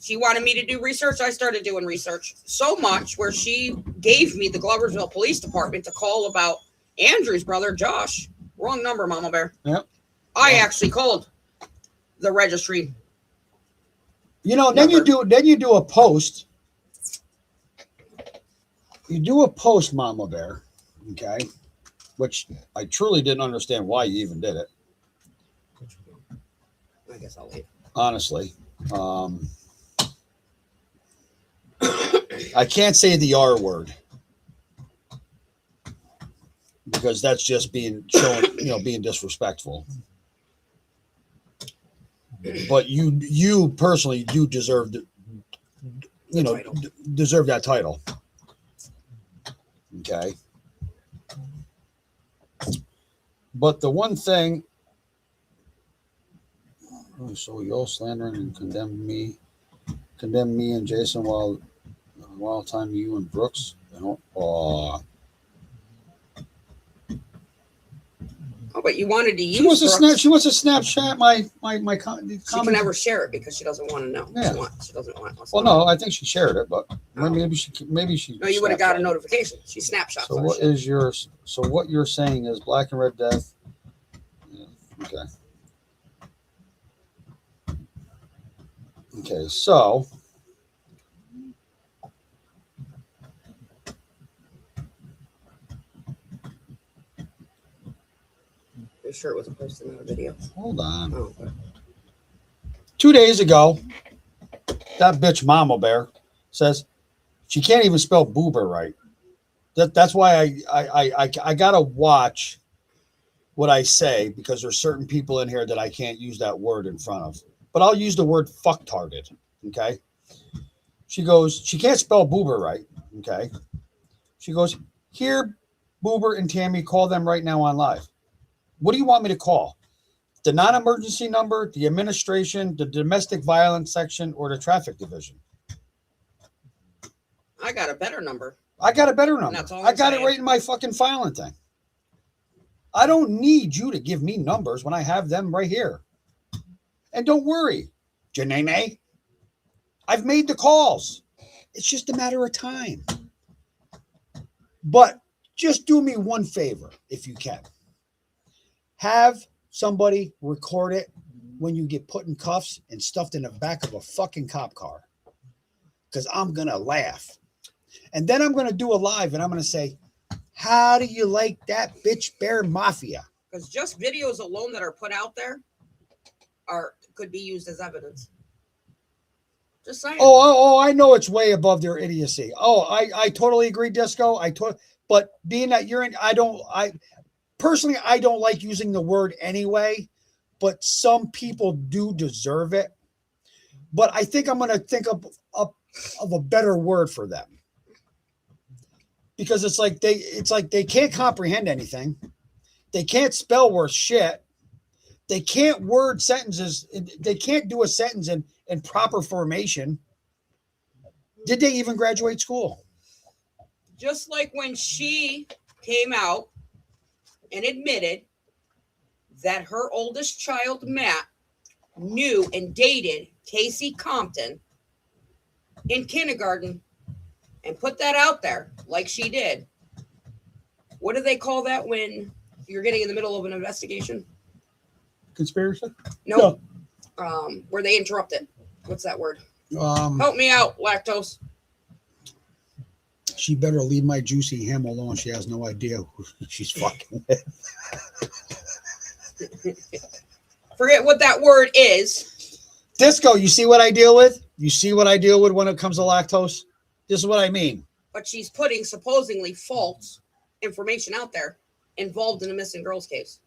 She wanted me to do research. I started doing research so much where she gave me the Gloversville Police Department to call about Andrew's brother, Josh. Wrong number, Mama Bear. Yep. I actually called the registry. Then you do a post. You do a post, Mama Bear, okay? Which I truly didn't understand why you even did it. I guess I'll wait. Honestly. I can't say the R word. Because that's just being disrespectful. But you personally do deserve deserve that title. Okay. But the one thing, so y'all slandering and condemn me and Jason while time you and Brooks. Oh, But you wanted to use. She wants to Brooks. She wants to Snapchat my She can never share it because she doesn't want to know. Yeah. She doesn't want us Well, to know. no, I think she shared it, but Oh. maybe she. No, you would have got a Snapchatted it. notification. She snapshots. So our what shit. is yours? So what you're saying is Black and Red Death. Yeah, okay. Okay, so Are you sure it was posted in the video? hold on. Oh, okay. 2 days ago, that bitch Mama Bear says she can't even spell Boober right. That's why I gotta watch what I say because there's certain people in here that I can't use that word in front of. But I'll use the word fucktarded. Okay. She goes, she can't spell Boober right. Okay. She goes, here, Boober and Tammy, call them right now on live. What do you want me to call? The non-emergency number, the administration, the domestic violence section, or the traffic division? I got a better number. I got a better number. That's all I I'm got saying. it right in my fucking filing thing. I don't need you to give me numbers when I have them right here. And don't worry, Janene. I've made the calls. It's just a matter of time. But just do me one favor, if you can. Have somebody record it when you get put in cuffs and stuffed in the back of a fucking cop car. Because I'm going to laugh. And then I'm going to do a live and I'm going to say, how do you like that bitch bear mafia? Because just videos alone that are put out there could be used as evidence. Just saying. Oh, I know it's way above their idiocy. Oh, I totally agree, Disco. But being that you're in, I personally don't like using the word anyway, but some people do deserve it. But I think I'm going to think of a better word for them. Because it's like they can't comprehend anything. They can't spell worth shit. They can't word sentences. They can't do a sentence in proper formation. Did they even graduate school? Just like when she came out and admitted that her oldest child, Matt, knew and dated Casey Compton in kindergarten and put that out there like she did. What do they call that when you're getting in the middle of an investigation? Conspiracy? Nope. Where they interrupt it. What's that word? Help me out, lactose. She better leave my juicy ham alone. She has no idea who she's fucking with. Forget what that word is. Disco, you see what I deal with? You see what I deal with when it comes to lactose? This is what I mean. But she's putting supposedly false information out there involved in the missing girls case.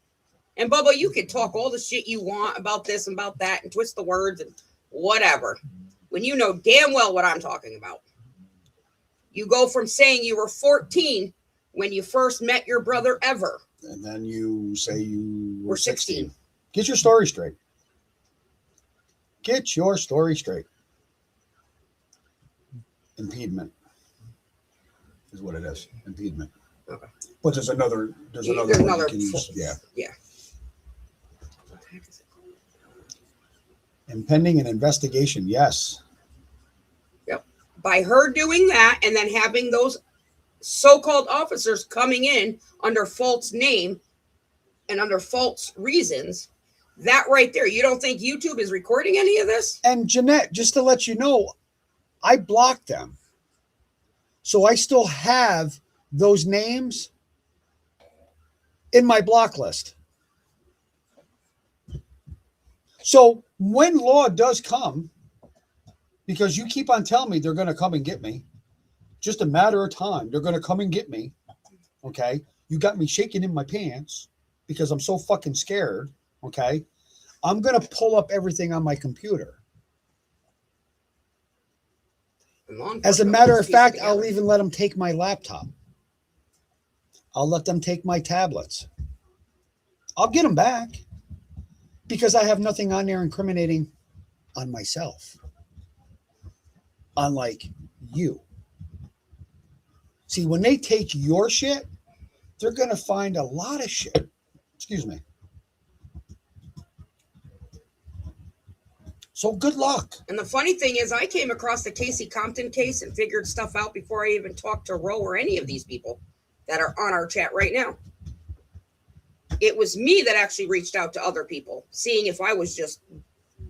And Bubba, you can talk all the shit you want about this and about that and twist the words and whatever. When you know damn well what I'm talking about. You go from saying you were 14 when you first met your brother ever. And then you say you were 16. Get your story straight. Get your story straight. Impediment is what it is. Impediment. Okay. But there's another word you can use. Yeah. Yeah. Impending an investigation. Yes. Yep. By her doing that and then having those so-called officers coming in under false name and under false reasons, that right there, you don't think YouTube is recording any of this? And Jeanette, just to let you know, I blocked them. So I still have those names in my block list. So when law does come, because you keep on telling me they're going to come and get me, just a matter of time, they're going to come and get me. Okay. You got me shaking in my pants because I'm so fucking scared. Okay. I'm going to pull up everything on my computer. As a matter of fact, I'll even let them take my laptop. I'll let them take my tablets. I'll get them back because I have nothing on there incriminating on myself. Unlike you. See, when they take your shit, they're going to find a lot of shit. Excuse me. So good luck. And the funny thing is, I came across the Casey Compton case and figured stuff out before I even talked to Roe or any of these people that are on our chat right now. It was me that actually reached out to other people, seeing if I was just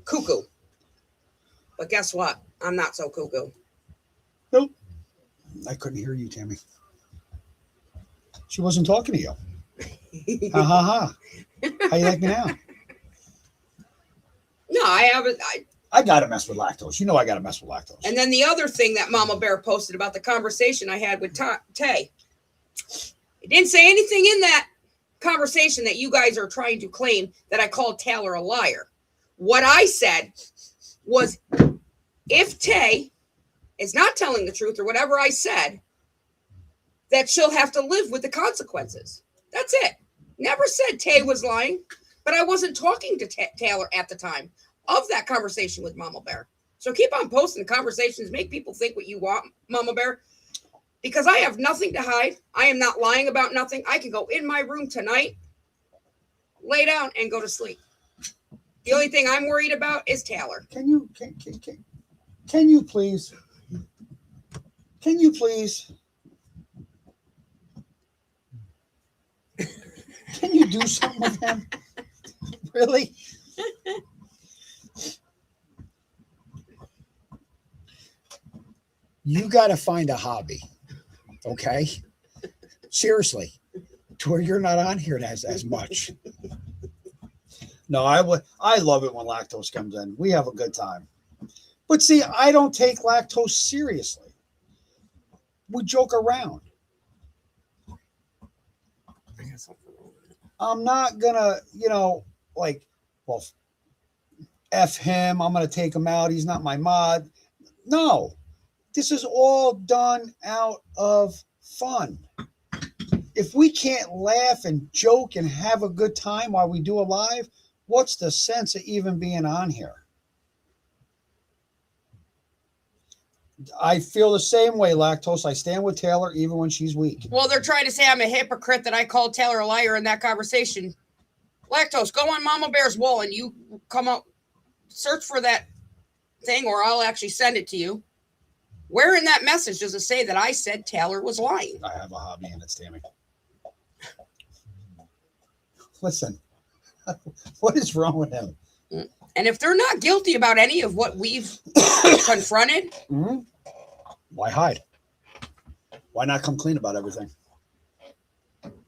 cuckoo. But guess what? I'm not so cuckoo. Nope. I couldn't hear you, Tammy. She wasn't talking to you. Ha ha ha. How you like me now? No, I haven't. I gotta mess with lactose. You know I gotta mess with lactose. And then the other thing that Mama Bear posted about the conversation I had with Tay. It didn't say anything in that conversation that you guys are trying to claim that I called Taylor a liar. What I said was, if Tay is not telling the truth or whatever I said, that she'll have to live with the consequences. That's it. Never said Tay was lying, but I wasn't talking to Taylor at the time of that conversation with Mama Bear. So keep on posting conversations, make people think what you want, Mama Bear, because I have nothing to hide. I am not lying about nothing. I can go in my room tonight, lay down, and go to sleep. The only thing I'm worried about is Taylor. Can you please? Can you please? Can you do something with him? Really? You got to find a hobby, okay? Seriously, to where you're not on here as much. No, I love it when lactose comes in. We have a good time. But see, I don't take lactose seriously. We joke around. I'm not gonna, like, well, F him. I'm gonna take him out. He's not my mod. No, this is all done out of fun. If we can't laugh and joke and have a good time while we do a live, what's the sense of even being on here? I feel the same way, lactose. I stand with Taylor even when she's weak. Well, they're trying to say I'm a hypocrite that I called Taylor a liar in that conversation. Lactose, go on Mama Bear's wall and you come out, search for that thing, or I'll actually send it to you. Where in that message does it say that I said Taylor was lying? I have a hobby and it's Tammy. Listen, what is wrong with him? And if they're not guilty about any of what we've confronted, why hide? Why not come clean about everything?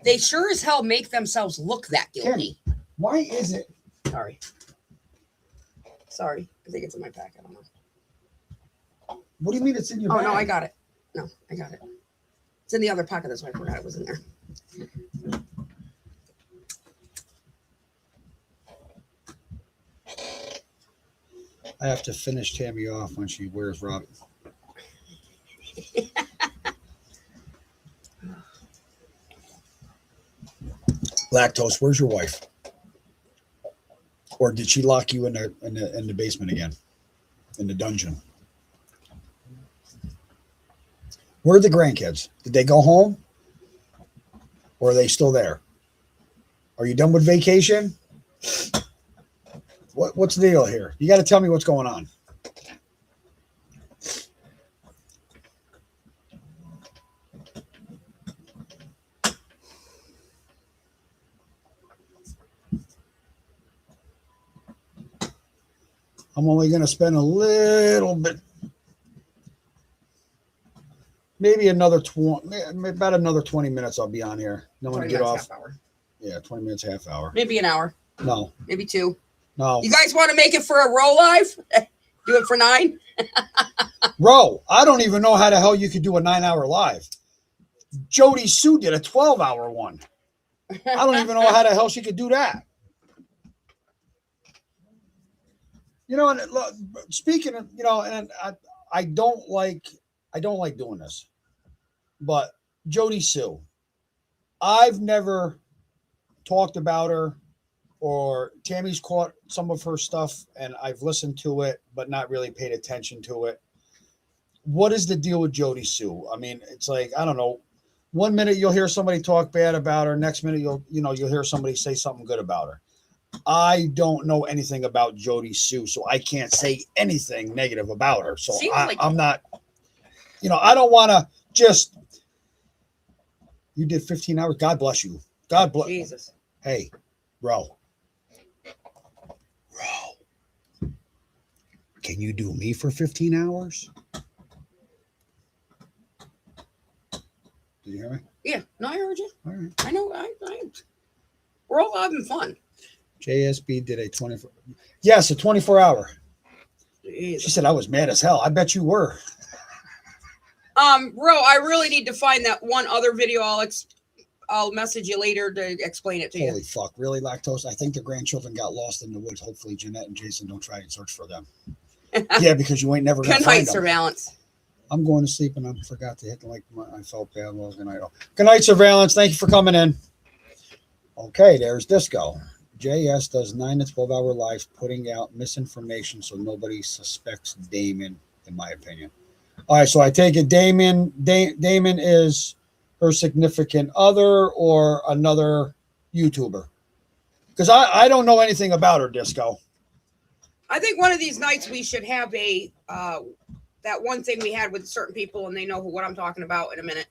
They sure as hell make themselves look that guilty. Tammy, why is it? Sorry. I think it's in my pack. I don't know. What do you mean it's in your bag? No, I got it. No, I got it. It's in the other pocket. That's why I forgot it was in there. I have to finish Tammy off when she wears Rob. Lactose, where's your wife? Or did she lock you in the basement again? In the dungeon? Where are the grandkids? Did they go home? Or are they still there? Are you done with vacation? What's the deal here? You got to tell me what's going on. I'm only going to spend a little bit, maybe another 20, about another 20 minutes. I'll be on here. No one to get off. Yeah, 20 minutes, half hour. Maybe an hour. No. Maybe 2. No. You guys want to make it for a roll live? Do it for 9? Bro, I don't even know how the hell you could do a 9-hour live. Jody Sue did a 12-hour one. I don't even know how the hell she could do that. And look, speaking of, and I don't like doing this, but Jody Sue, I've never talked about her, or Tammy's caught some of her stuff and I've listened to it, but not really paid attention to it. What is the deal with Jody Sue? I mean, it's like, I don't know. One minute you'll hear somebody talk bad about her. Next minute you'll hear somebody say something good about her. I don't know anything about Jody Sue, so I can't say anything negative about her. So I'm not, I don't want to just. You did 15 hours. God bless you. God bless. Jesus. Hey, bro. Can you do me for 15 hours? Did you hear me? Yeah. No, I heard you. All right. I know. We're all having fun. JSB did a 24. Yes, a 24-hour. Jesus. She said I was mad as hell. I bet you were. Ro, I really need to find that one other video. I'll message you later to explain it to you. Holy fuck. Really, Lactose? I think the grandchildren got lost in the woods. Hopefully Jeanette and Jason don't try and search for them. Yeah, because you ain't never going to Good night, find them. Surveillance. I'm going to sleep and I forgot to hit the like. I felt bad. Well, good night. Good night, Surveillance. Thank you for coming in. Okay, there's Disco. JS does 9 to 12 hour lives putting out misinformation so nobody suspects Damon, in my opinion. All right, so I take it Damon is her significant other or another YouTuber? Because I don't know anything about her, Disco. I think one of these nights we should have that one thing we had with certain people, and they know what I'm talking about in a minute,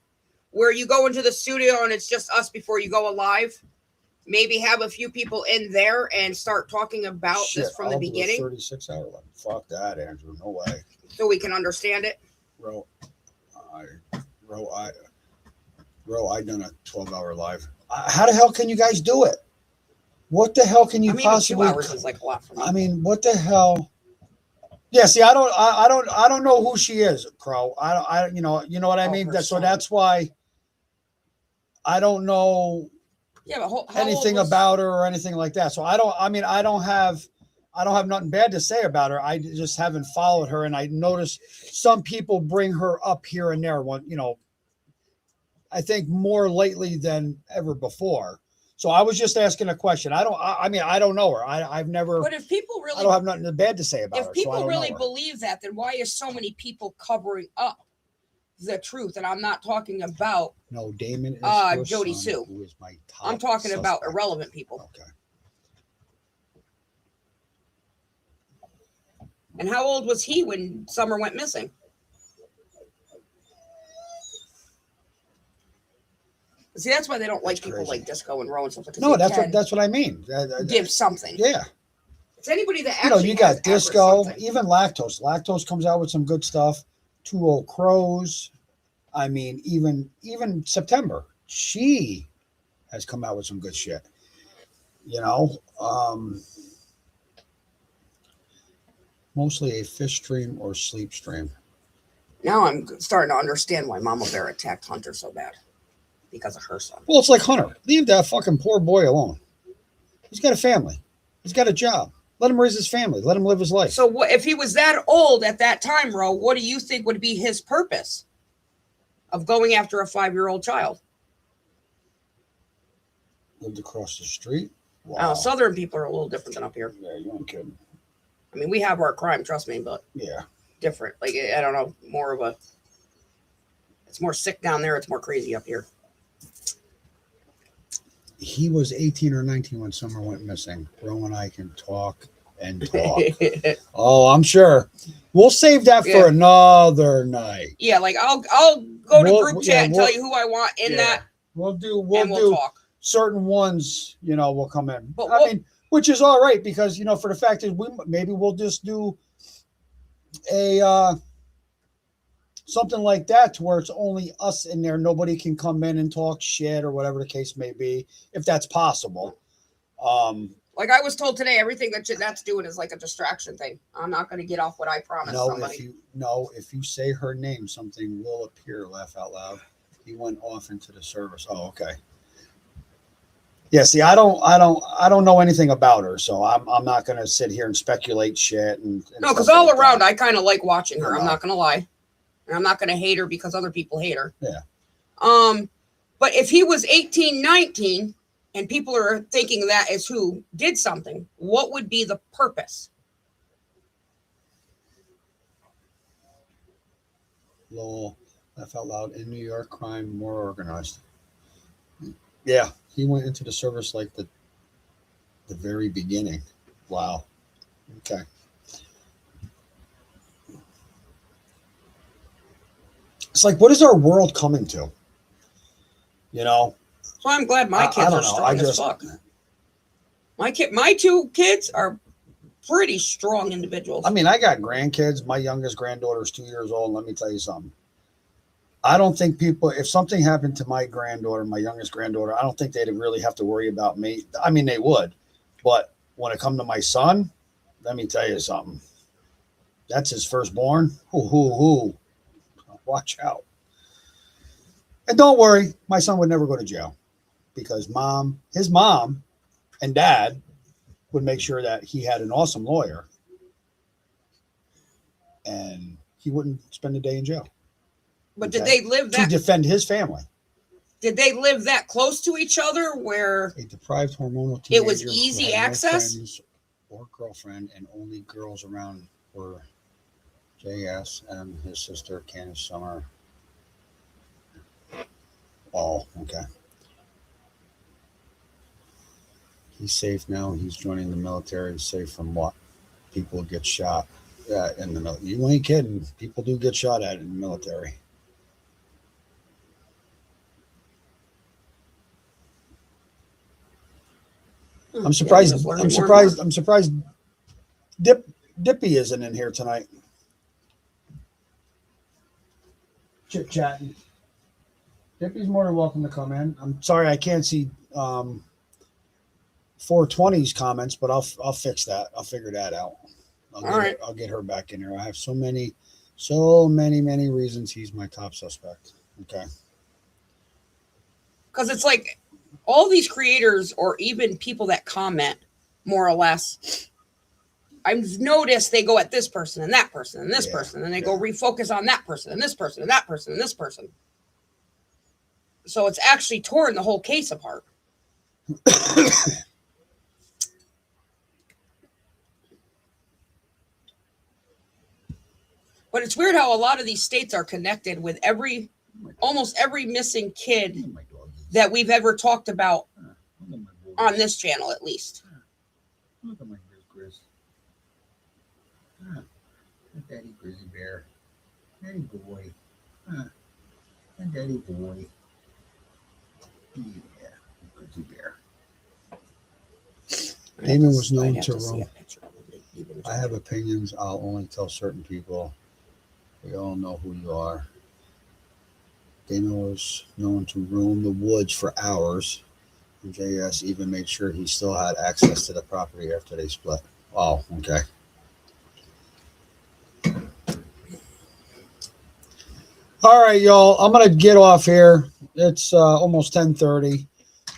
where you go into the studio and it's just us before you go live. Maybe have a few people in there and start talking about this from the beginning. 36 hour life. Fuck that, Andrew. No way. So we can understand it. Bro, I done a 12-hour live. How the hell can you guys do it? What the hell can you possibly? 2 hours is like a lot for me. I mean, what the hell? Yeah, see, I don't know who she is, Crow. You know what I mean? So that's why I don't know. Yeah, but anything about her or anything like that. So I don't have nothing bad to say about her. I just haven't followed her, and I noticed some people bring her up here and there. I think more lately than ever before. So I was just asking a question. I don't know her. I've never. But if people really, I don't have nothing bad to say about her. If people really believe that, then why is so many people covering up the truth? And I'm not talking about Damon is Jody Sue. Who is my top I'm talking suspect. about irrelevant people. Okay. And how old was he when Summer went missing? See, that's why they don't like people like Disco and Rowan. No, that's what I mean. Give something. Yeah. It's anybody that actually you got Disco, even Lactose. Lactose comes out with some good stuff. 2 Old Crows. I mean, even September, she has come out with some good shit. Mostly a fish stream or sleep stream. Now I'm starting to understand why Mama Bear attacked Hunter so bad. Because of her son. Well, it's like Hunter. Leave that fucking poor boy alone. He's got a family. He's got a job. Let him raise his family. Let him live his life. So if he was that old at that time, Ro, what do you think would be his purpose of going after a 5-year-old child? Lived across the street. Wow. Southern people are a little different than up here. Yeah, you ain't kidding. I mean, we have our crime, trust me, but yeah, different. Like, I don't know, it's more sick down there. It's more crazy up here. He was 18 or 19 when Summer went missing. Ro and I can talk and talk. Oh, I'm sure. We'll save that for another night. Yeah, like I'll go to group chat and tell you who I want in that. We'll do talk. Certain ones, will come in. But I mean, which is all right because for the fact is we'll just do a something like that to where it's only us in there. Nobody can come in and talk shit or whatever the case may be, if that's possible. Like I was told today, everything that Jeanette's doing is like a distraction thing. I'm not going to get off what I promised somebody. If you say her name, something will appear. Laugh out loud. He went off into the service. Oh, okay. Yeah, see, I don't know anything about her, so I'm not going to sit here and speculate shit. No, because all around, I kind of like watching her. I'm not going to lie. And I'm not going to hate her because other people hate her. Yeah. But if he was 18, 19, and people are thinking that is who did something, what would be the purpose? Lol, laugh out loud. In New York, crime more organized. Yeah, he went into the service like the The very beginning. Wow. Okay. It's like, what is our world coming to? You know? So I'm glad my I kids don't are know. strong as fuck. My two kids are pretty strong individuals. I mean, I got grandkids. My youngest granddaughter is 2 years old. And let me tell you something. I don't think people, if something happened to my granddaughter, my youngest granddaughter, I don't think they'd really have to worry about me. I mean, they would. But when it comes to my son, let me tell you something. That's his firstborn. Hoo. Watch out. And don't worry, my son would never go to jail because his mom and dad would make sure that he had an awesome lawyer and he wouldn't spend a day in jail. But did they live to that defend his family? Did they live that close to each other where A deprived hormonal teenager it was who easy had no access? friends or girlfriend, and only girls around were JS and his sister Candace Summer. Oh, okay. He's safe now. He's joining the military. Safe from what? People get shot at in the military. You ain't kidding. People do get shot at in the military. I'm surprised. I'm surprised. I'm surprised. Dippy isn't in here tonight. Chit chatting. Dippy's more than welcome to come in. I'm sorry I can't see 420's comments, but I'll fix that. I'll figure that out. I'll get her back in here. I have so many reasons he's my top suspect. Okay. Because it's like all these creators or even people that comment, more or less, I've noticed they go at this person and that person and this person, and they go refocus on that person and this person and that person and this person. So it's actually torn the whole case apart. But it's weird how a lot of these states are connected with almost every missing kid that we've ever talked about on this channel, at least. Look at my Grizz. Daddy Grizzly Bear. Daddy boy. Daddy boy. Yeah, Grizzly Bear. Damon was known to roam. I have opinions. I'll only tell certain people. We all know who you are. Damon was known to roam the woods for hours. And JS even made sure he still had access to the property after they split. Oh, okay. All right, y'all. I'm going to get off here. It's almost 10:30.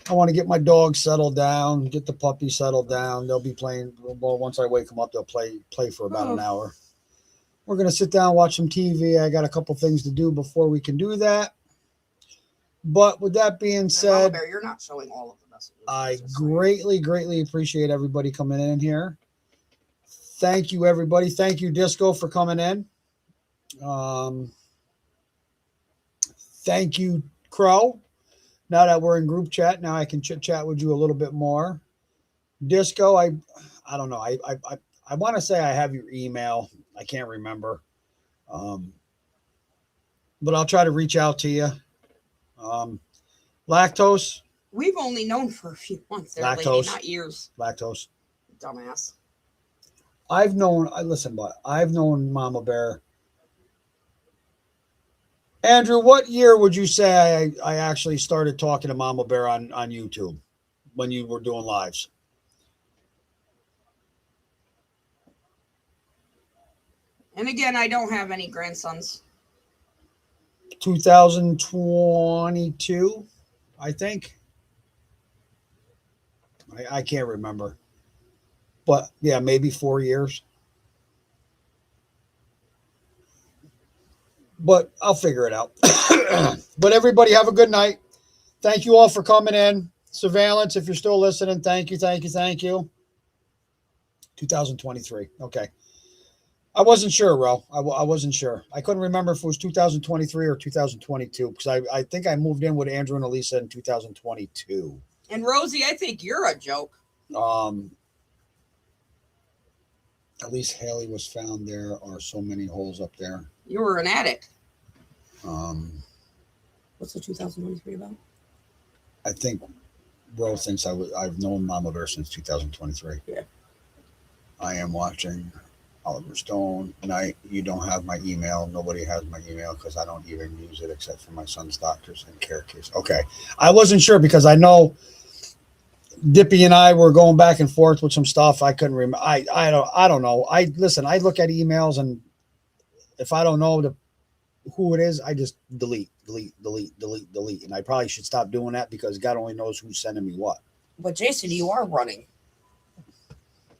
I want to get my dog settled down, get the puppy settled down. They'll be playing. Well, once I wake them up, they'll play for about an hour. We're going to sit down, watch some TV. I got a couple things to do before we can do that. But with that being said, Bear, you're not showing all of the messages. I greatly appreciate everybody coming in here. Thank you, everybody. Thank you, Disco, for coming in. Thank you, Crow. Now that we're in group chat, now I can chit chat with you a little bit more. Disco, I don't know. I want to say I have your email. I can't remember. But I'll try to reach out to you. Lactose. We've only known for a few months there, Lactose. lady, not years. Lactose. Dumbass. I've known Mama Bear. Andrew, what year would you say I actually started talking to Mama Bear on YouTube when you were doing lives? And again, I don't have any grandsons. 2022, I think. I can't remember. But yeah, maybe 4 years. But I'll figure it out. But everybody have a good night. Thank you all for coming in. Surveillance, if you're still listening, thank you. 2023. Okay. I wasn't sure, Ro. I wasn't sure. I couldn't remember if it was 2023 or 2022 because I think I moved in with Andrew and Elisa in 2022. And Rosie, I think you're a joke. At least Haley was found. There are so many holes up there. You were an addict. What's the 2023 about? I think Ro thinks I've known Mama Bear since 2023. Yeah. I am watching Oliver Stone. And you don't have my email. Nobody has my email because I don't even use it except for my son's doctors and care case. Okay. I wasn't sure because I know Dippy and I were going back and forth with some stuff. I couldn't remember. I don't know. I look at emails, and if I don't know who it is, I just delete. And I probably should stop doing that because God only knows who's sending me what. But Jason, you are running.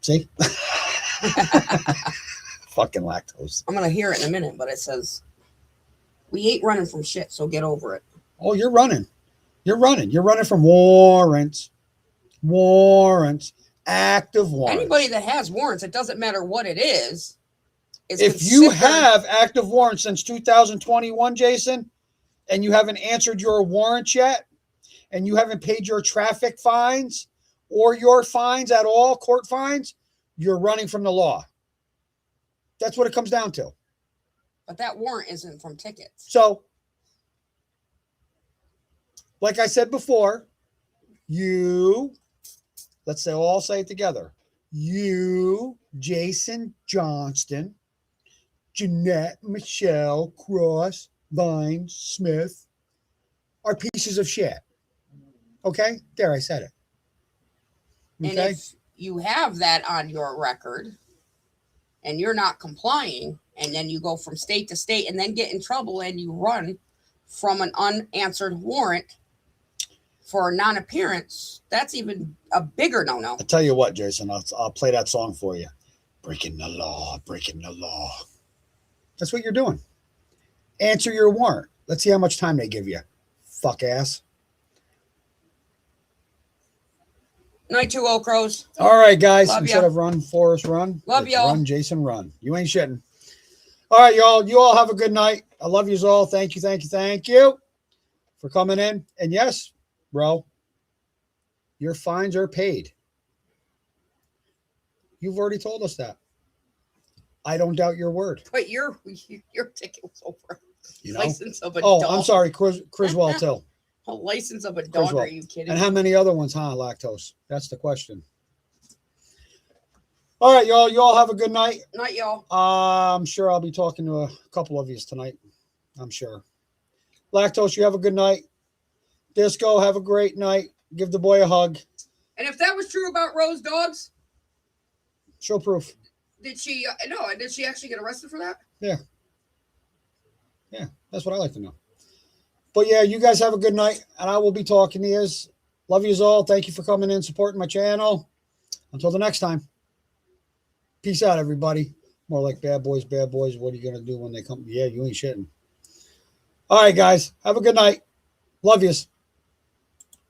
See? Fucking lactose. I'm going to hear it in a minute, but it says, we ain't running from shit, so get over it. Oh, you're running. You're running from warrants. Active warrants. Anybody that has warrants, it doesn't matter what it is if you have active warrants since 2021, Jason, and you haven't answered your warrants yet, and you haven't paid your traffic fines or your fines at all, court fines, you're running from the law. That's what it comes down to. But that warrant isn't from tickets. So, like I said before, let's all say it together. You, Jason Johnston, Jeanette Michelle Cross, Vine Smith are pieces of shit. Okay? There, I said it. Okay? And if you have that on your record and you're not complying, and then you go from state to state and then get in trouble and you run from an unanswered warrant for non-appearance, that's even a bigger no-no. I'll tell you what, Jason, I'll play that song for you. Breaking the law. That's what you're doing. Answer your warrant. Let's see how much time they give you. Fuck ass. Night, 2 old crows. All right, guys. Love Instead ya. of run, Forrest, run. Love y'all. Run, Jason, run. You ain't shitting. All right, y'all. You all have a good night. I love you all. Thank you for coming in. And yes, bro, your fines are paid. You've already told us that. I don't doubt your word. But your ticket was over. You know? License of a dog. I'm sorry, Criswell too. A license of a dog? Criswell. Are you kidding? And how many other ones, lactose? That's the question. All right, y'all. You all have a good night. Night, y'all. I'm sure I'll be talking to a couple of you tonight. I'm sure. Lactose, you have a good night. Disco, have a great night. Give the boy a hug. And if that was true about Rose dogs, show proof. Did she? No. Did she actually get arrested for that? Yeah. Yeah, that's what I like to know. But yeah, you guys have a good night, and I will be talking to you. Love you all. Thank you for coming in, supporting my channel. Until the next time. Peace out, everybody. More like bad boys. What are you going to do when they come? Yeah, you ain't shitting. All right, guys. Have a good night. Love yous.